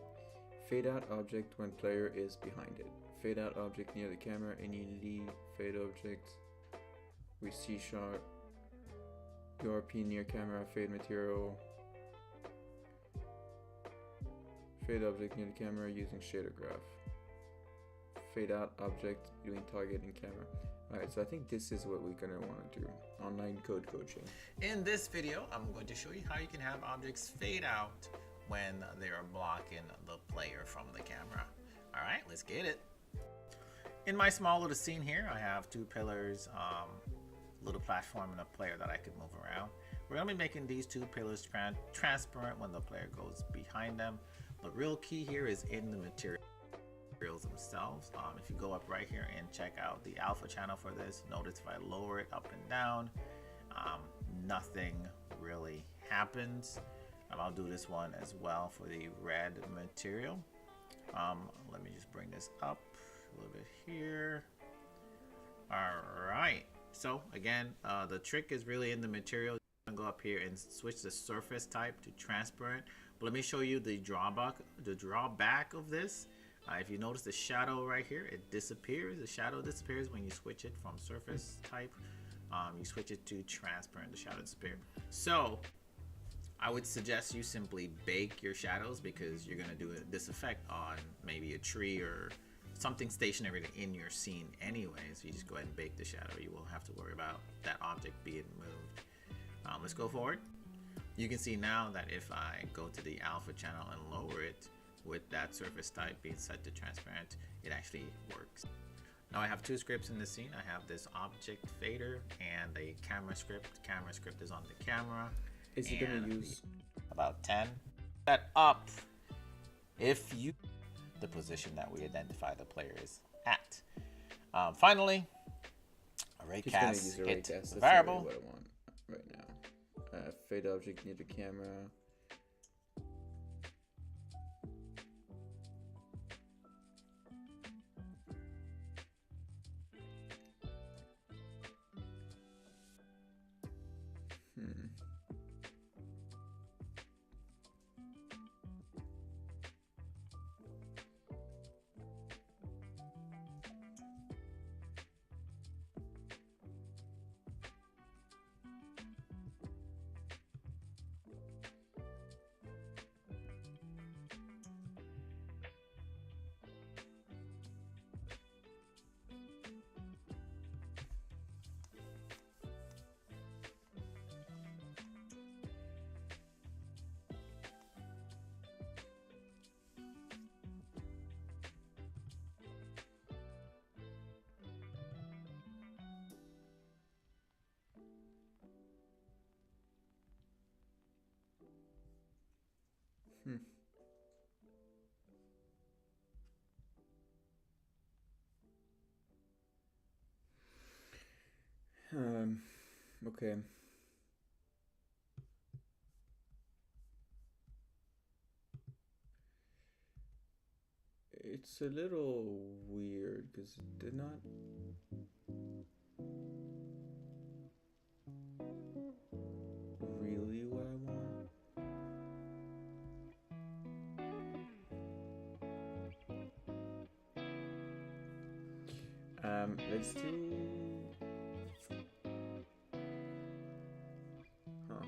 Fade out object when player is behind it. Fade out object near the camera in Unity. Fade object with C#. URP near camera. Fade material. Fade object near the camera using shader graph. Fade out object between target and camera. Alright, so I think this is what we're going to want to do. Online code coaching. In this video, I'm going to show you how you can have objects fade out when they are blocking the player from the camera. Alright, let's get it. In my small little scene here, I have two pillars, little platform and a player that I can move around. We're going to be making these two pillars transparent when the player goes behind them. The real key here is in the materials themselves. If you go up right here and check out the alpha channel for this, notice if I lower it up and down, nothing really happens. I'll do this one as well for the red material. Let me just bring this up a little bit here. All right, so again, the trick is really in the material. I'm gonna go up here and switch the surface type to transparent. But let me show you the drawback of this. If you notice the shadow right here, it disappears. The shadow disappears when you switch it from surface type. You switch it to transparent, the shadow disappears. So I would suggest you simply bake your shadows, because you're gonna do this effect on maybe a tree or something stationary in your scene anyway. So you just go ahead and bake the shadow. You won't have to worry about that object being moved. Let's go forward. You can see now that if I go to the alpha channel and lower it, with that surface type being set to transparent, it actually works. Now I have two scripts in the scene. I have this object fader and a camera script. Camera script is on the camera. Is he gonna use about 10? Set up if you the position that we identify the player is at. Finally, array He's gonna cast use array hit cast. the That's not variable. really what I want right now. Fade object near the camera. Okay. It's a little weird because they're not really what I want. Let's do. Huh.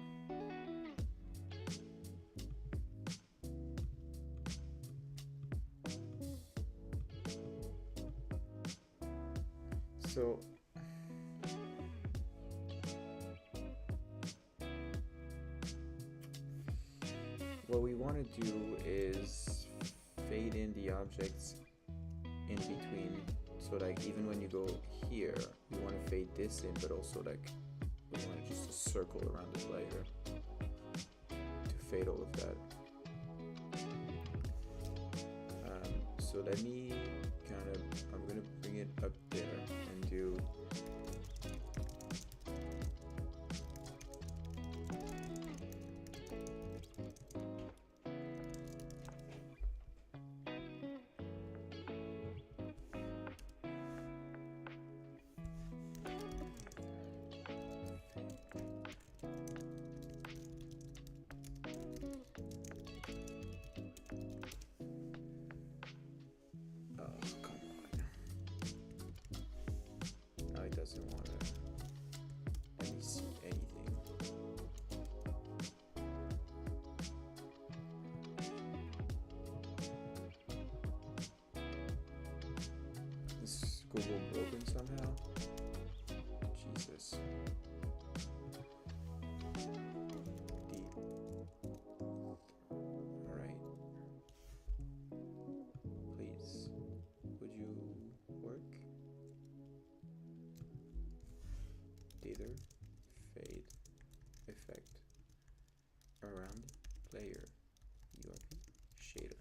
So. What we want to do is fade in the objects in between. So like even when you go here, we want to fade this in, but also like we want just a circle around the player to fade all of that. So let me I'm gonna bring it up there and do doesn't want to let me see anything. Is Google broken somehow? Jesus. Alright. Please, would you work? Dither, fade, effect, around, player, URP, shader.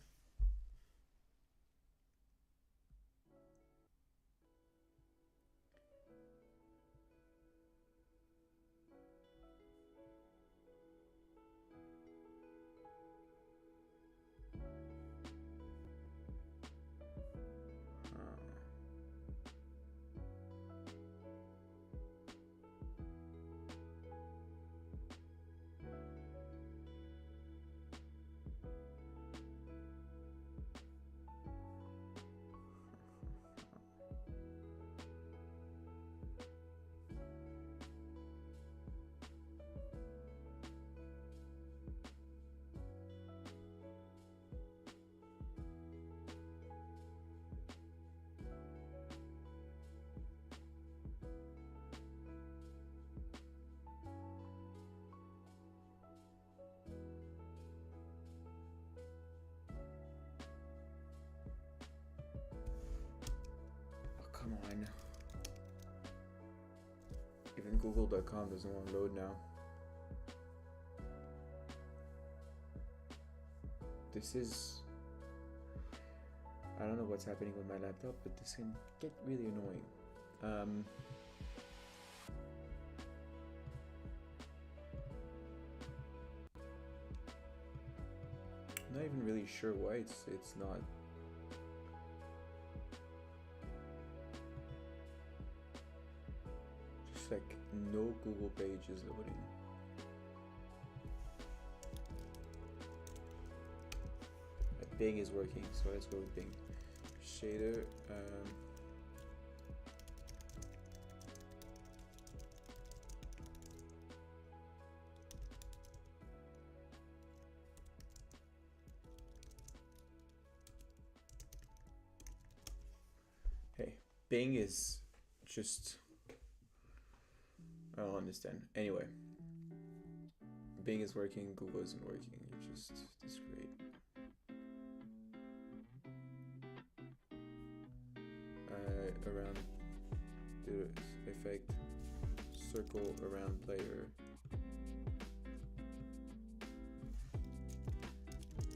And Google.com doesn't want to load now. This is... I don't know what's happening with my laptop, but this can get really annoying. I'm not even really sure why it's not. Just like no Google page is loading. Bing is working, so let's go with Bing. Shader. Hey, Bing is just... I don't understand. Anyway, Bing is working, Google isn't working. It's just this great. Around the effect, circle around player.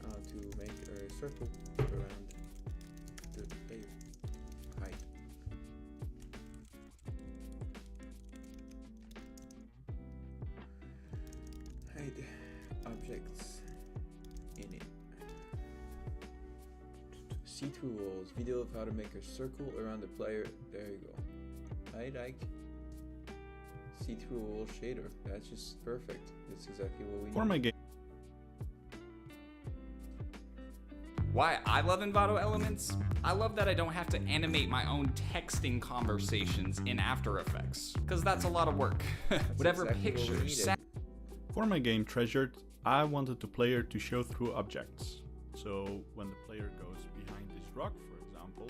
How to make a circle around the player. Height. Hide objects in it. See-through walls. Video of how to make a circle around the player. There you go. I like see-through wall shader. That's just perfect. That's exactly what we need. For my game. Why I love Envato Elements? I love that I don't have to animate my own texting conversations in After Effects, because that's a lot of work. Whatever exactly what we pictures, needed. For my game Treasured, I wanted the player to show through objects. So when the player goes behind this rock, for example,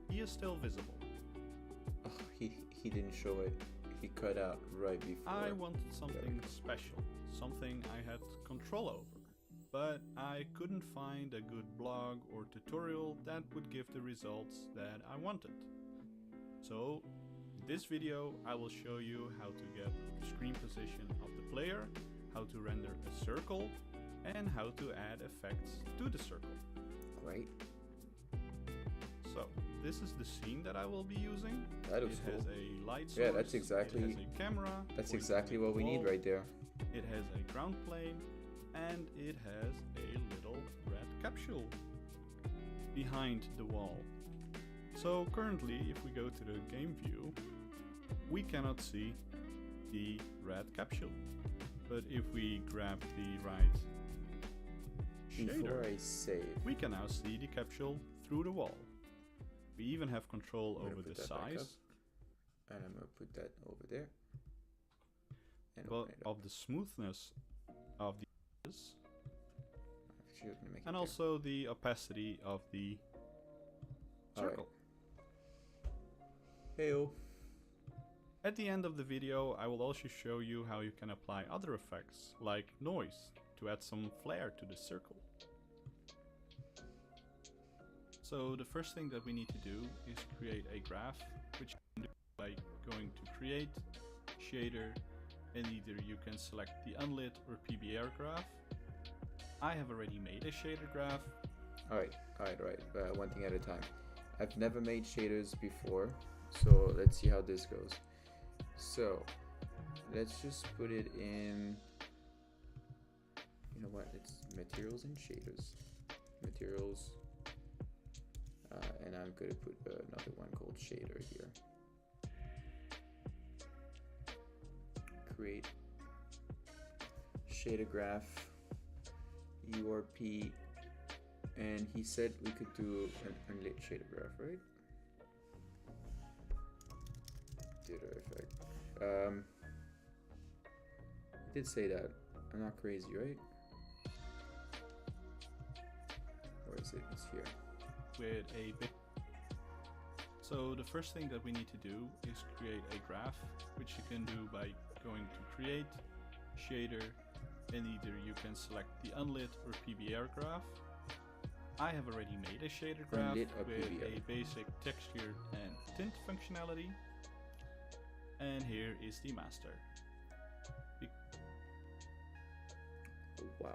he is still visible. Oh, he didn't show it. He cut out right before. I wanted something special, something I had control over, but I couldn't find a good blog or tutorial that would give the results that I wanted. So in this video I will show you how to get the screen position of the player, how to render a circle, and how to add effects to the circle. Great. So this is the scene that I will be using. That looks It cool. has a light source. Yeah, that's exactly- It has a camera. That's pointing exactly at what the we need wall. right there. It has a ground plane, and it has a little red capsule behind the wall. So currently, if we go to the game view, we cannot see the red capsule. But if we grab the right Before shader, I save, we can now see the capsule through the wall. We even have control I'm gonna over put the that back size up, and I'm gonna put that over there. And well, open it up. of the smoothness of the edges, Actually, we're gonna make it and there. also the opacity of the Alright. circle. Heyo. At the end of the video, I will also show you how you can apply other effects, like noise, to add some flair to the circle. So the first thing that we need to do is create a graph, which you can do by going to Create, Shader, and either you can select the Unlit or PBR graph. I have already made a shader graph. Alright. One thing at a time. I've never made shaders before, so let's see how this goes. So, let's just put it in... You know what? It's materials and shaders. Materials. And I'm going to put another one called shader here. Create shader graph, URP, and he said we could do an unlit shader graph, right? Jitter effect. He did say that. I'm not crazy, right? Where is it? It's here. With a bit. So the first thing that we need to do is create a graph, which you can do by going to Create, Shader, and either you can select the Unlit or PBR graph. I have already made a shader graph Unlit or with PBR? a basic texture and tint functionality. And here is the master. Wow.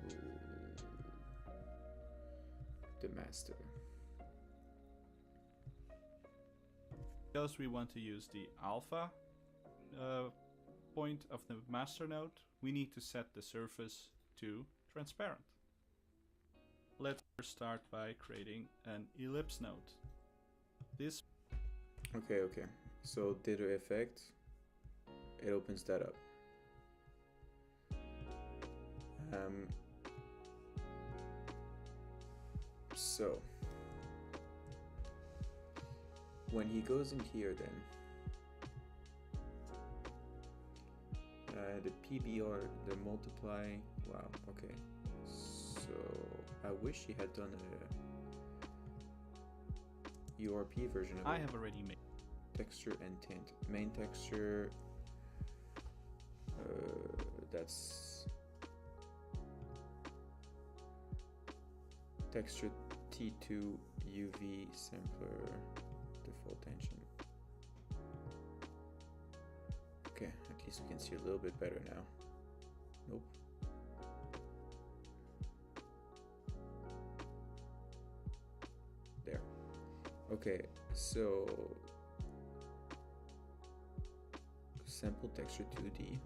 Ooh. The master. Because we want to use the alpha point of the master node, we need to set the surface to transparent. Let's first start by creating an ellipse node. This Okay. So ditto effect, it opens that up. So when he goes in here, then the PBR, the multiply. Wow. Okay. So I wish he had done a URP version of I it. have already made. Texture and tint. Main texture. That's texture T2 UV sampler default tension. Okay, at least we can see a little bit better now. Nope. There. Okay, so sample texture 2D.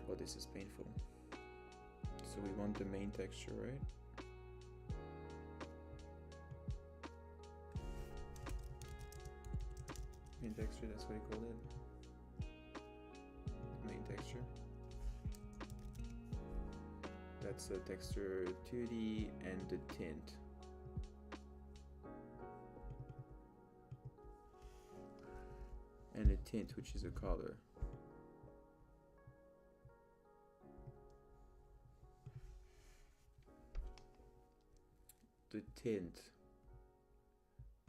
Oh, this is painful. So we want the main texture, right? Main texture, that's what I called it. Main texture. That's the texture 2D and the tint. And the tint, which is a color. The tint,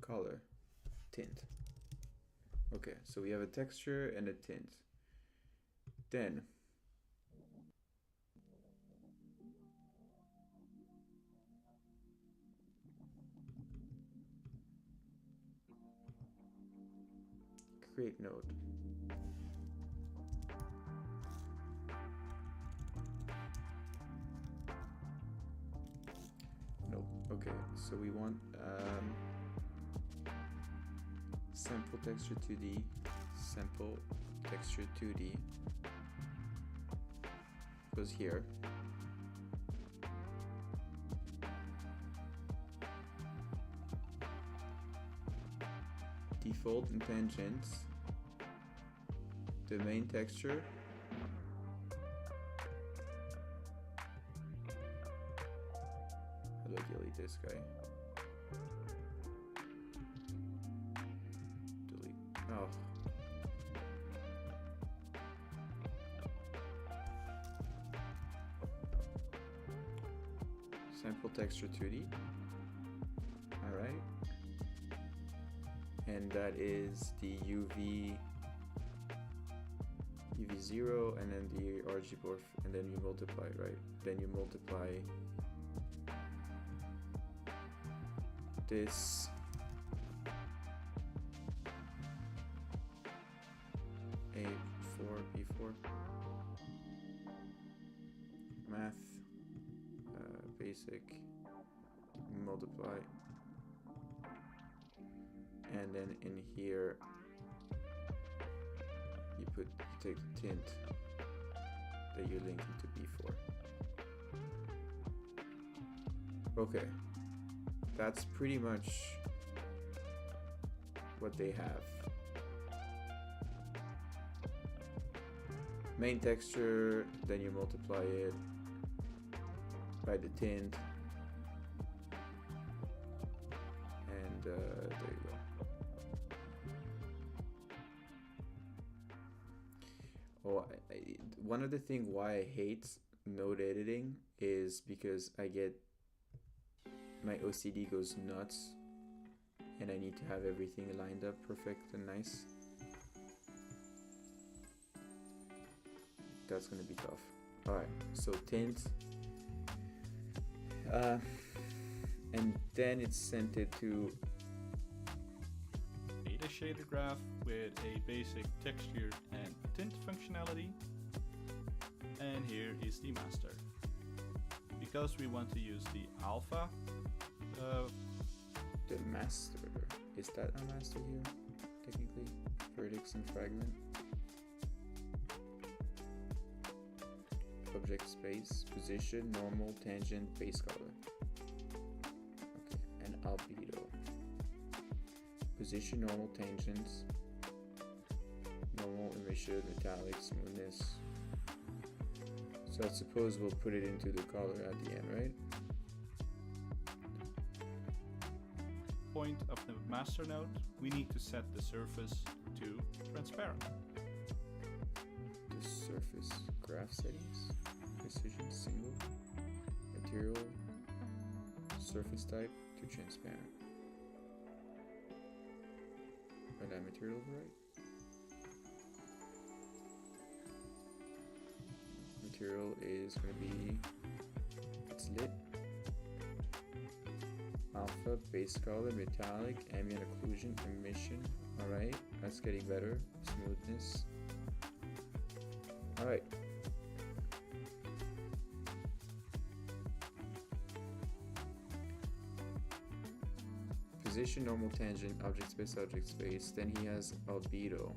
color, tint. Okay, so we have a texture and a tint. Then create node. Nope. Okay, so we want sample texture 2D, sample texture 2D goes here. Default and tangents, the main texture, how do I delete this guy? Delete. Oh. Sample texture 2D. Alright. And that is the UV 0 and then the RG morph, and then you multiply, right? Then you multiply this A4 B4 math basic multiply. And then in here, you take the tint that you link into B4. Okay, that's pretty much what they have. Main texture, then you multiply it by the tint, and there you go. Oh, one of the things why I hate node editing is because my OCD goes nuts and I need to have everything lined up perfect and nice. That's gonna be tough. Alright, so tint. And then it's sent it to Create a shader graph with a basic texture and tint functionality. And here is the master. Because we want to use the alpha, the master. Is that a master here? Technically, vertex and fragment. Object space, position, normal, tangent, base color. Okay, and albedo. Position, normal, tangents, normal, emission, metallic, smoothness. So I suppose we'll put it into the color at the end, right? point of the master node, we need to set the surface to transparent. The surface graph settings, precision, single, material, surface type to transparent. Are that material right? Material is going to be, it's lit. Alpha, base color, metallic, ambient occlusion, emission. Alright, that's getting better. Smoothness. Alright. Position, normal, tangent, object space, object space. Then he has albedo.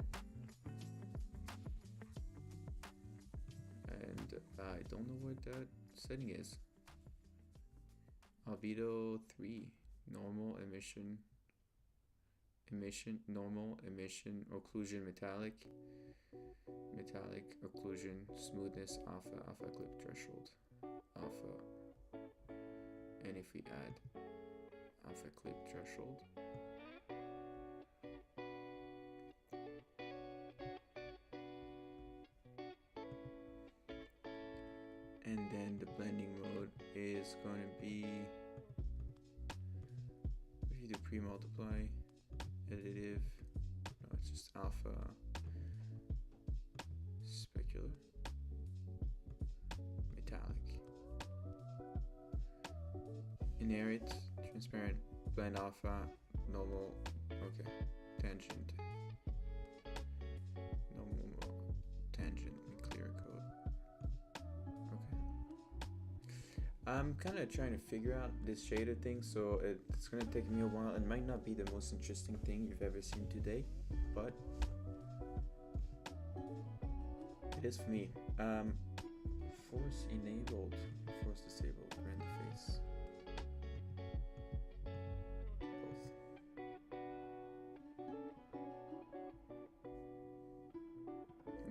And I don't know what that setting is. Albedo 3, normal, emission, normal, emission, occlusion, metallic, occlusion, smoothness, alpha clip threshold, alpha, and if we add alpha clip threshold, and then the blending mode is going to be, if you do pre-multiply, additive, no, it's just alpha, specular, metallic, inherit, transparent, blend alpha, normal, okay, tangent, normal, tangent, and clear code. Okay. I'm kind of trying to figure out this shader thing, so it's going to take me a while. It might not be the most interesting thing you've ever seen today, but it is for me. Force enabled, force disabled, render face.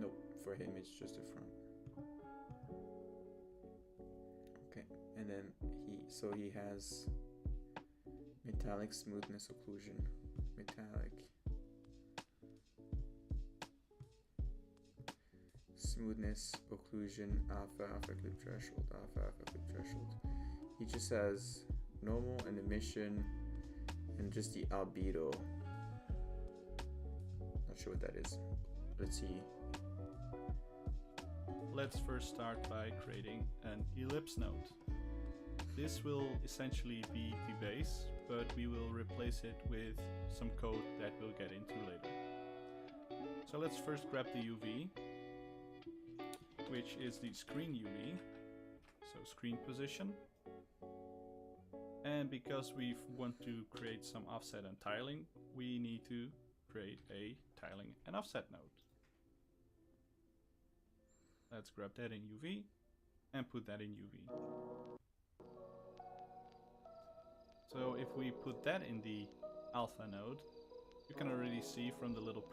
Nope, for him it's just the front. Okay, and then he has metallic, smoothness, occlusion, metallic, smoothness, occlusion, alpha clip threshold, alpha clip threshold. He just has normal and emission and just the albedo. Not sure what that is. Let's see. Let's first start by creating an ellipse node. This will essentially be the base, but we will replace it with some code that we'll get into later. So let's first grab the UV, which is the screen UV, so screen position. And because we want to create some offset and tiling, we need to create a tiling and offset node. Let's grab that in UV and put that in UV. So if we put that in the alpha node, you can already see from the little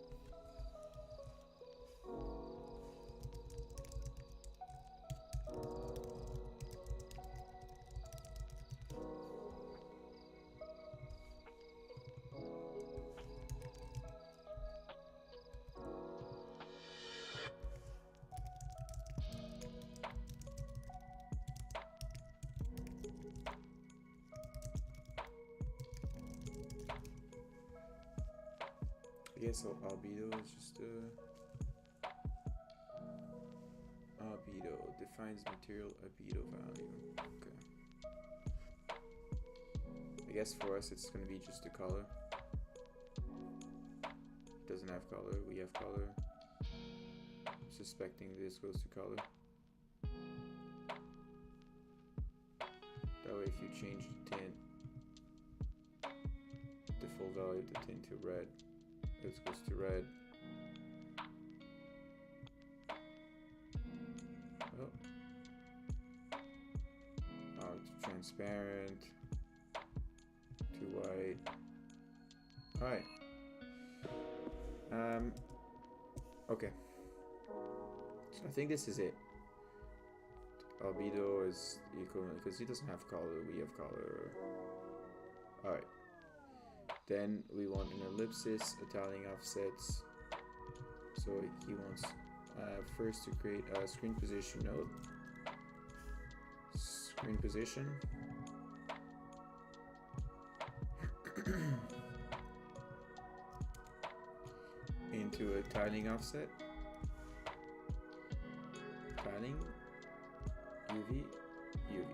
yeah, so albedo is just albedo. defines material albedo value. Okay. I guess for us it's gonna be just the color. It doesn't have color, we have color. I'm suspecting this goes to color. That way if you change the tint, the full value of the tint to red, this goes to red. Oh, it's transparent to white. Alright. Okay. So I think this is it. Albedo is equivalent because he doesn't have color, we have color. Alright. Then we want an ellipsis, a tiling offsets. So he wants first to create a screen position node. Screen position. Into a tiling offset. Tiling. UV. UV.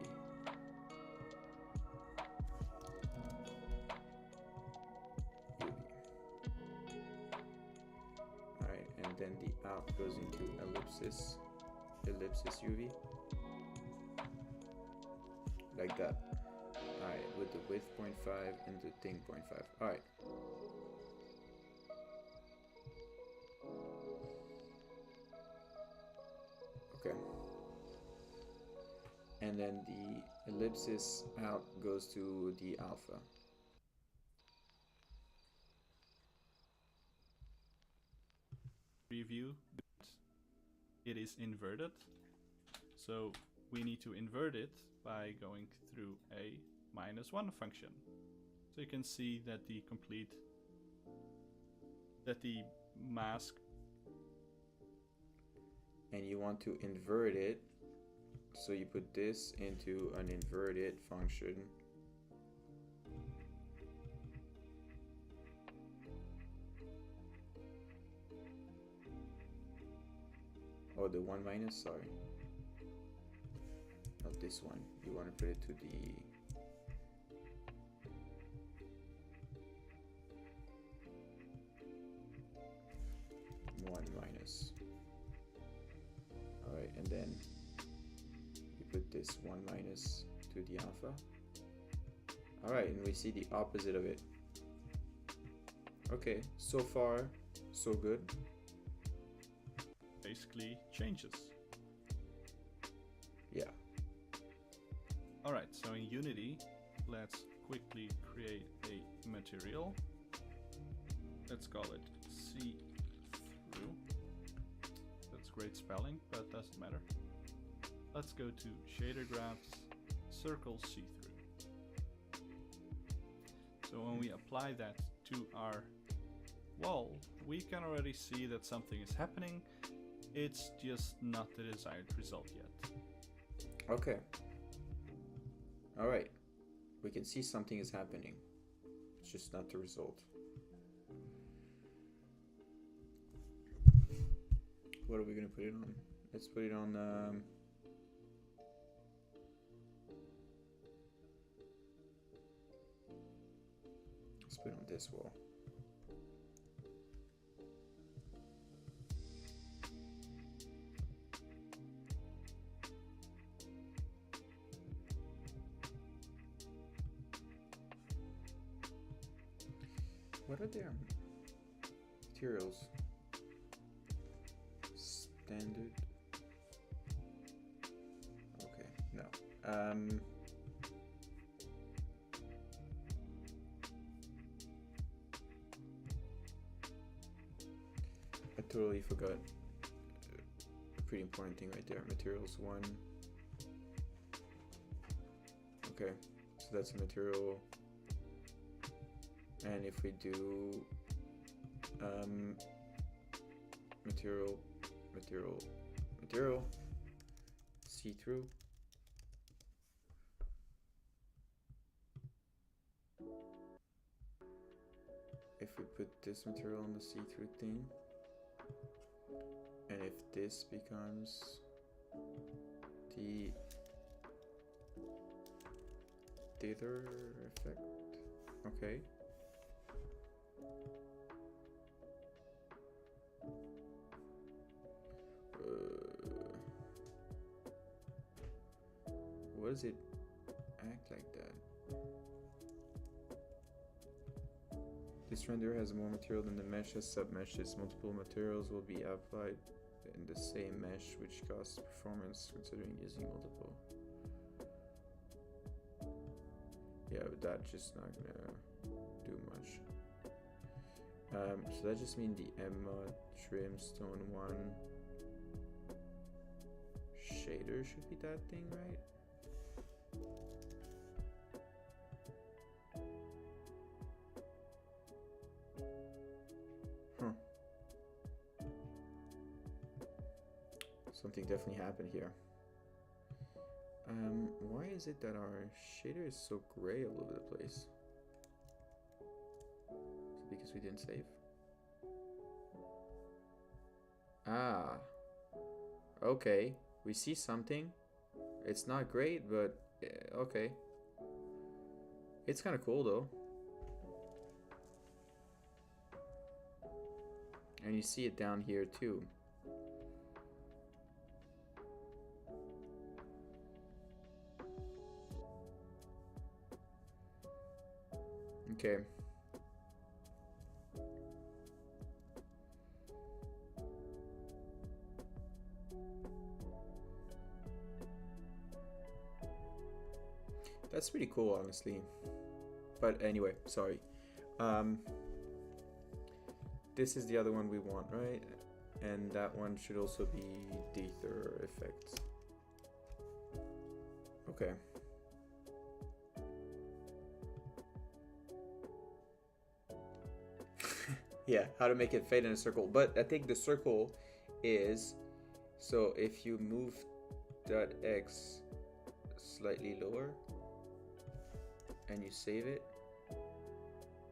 Alright, and then the out goes into ellipsis. Ellipsis UV. Like that. Alright, with the width 0.5 and the thing 0.5. Alright. Okay. And then the ellipsis out goes to the alpha. Preview that it is inverted. So we need to invert it by going through a -1 function. So you can see that the mask. And you want to invert it, so you put this into an inverted function. Oh, the 1 minus, sorry. Not this one. You want to put it to the minus. Alright, and then you put this 1 minus to the alpha. Alright, and we see the opposite of it. Okay, so far, so good. Basically changes. Yeah. Alright, so in Unity, let's quickly create a material. Let's call it see-through. That's great spelling, but doesn't matter. Let's go to shader graphs, circle see-through. So when we apply that to our wall, we can already see that something is happening. It's just not the desired result yet. Okay. Alright. We can see something is happening. It's just not the result. What are we going to put it on? Let's put it on... let's put it on this wall. What are their materials? Standard. Okay, no. I totally forgot a pretty important thing right there. Materials 1. Okay, so that's a material. And if we do material, see-through, if we put this material on the see-through thing, and if this becomes The dither effect. Okay. What does it act like that? This render has more material than the mesh has submeshes. Multiple materials will be applied in the same mesh, which costs performance considering using multiple. Yeah, but that's just not gonna do much. So that just means the Emma Trimstone 1 shader should be that thing, right? Huh. Something definitely happened here. Why is it that our shader is so gray all over the place? Is it because we didn't save? Ah. Okay. We see something. It's not great, but okay. It's kind of cool though. And you see it down here too. Okay. That's pretty cool, honestly. But anyway, sorry. This is the other one we want, right? And that one should also be Dether effects. Okay. Yeah, how to make it fade in a circle. But I think the circle is, so if you move that X slightly lower and you save it.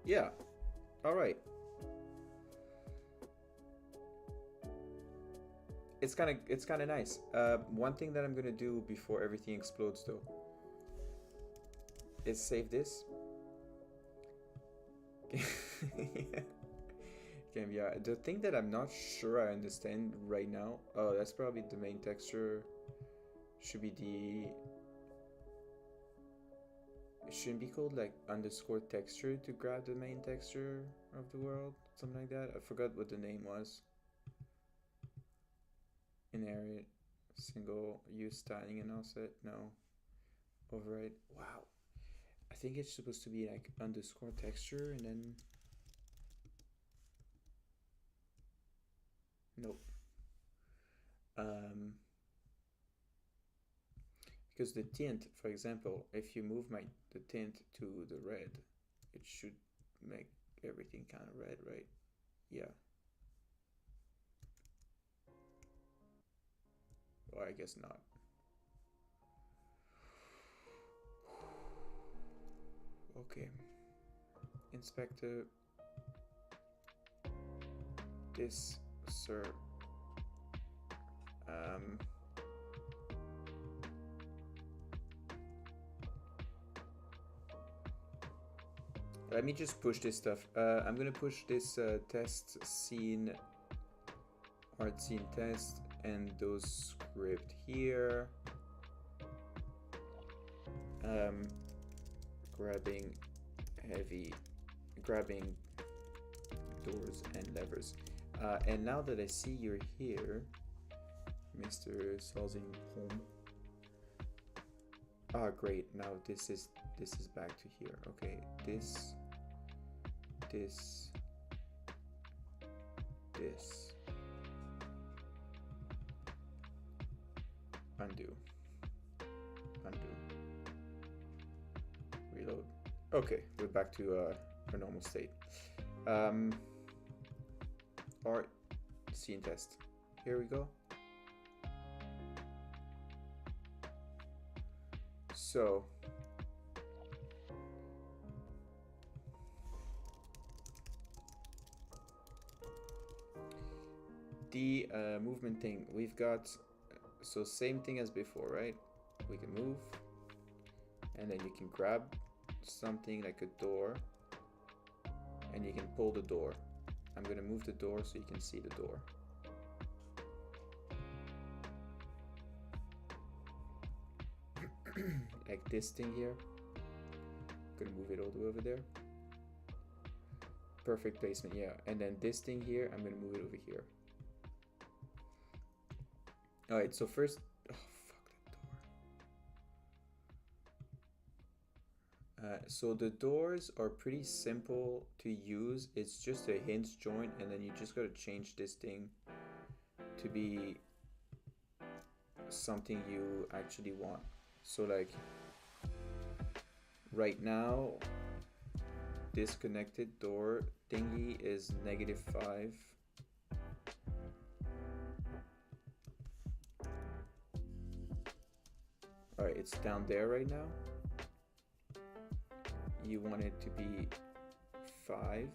Yeah. All right. It's kind of nice. One thing that I'm gonna do before everything explodes though is save this. Yeah. The thing that I'm not sure I understand right now. Oh, that's probably the main texture. Should be the. It shouldn't be called like underscore texture to grab the main texture of the world, something like that. I forgot what the name was. Inherit, single use styling and offset. No, override. Wow, I think it's supposed to be like underscore texture and then. Nope. Because the tint, for example, if you move the tint to the red, it should make everything kind of red, right? Yeah. Or I guess not. Okay. Inspector. This, sir. Let me just push this stuff. I'm gonna push this test scene, art scene test, and those script here. Grabbing doors and levers. And now that I see you're here, Mr. Salzing-Pom. Ah, great. Now this is back to here. Okay, this. Undo. Reload. Okay, we're back to our normal state. Art scene test. Here we go. So the movement thing, we've got so same thing as before, right? We can move, and then you can grab something like a door, and you can pull the door. I'm gonna move the door so you can see the door. Like this thing here. Gonna move it all the way over there. Perfect placement, yeah. And then this thing here, I'm gonna move it over here. Alright, so first, oh fuck that door. So the doors are pretty simple to use. It's just a hinge joint, and then you just gotta change this thing to be something you actually want. So like right now, this connected door thingy is -5. Alright, it's down there right now. You want it to be 5.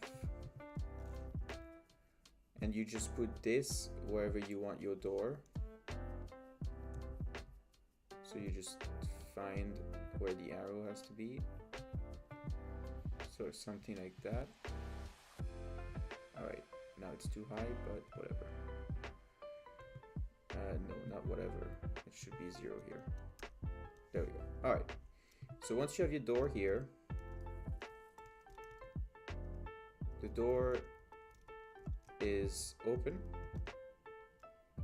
And you just put this wherever you want your door. So you just find where the arrow has to be. So something like that. Alright, now it's too high, but whatever. No, not whatever. It should be 0 here. There we go. Alright. So once you have your door here, the door is open.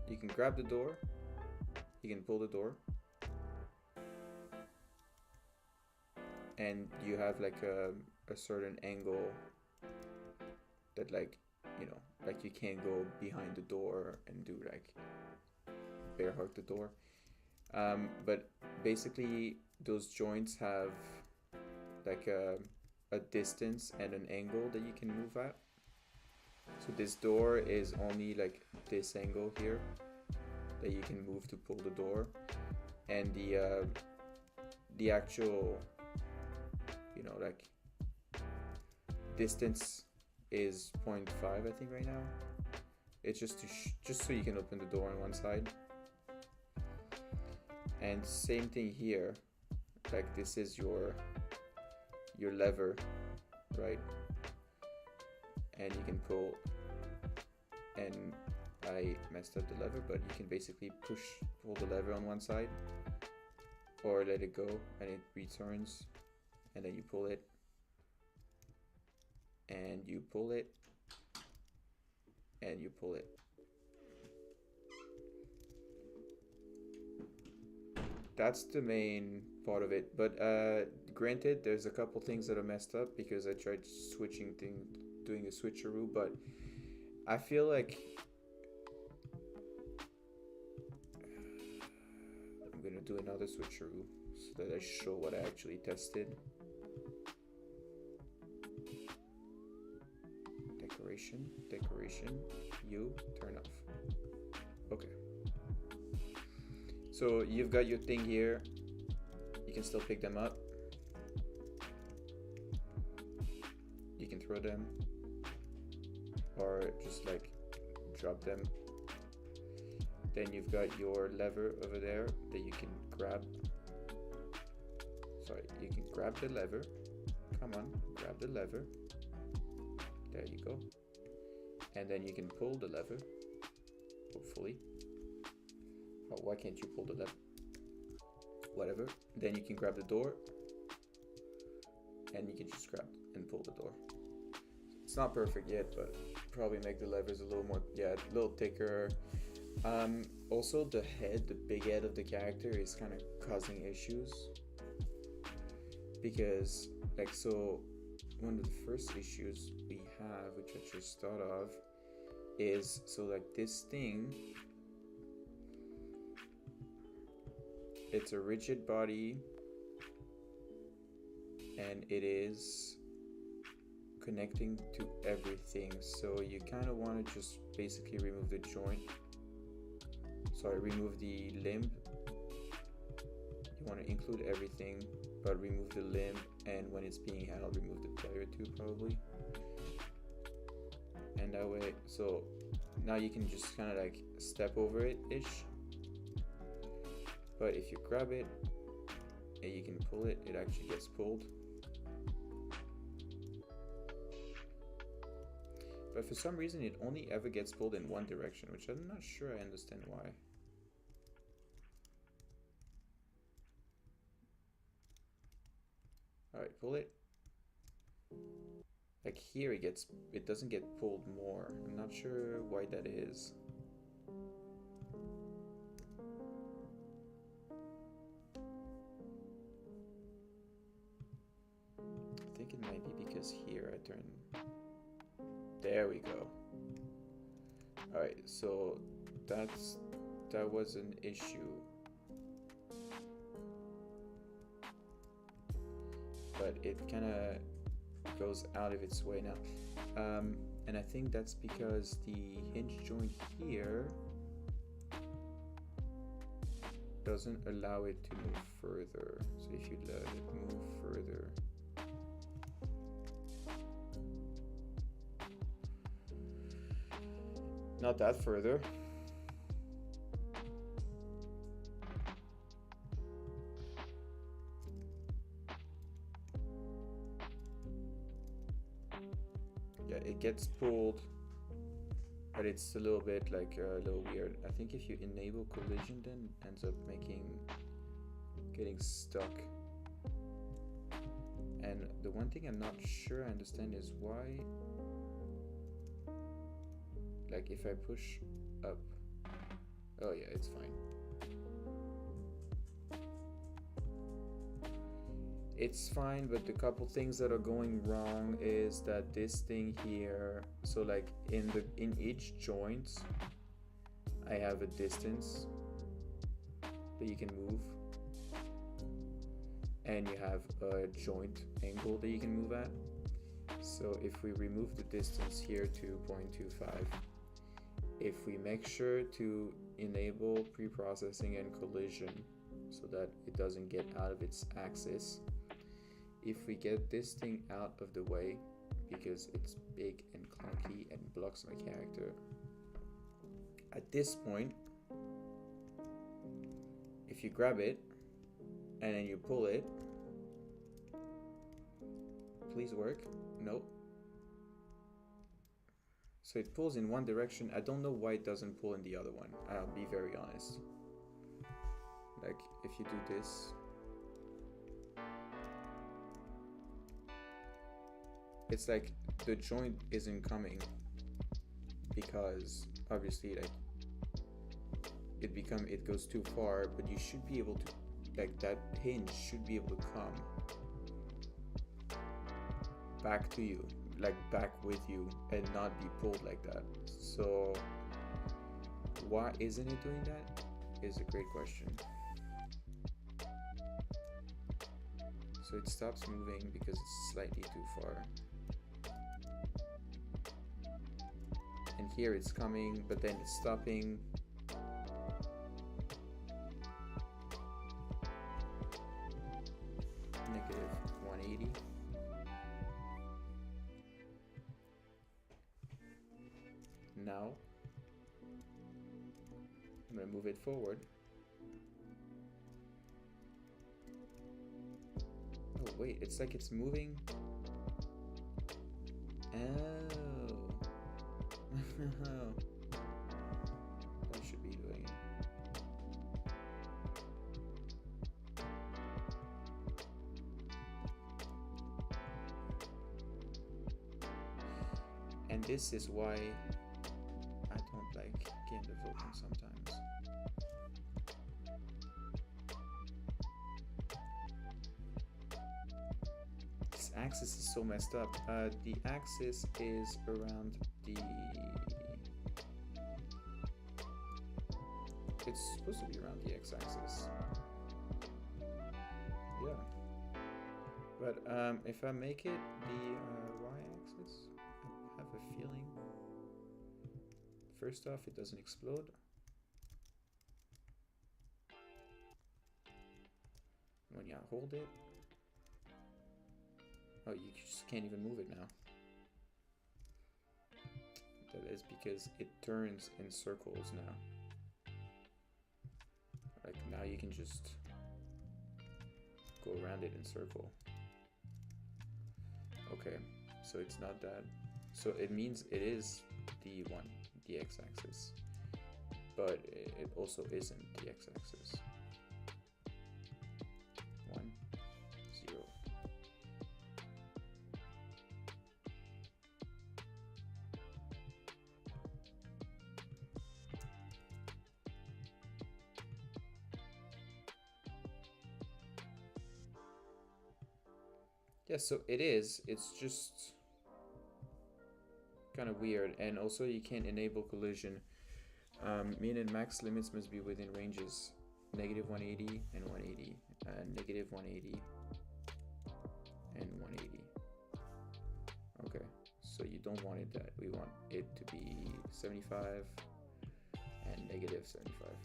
You can grab the door. You can pull the door. And you have like a certain angle that, like, you know, like you can't go behind the door and do like bear hug the door. But basically those joints have like a distance and an angle that you can move at. So this door is only like this angle here that you can move to pull the door, and the actual, you know, like distance is 0.5, I think right now. It's just to just so you can open the door on one side. And same thing here, like this is your lever, right? And you can pull, and I messed up the lever, but you can basically pull the lever on one side or let it go and it returns, and then you pull it and you pull it and you pull it. That's the main part of it, but granted, there's a couple things that are messed up because I tried doing a switcheroo, but I feel like I'm gonna do another switcheroo so that I show what I actually tested. Decoration, you turn off. Okay. So you've got your thing here. You can still pick them up. You can throw them, or just like drop them. Then you've got your lever over there that you can grab. Sorry, you can grab the lever. Come on, grab the lever. There you go. And then you can pull the lever, hopefully. Oh, why can't you pull the lever? Whatever. Then you can grab the door, and you can just grab and pull the door. It's not perfect yet, but probably make the levers a little more, yeah, a little thicker. Also the head, the big head of the character is kind of causing issues, because like, so one of the first issues we have, which I just thought of, is so like this thing, it's a rigid body and it is connecting to everything, so you kind of want to just basically remove the joint, remove the limb. You want to include everything but remove the limb, and when it's being held, remove the player too, probably. And that way, so now you can just kind of like step over it ish, But if you grab it and you can pull it, it actually gets pulled. But for some reason it only ever gets pulled in one direction, which I'm not sure I understand why. Alright, pull it. Like here it doesn't get pulled more. I'm not sure why that is. I think it might be because here I turn. There we go. Alright, so that was an issue. But it kind of goes out of its way now. And I think that's because the hinge joint here doesn't allow it to move further. So if you let it move further, not that further. Yeah, it gets pulled, but it's a little bit like a little weird. I think if you enable collision, then it ends up getting stuck. And the one thing I'm not sure I understand is why, like if I push up, oh yeah, it's fine. It's fine, but the couple things that are going wrong is that this thing here, so like in each joint, I have a distance that you can move, and you have a joint angle that you can move at. So if we remove the distance here to 0.25, if we make sure to enable pre-processing and collision so that it doesn't get out of its axis, if we get this thing out of the way because it's big and clunky and blocks my character, at this point, if you grab it and then you pull it, please work. Nope. So it pulls in one direction. I don't know why it doesn't pull in the other one. I'll be very honest. Like if you do this, it's like the joint isn't coming because obviously like it goes too far, but you should be able to, like that hinge should be able to come back to you, like back with you, and not be pulled like that. So why isn't it doing that is a great question. So it stops moving because it's slightly too far. And here it's coming, but then it's stopping. Negative 180. Now, I'm gonna move it forward. Oh wait, it's like it's moving. Oh. That should be doing it. And this is why I don't like game development sometimes. This axis is so messed up. The axis is around the... It's supposed to be around the x-axis. Yeah. But if I make it the y-axis, I have a feeling. First off, it doesn't explode. When you hold it, oh, you just can't even move it now. That is because it turns in circles now. Like now you can just go around it in circle. Okay, so it's not that. So it means it is the x-axis, but it also isn't the x-axis. 1, 0. Yeah, so it is. It's just kind of weird, and also you can't enable collision. Min and max limits must be within ranges -180 and 180, -180 and 180. Okay, so you don't want it that. We want it to be 75 and -75.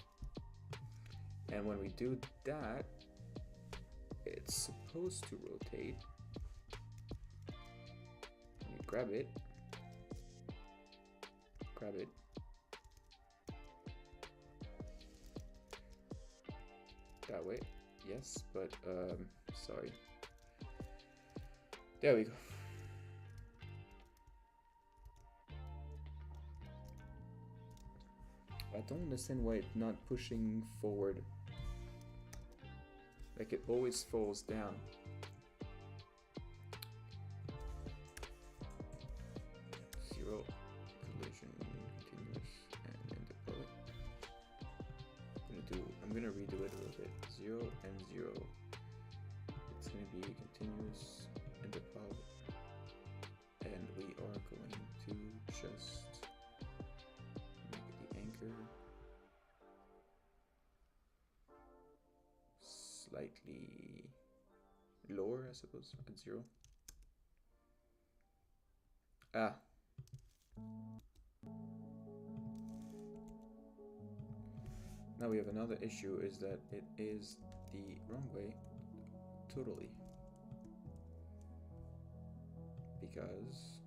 And when we do that, it's supposed to rotate. You grab it. That way, yes, but sorry. There we go. I don't understand why it's not pushing forward. Like it always falls down. Zero. Collision continuous and then deploy. I'm gonna redo it a little bit. 0 and 0. It's gonna be continuous and deploy. And we are going to just make the anchor slightly lower, I suppose, at 0. Ah. Now we have another issue, is that it is the wrong way totally. Because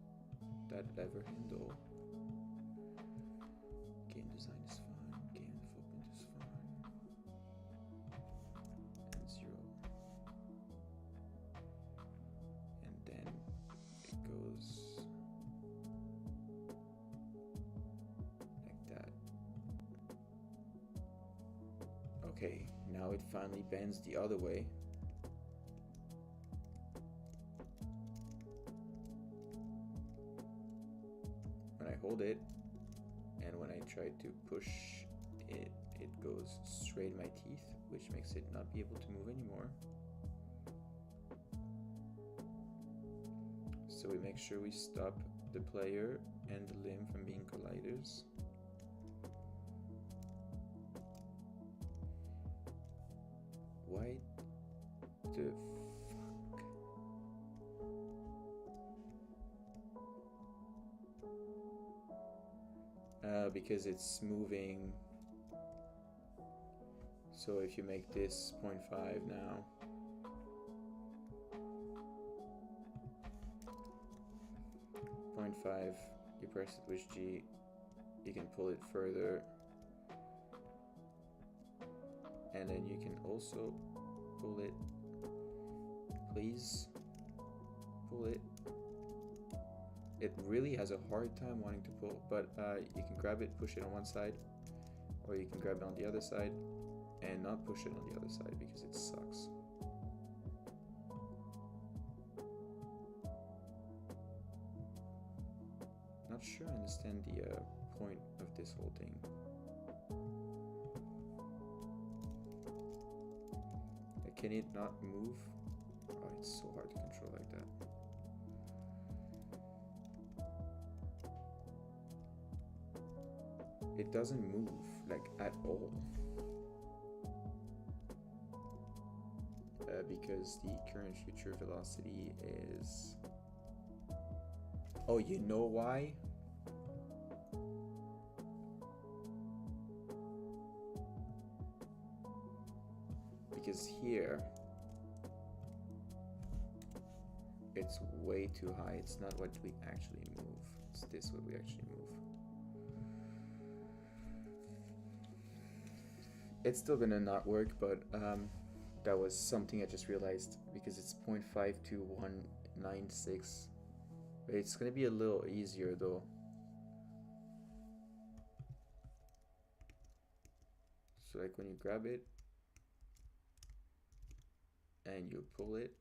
that lever handle, game design is fine, game development is fine, and 0. And then it goes like that. Okay, now it finally bends the other way. When I hold it, and when I try to push it, it goes straight in my teeth, which makes it not be able to move anymore. So we make sure we stop the player and the limb from being colliders. Why the fuck? Because it's moving. So if you make this 0.5 now, you press it with G, you can pull it further, and then you can also pull it. Please pull it. It really has a hard time wanting to pull, but you can grab it, push it on one side, or you can grab it on the other side and not push it on the other side because it sucks. Not sure I understand the point of this whole thing. Like, can it not move? Oh, it's so hard to control like that. It doesn't move, like, at all. Because the current future velocity is... Oh, you know why? Because here, it's way too high. It's not what we actually move. It's this what we actually move. it's still gonna not work, but that was something I just realized because it's 0.52196. It's gonna be a little easier though. So like when you grab it and you pull it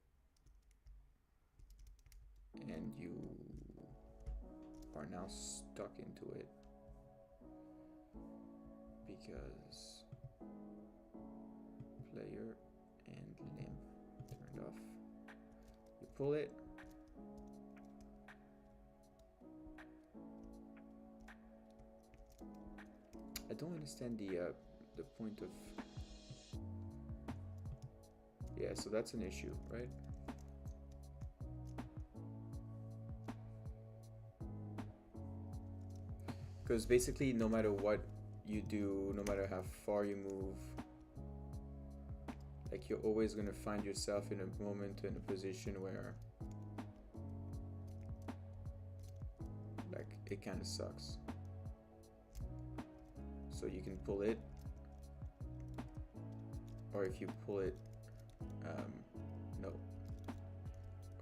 and you are now stuck into it because player and limb turned off. You pull it, I don't understand the point of, yeah, so that's an issue, right? Because basically no matter what you do, no matter how far you move, like you're always going to find yourself in a moment, in a position where like it kind of sucks. So you can pull it, or if you pull it, no,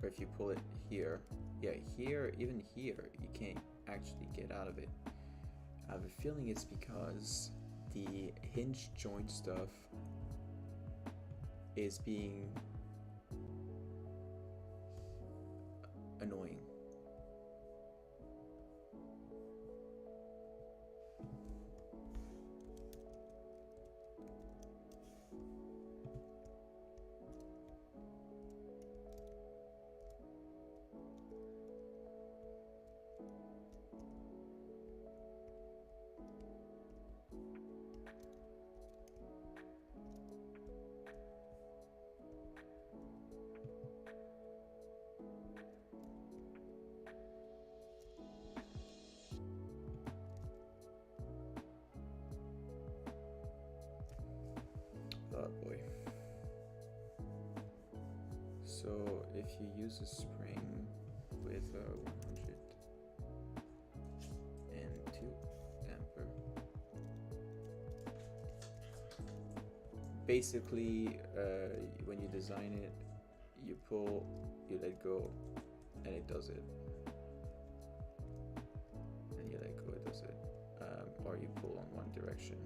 or if you pull it here, yeah, here, even here, you can't actually get out of it. I have a feeling it's because the hinge joint stuff is being annoying. Oh boy. So if you use a spring with a 102 damper, basically when you design it, you pull, you let go, and it does it. And you let go, it does it. Or you pull on one direction.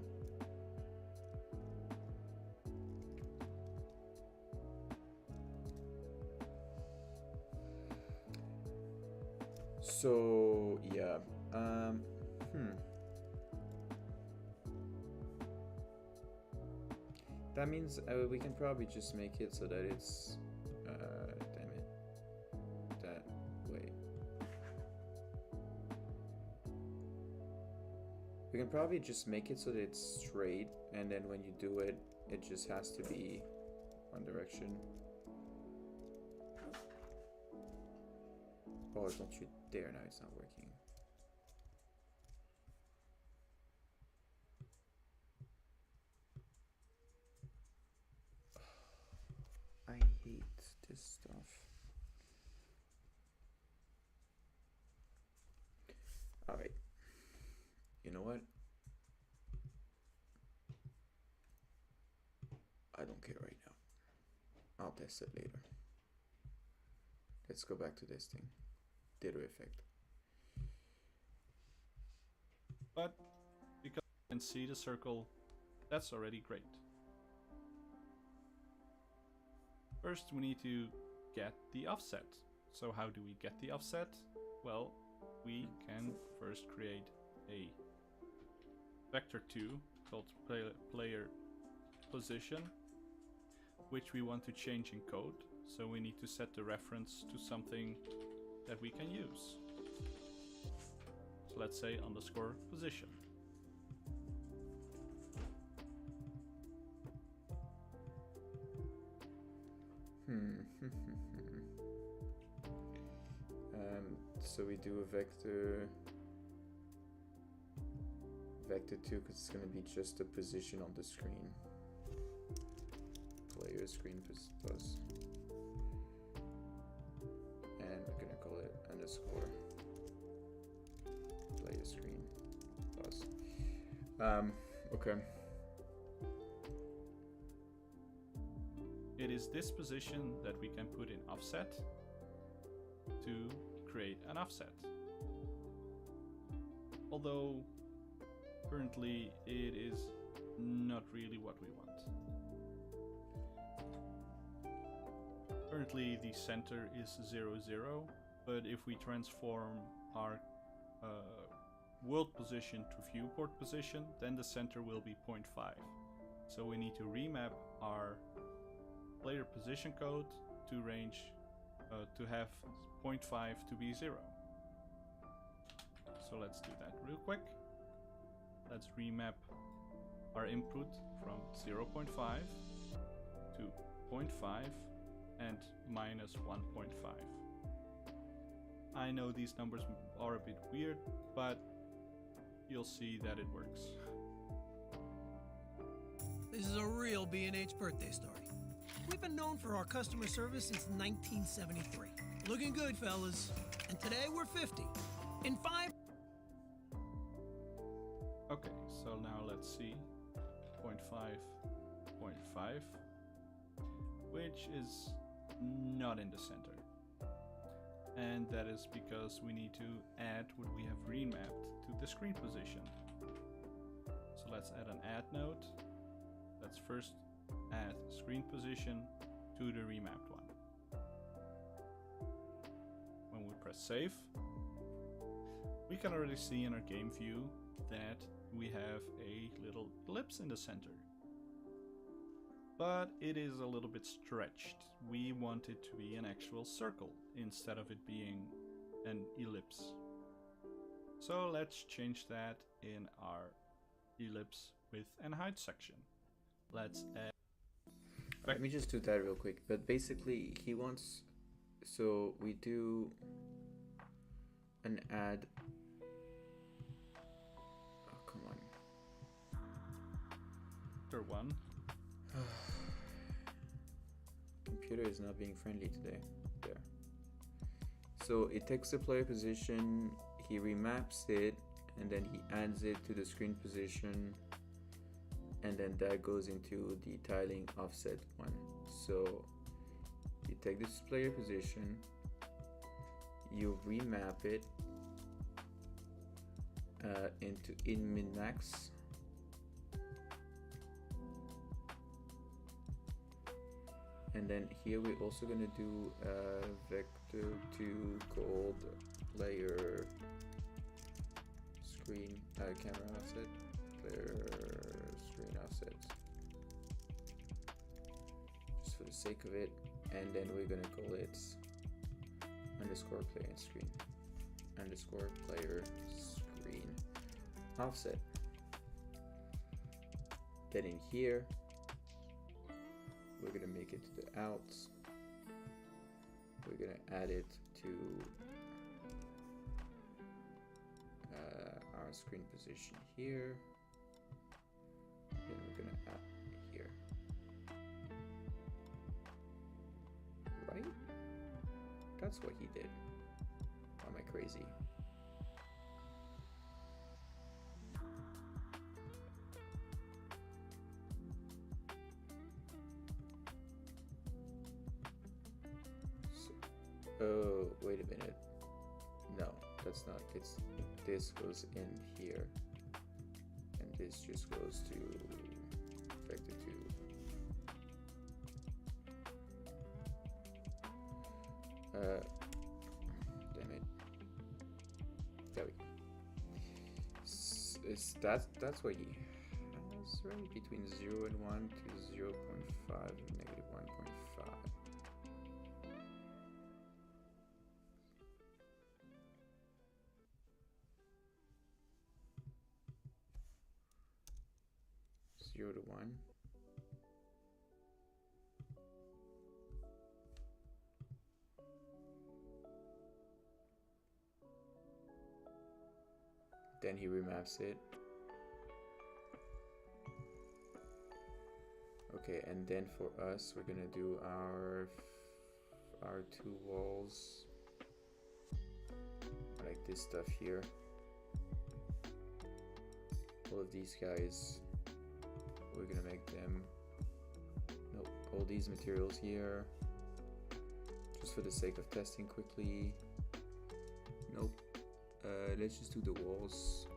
So yeah, that means we can probably just make it so that it's damn it, that way. We can probably just make it so that it's straight, and then when you do it, it just has to be one direction. Oh, don't you dare, now it's not working. I hate this stuff. Alright. You know what? I don't care right now. I'll test it later. Let's go back to this thing. Ditto effect. But because you can see the circle, that's already great. First we need to get the offset. So how do we get the offset? Well, we can first create a vector2 called player position, which we want to change in code. So we need to set the reference to something that we can use. So let's say underscore position. So we do a vector 2 because it's going to be just a position on the screen. Player screen plus. And we're going to call it underscore player screen plus. Okay. is this position that we can put in offset to create an offset. Although currently it is not really what we want. Currently the center is 0, 0, but if we transform our world position to viewport position, then the center will be 0.5. So we need to remap our player position code to range to have 0.5 to be 0. So let's do that real quick. Let's remap our input from 0.5 to 0.5 and minus 1.5. I know these numbers are a bit weird, but you'll see that it works. This is a real B&H birthday story. We've been known for our customer service since 1973. Looking good, fellas. And today we're 50. In 5... Okay, so now let's see. 0.5, 0.5, which is not in the center. And that is because we need to add what we have remapped to the screen position. So let's add an add node. Let's first add screen position to the remapped one. When we press save, we can already see in our game view that we have a little ellipse in the center. But it is a little bit stretched. We want it to be an actual circle instead of it being an ellipse. So let's change that in our ellipse width and height section. Let's add... Let me just do that real quick. But basically he wants, so we do an add. Oh, come on. one. Computer is not being friendly today. There. So it takes the player position, he remaps it, and then he adds it to the screen position, and then that goes into the tiling offset one. So you take this player position, you remap it into in min max, and then here we're also gonna do vector 2 called player screen camera offset, player screen offset, just for the sake of it, and then we're gonna call it underscore player screen underscore player screen offset. Then in here we're gonna make it to the outs. We're gonna add it to our screen position here. Then we're gonna add here. Right? That's what he did. Or am I crazy? Oh, wait a minute. No, that's not. It's this goes in here, and this just goes to vector 2. Damn it. There we go. That's what he has, right? Between 0 and 1 to 0.5 and negative 1.5. Zero to 1. Then he remaps it. Okay, and then for us, we're gonna do our two walls, like this stuff here. All of these guys, we're gonna make them, nope, all these materials here, just for the sake of testing quickly. Nope. Let's just do the walls.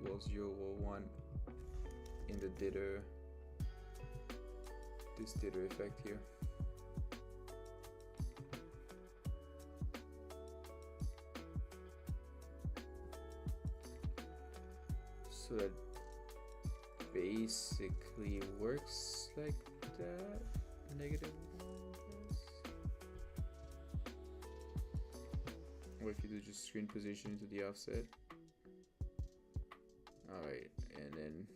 Wall 0, wall 1 in the dither. This dither effect here. So that basically works like that. Negative 1 plus. Or if you do just screen position into the offset. Alright, and then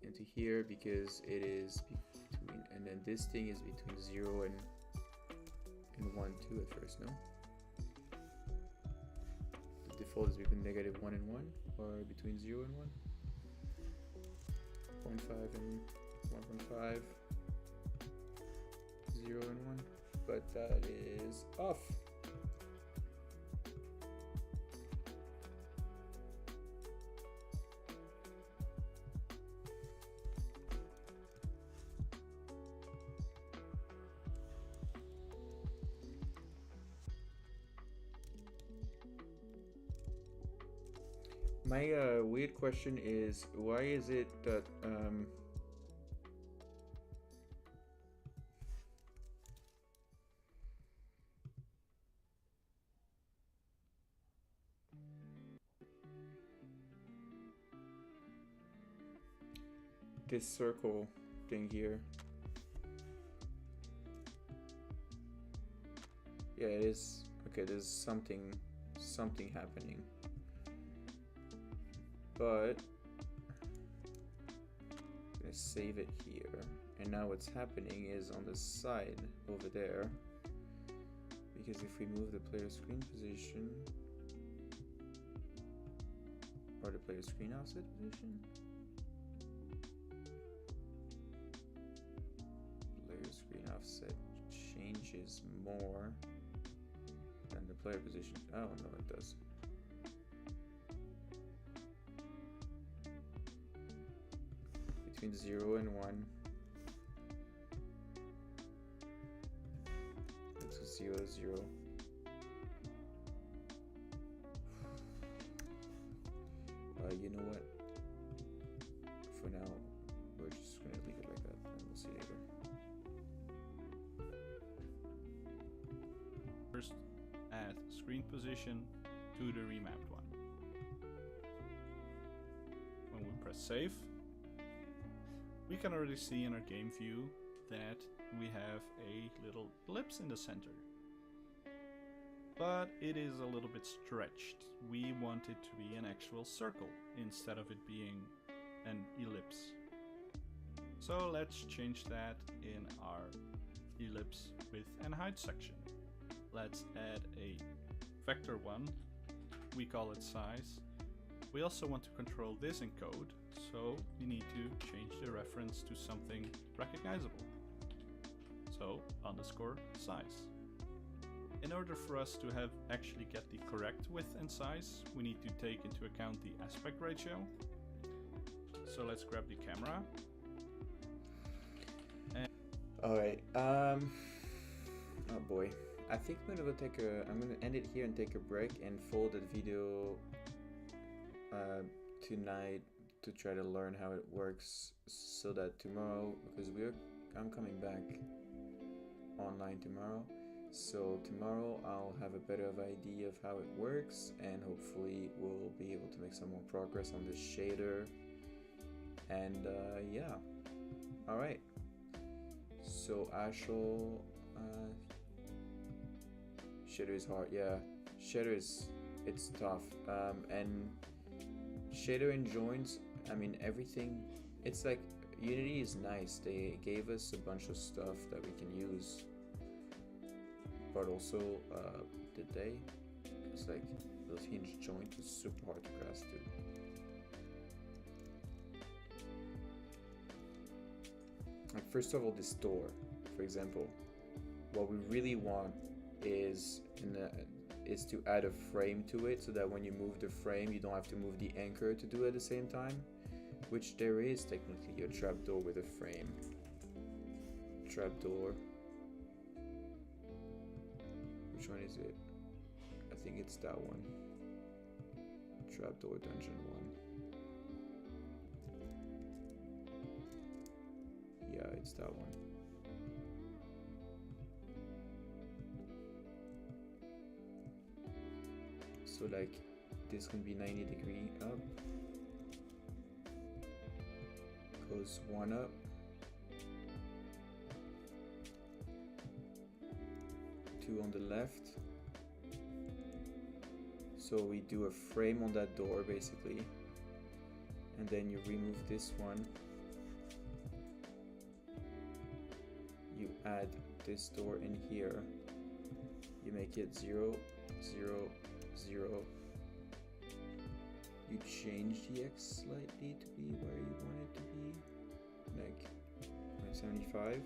into here because it is between, and then this thing is between 0 and 1 2 at first, no? The default is between negative 1 and 1, or between 0 and 1. 0.5 and 1.5, 0 and 1, but that is off. My weird question is, why is it that this circle thing here? Yeah, it is. Okay, there's something happening. But I'm gonna save it here, and now what's happening is on the side over there, because if we move the player screen position or the player screen offset position, player screen offset changes more than the player position. Oh no, it does. Between 0 and 1. Let's go 0 0. You know what? For now, we're just gonna leave it like that, and we'll see later. First, add screen position to the remapped one. When we press save, we can already see in our game view that we have a little ellipse in the center. But it is a little bit stretched. We want it to be an actual circle instead of it being an ellipse. So let's change that in our ellipse width and height section. Let's add a vector one. We call it size. We also want to control this in code, so we need to change the reference to something recognizable. So underscore size. In order for us to actually get the correct width and size, we need to take into account the aspect ratio. So let's grab the camera. Alright, oh boy. I think I'm gonna end it here and take a break and fold the video tonight to try to learn how it works, so that tomorrow, because I'm coming back online tomorrow, so tomorrow I'll have a better idea of how it works, and hopefully we'll be able to make some more progress on this shader. And yeah, all right, so I shall shader is hard. Yeah, shader is, it's tough, and shader and joints, I mean everything, it's like Unity is nice, they gave us a bunch of stuff that we can use, but also did they? It's like those hinge joints is super hard to grasp too. Like first of all, this door, for example, what we really want is to add a frame to it, so that when you move the frame you don't have to move the anchor to do it at the same time. Which there is technically a trapdoor with a frame. Trapdoor. Which one is it? I think it's that one. Trapdoor dungeon 1. Yeah, it's that one. So like this can be 90° up. Goes 1 up. 2 on the left. So we do a frame on that door basically. And then you remove this one. You add this door in here. You make it 0, 0, 0. You change the X slightly to be where you want it to be. Like 0.75.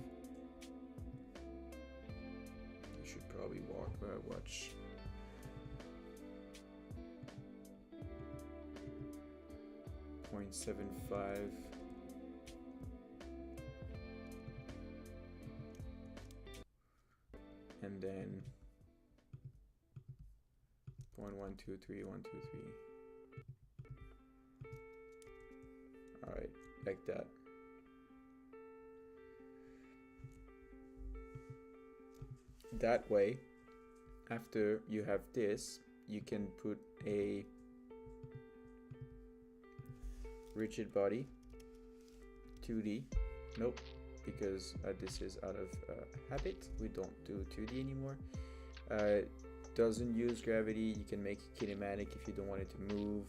You should probably watch. .75. And then 0.123, 123. Alright, like that. That way, after you have this, you can put a rigid body 2D. Nope, because this is out of habit. We don't do 2D anymore. Doesn't use gravity. You can make it kinematic if you don't want it to move.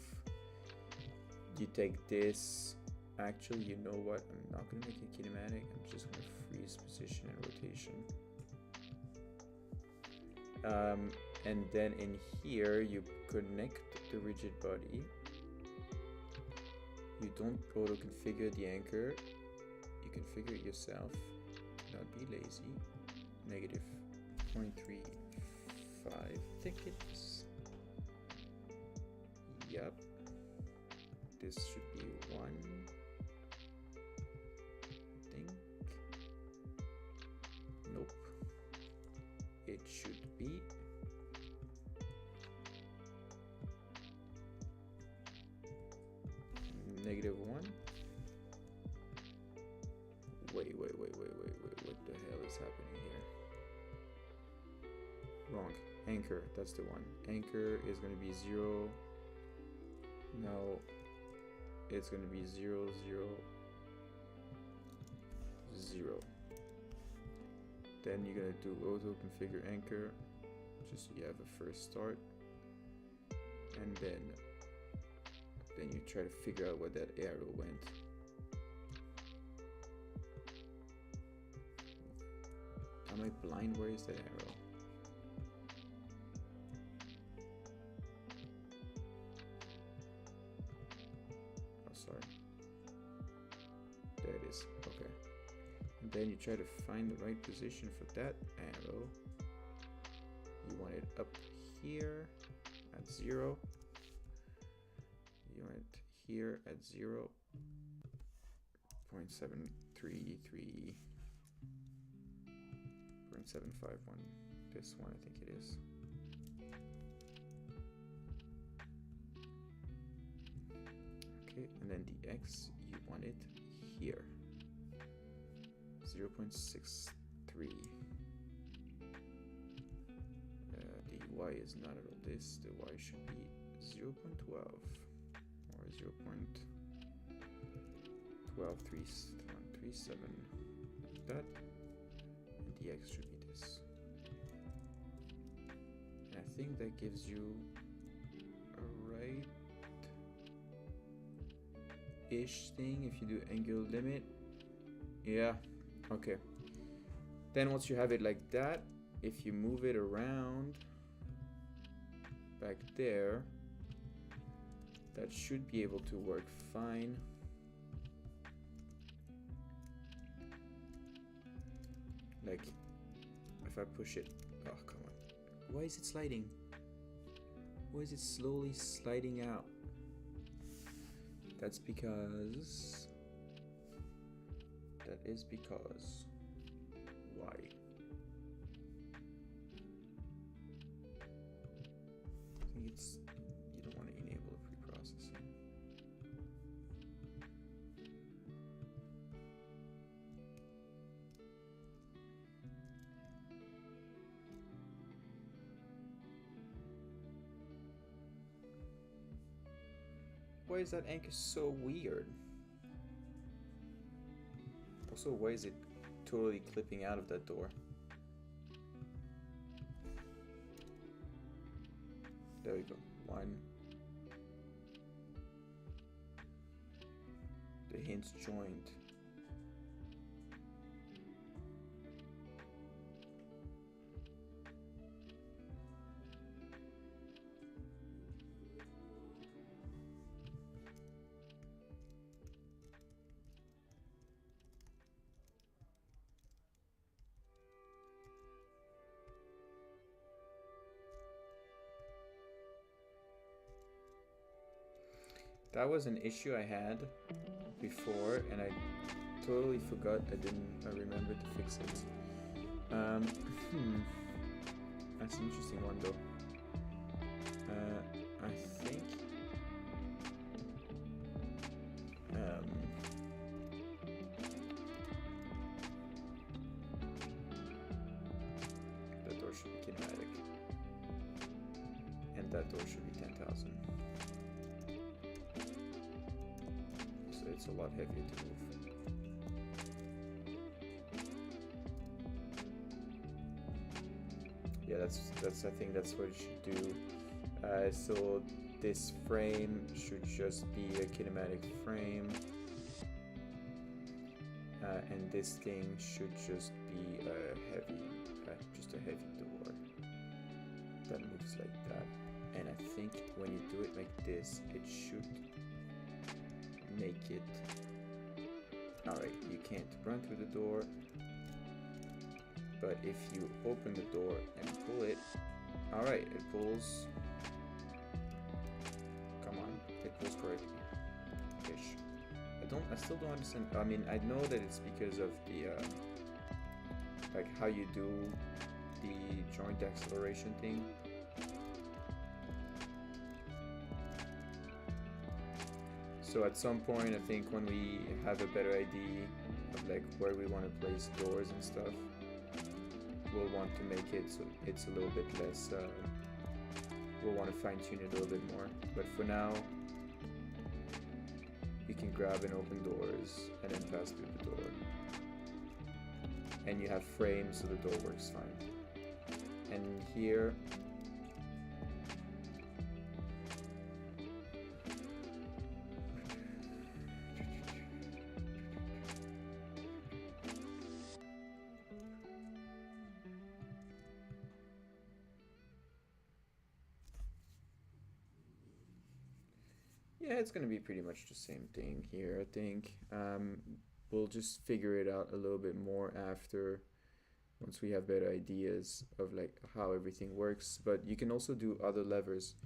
You take this. Actually, you know what? I'm not gonna make it kinematic. I'm just gonna freeze position and rotation. And then in here you connect the rigid body. You don't auto configure the anchor. You configure it yourself. Not be lazy. Negative 0.35 thickness. Yup. This should be 1. I think. Nope. It should be negative 1. Wait, what the hell is happening here? Wrong. Anchor, that's the one. Anchor is going to be 0. Now it's going to be 0, 0, 0. Then you're going to do auto configure anchor, just so you have a first start. And then you try to figure out where that arrow went. Am I blind? Where is that arrow? Oh, sorry. There it is. Okay. And then you try to find the right position for that arrow. You want it up here at 0. You want it here at 0. 0.733. 0.751. This one, I think it is. Okay, and then the X, you want it here. 0.63. The Y is not at all this. The Y should be 0.12 or 0.12337. That. The X should be this. And I think that gives you a right-ish thing if you do angular limit. Yeah, okay. Then once you have it like that, if you move it around back there, that should be able to work fine. Like, if I push it, oh come on, why is it sliding? Why is it slowly sliding out? That's because... That is because... Why? I think it's... You don't want to enable pre-processing. Why is that anchor so weird? Also, why is it totally clipping out of that door? There we go. One. The hinge joint. That was an issue I had before, and I totally forgot. I remembered to fix it. That's an interesting one though. I think that door should be kinematic, and that door should be 10,000. It's a lot heavier to move. Yeah, that's I think that's what it should do. So this frame should just be a kinematic frame, and this thing should just be a heavy door that moves like that. And I think when you do it like this, it should make it... Alright, you can't run through the door, but if you open the door and pull it, alright, it pulls... Come on, it pulls correctly. Ish. I still don't understand. I mean, I know that it's because of the, like how you do the joint acceleration thing. So at some point, I think when we have a better idea of like where we want to place doors and stuff, we'll want to make it so it's a little bit less, we'll want to fine tune it a little bit more. But for now, you can grab and open doors and then pass through the door. And you have frames so the door works fine. And here, yeah, it's gonna be pretty much the same thing here, I think. We'll just figure it out a little bit more after, once we have better ideas of like how everything works. But you can also do other levers.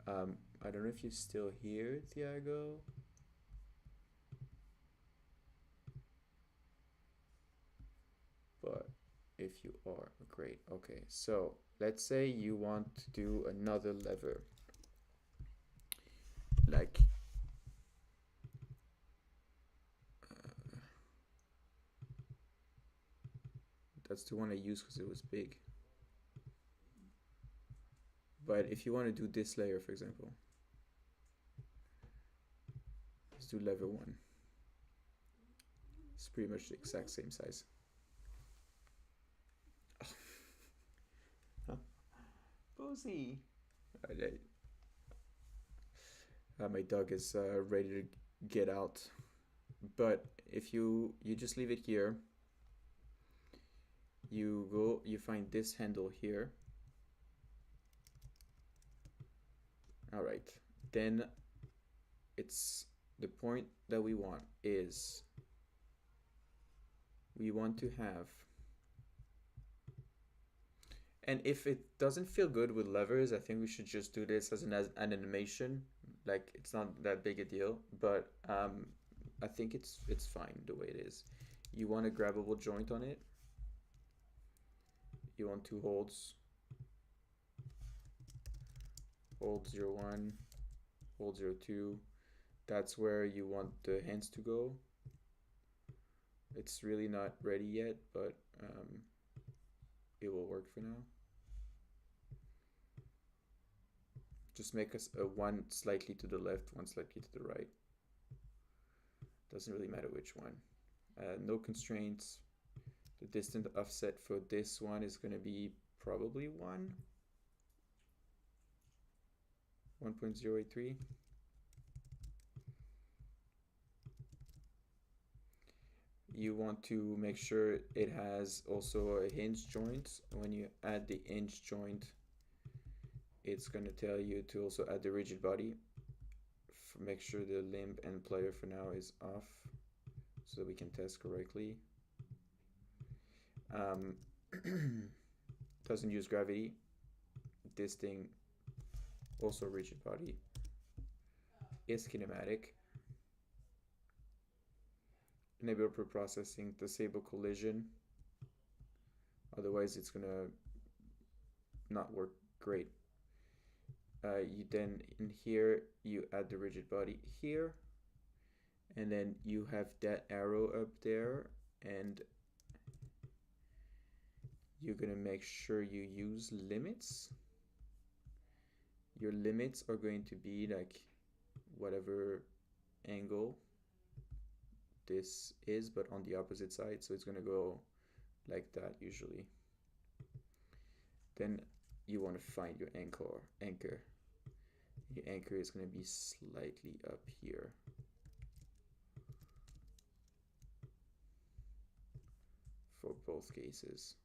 I don't know if you're still here, Thiago. But if you are, great. Okay, so let's say you want to do another lever. Like that's the one I used because it was big. But if you want to do this layer, for example, let's do lever 1. It's pretty much the exact same size. Huh? Boozy. My dog is ready to get out. But if you just leave it here, you find this handle here. All right, then it's the point that we want is we want to have, and if it doesn't feel good with levers, I think we should just do this as an animation, Like it's not that big a deal, but I think it's fine the way it is. You want a grabbable joint on it. You want two holds. Hold 0, 1, hold 0, 2. That's where you want the hands to go. It's really not ready yet, but it will work for now. Just make us a one slightly to the left, one slightly to the right. Doesn't really matter which one. No constraints. The distant offset for this one is going to be probably 1.083. You want to make sure it has also a hinge joint. When you add the hinge joint, it's going to tell you to also add the rigid body. Make sure the limb and player for now is off so that we can test correctly. Doesn't use gravity. This thing also rigid body is kinematic. Enable preprocessing, disable collision. Otherwise, it's gonna not work great. You then in here you add the rigid body here, and then you have that arrow up there, and you're gonna make sure you use limits. Your limits are going to be like whatever angle this is, but on the opposite side, so it's gonna go like that usually. Then you want to find your anchor. Your anchor is going to be slightly up here. For both cases.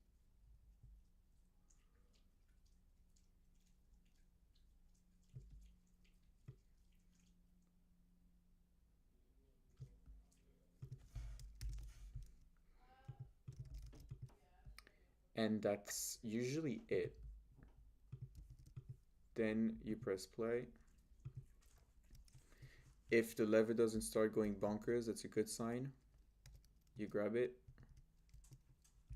And that's usually it. Then you press play. If the lever doesn't start going bonkers, that's a good sign. You grab it.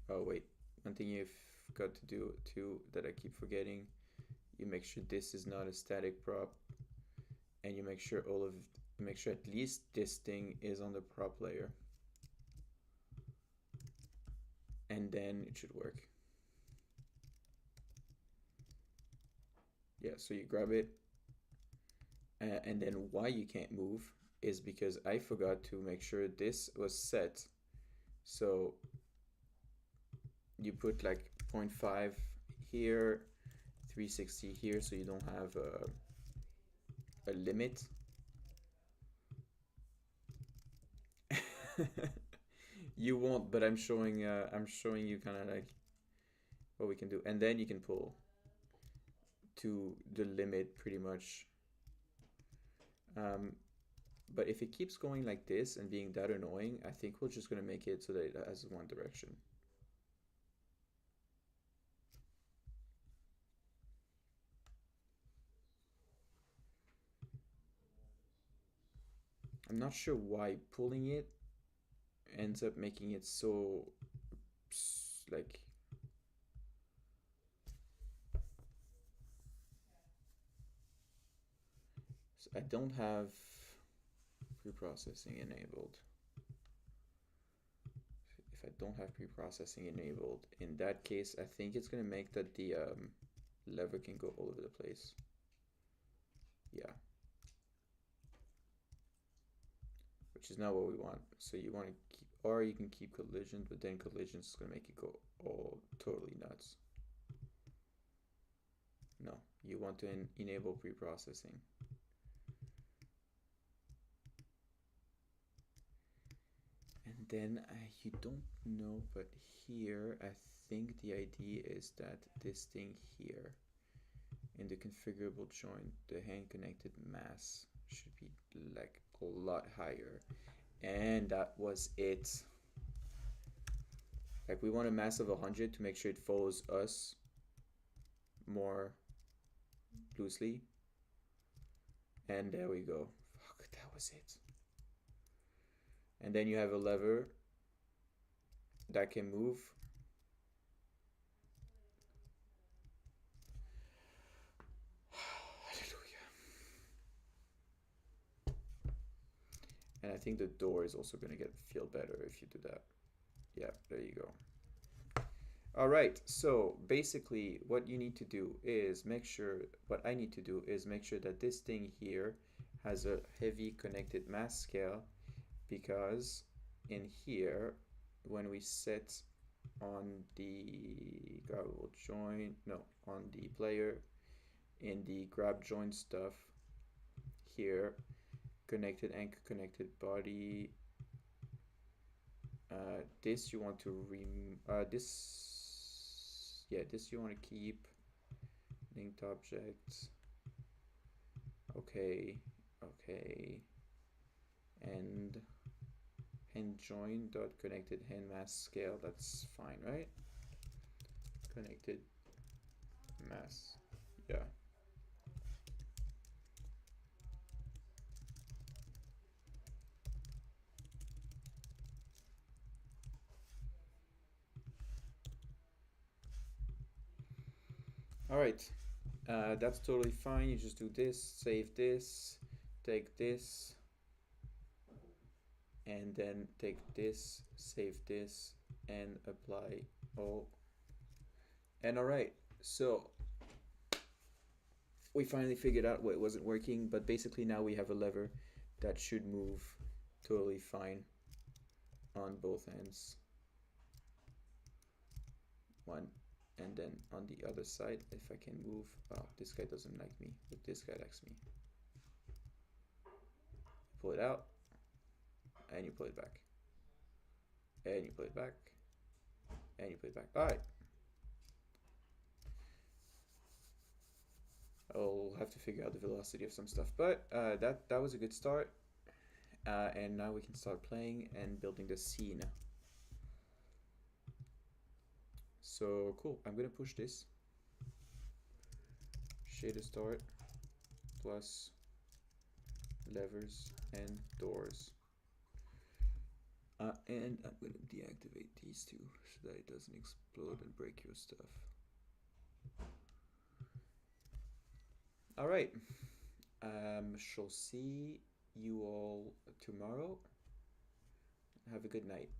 Oh wait, one thing you've got to do too that I keep forgetting, you make sure this is not a static prop, and you make sure at least this thing is on the prop layer. And then it should work. Yeah, so you grab it, and then why you can't move is because I forgot to make sure this was set. So you put like 0.5 here, 360 here, so you don't have a limit. You won't, but I'm showing you kind of like what we can do, and then you can pull to the limit pretty much. But if it keeps going like this and being that annoying, I think we're just gonna make it so that it has one direction. I'm not sure why pulling it ends up making it so like I don't have pre-processing enabled. If I don't have pre-processing enabled, in that case, I think it's gonna make that the lever can go all over the place. Yeah. Which is not what we want. So you want to keep, or you can keep collision, but then collisions is gonna make it go all totally nuts. No, you want to enable pre-processing. And then you don't know, but here I think the idea is that this thing here in the configurable joint, the hand connected mass should be like a lot higher, and that was it. Like we want a mass of 100 to make sure it follows us more loosely. And there we go. Fuck, that was it. And then you have a lever that can move. Hallelujah. And I think the door is also gonna feel better if you do that. Yeah, there you go. All right, so basically what you need to do is make sure, what I need to do is make sure that this thing here has a heavy connected mass scale, because in here, when we set on the grabbable joint, no, on the player, in the grab joint stuff here, connected anchor, connected body, this you want to this you want to keep. Linked objects. Okay, okay. And hand join dot connected hand mass scale. That's fine, right? Connected mass. Yeah. All right, that's totally fine. You just do this, save this, take this, and then take this, save this, and apply all. And all right, so we finally figured out what wasn't working, but basically now we have a lever that should move totally fine on both ends. One. And then on the other side, if I can move, oh, this guy doesn't like me, but this guy likes me. Pull it out, and you pull it back, and you pull it back, and you pull it back. All right. I'll have to figure out the velocity of some stuff, but that was a good start. And now we can start playing and building the scene. So cool, I'm gonna push this. Shader start plus levers and doors. And I'm gonna deactivate these two so that it doesn't explode and break your stuff. All right, shall see you all tomorrow. Have a good night.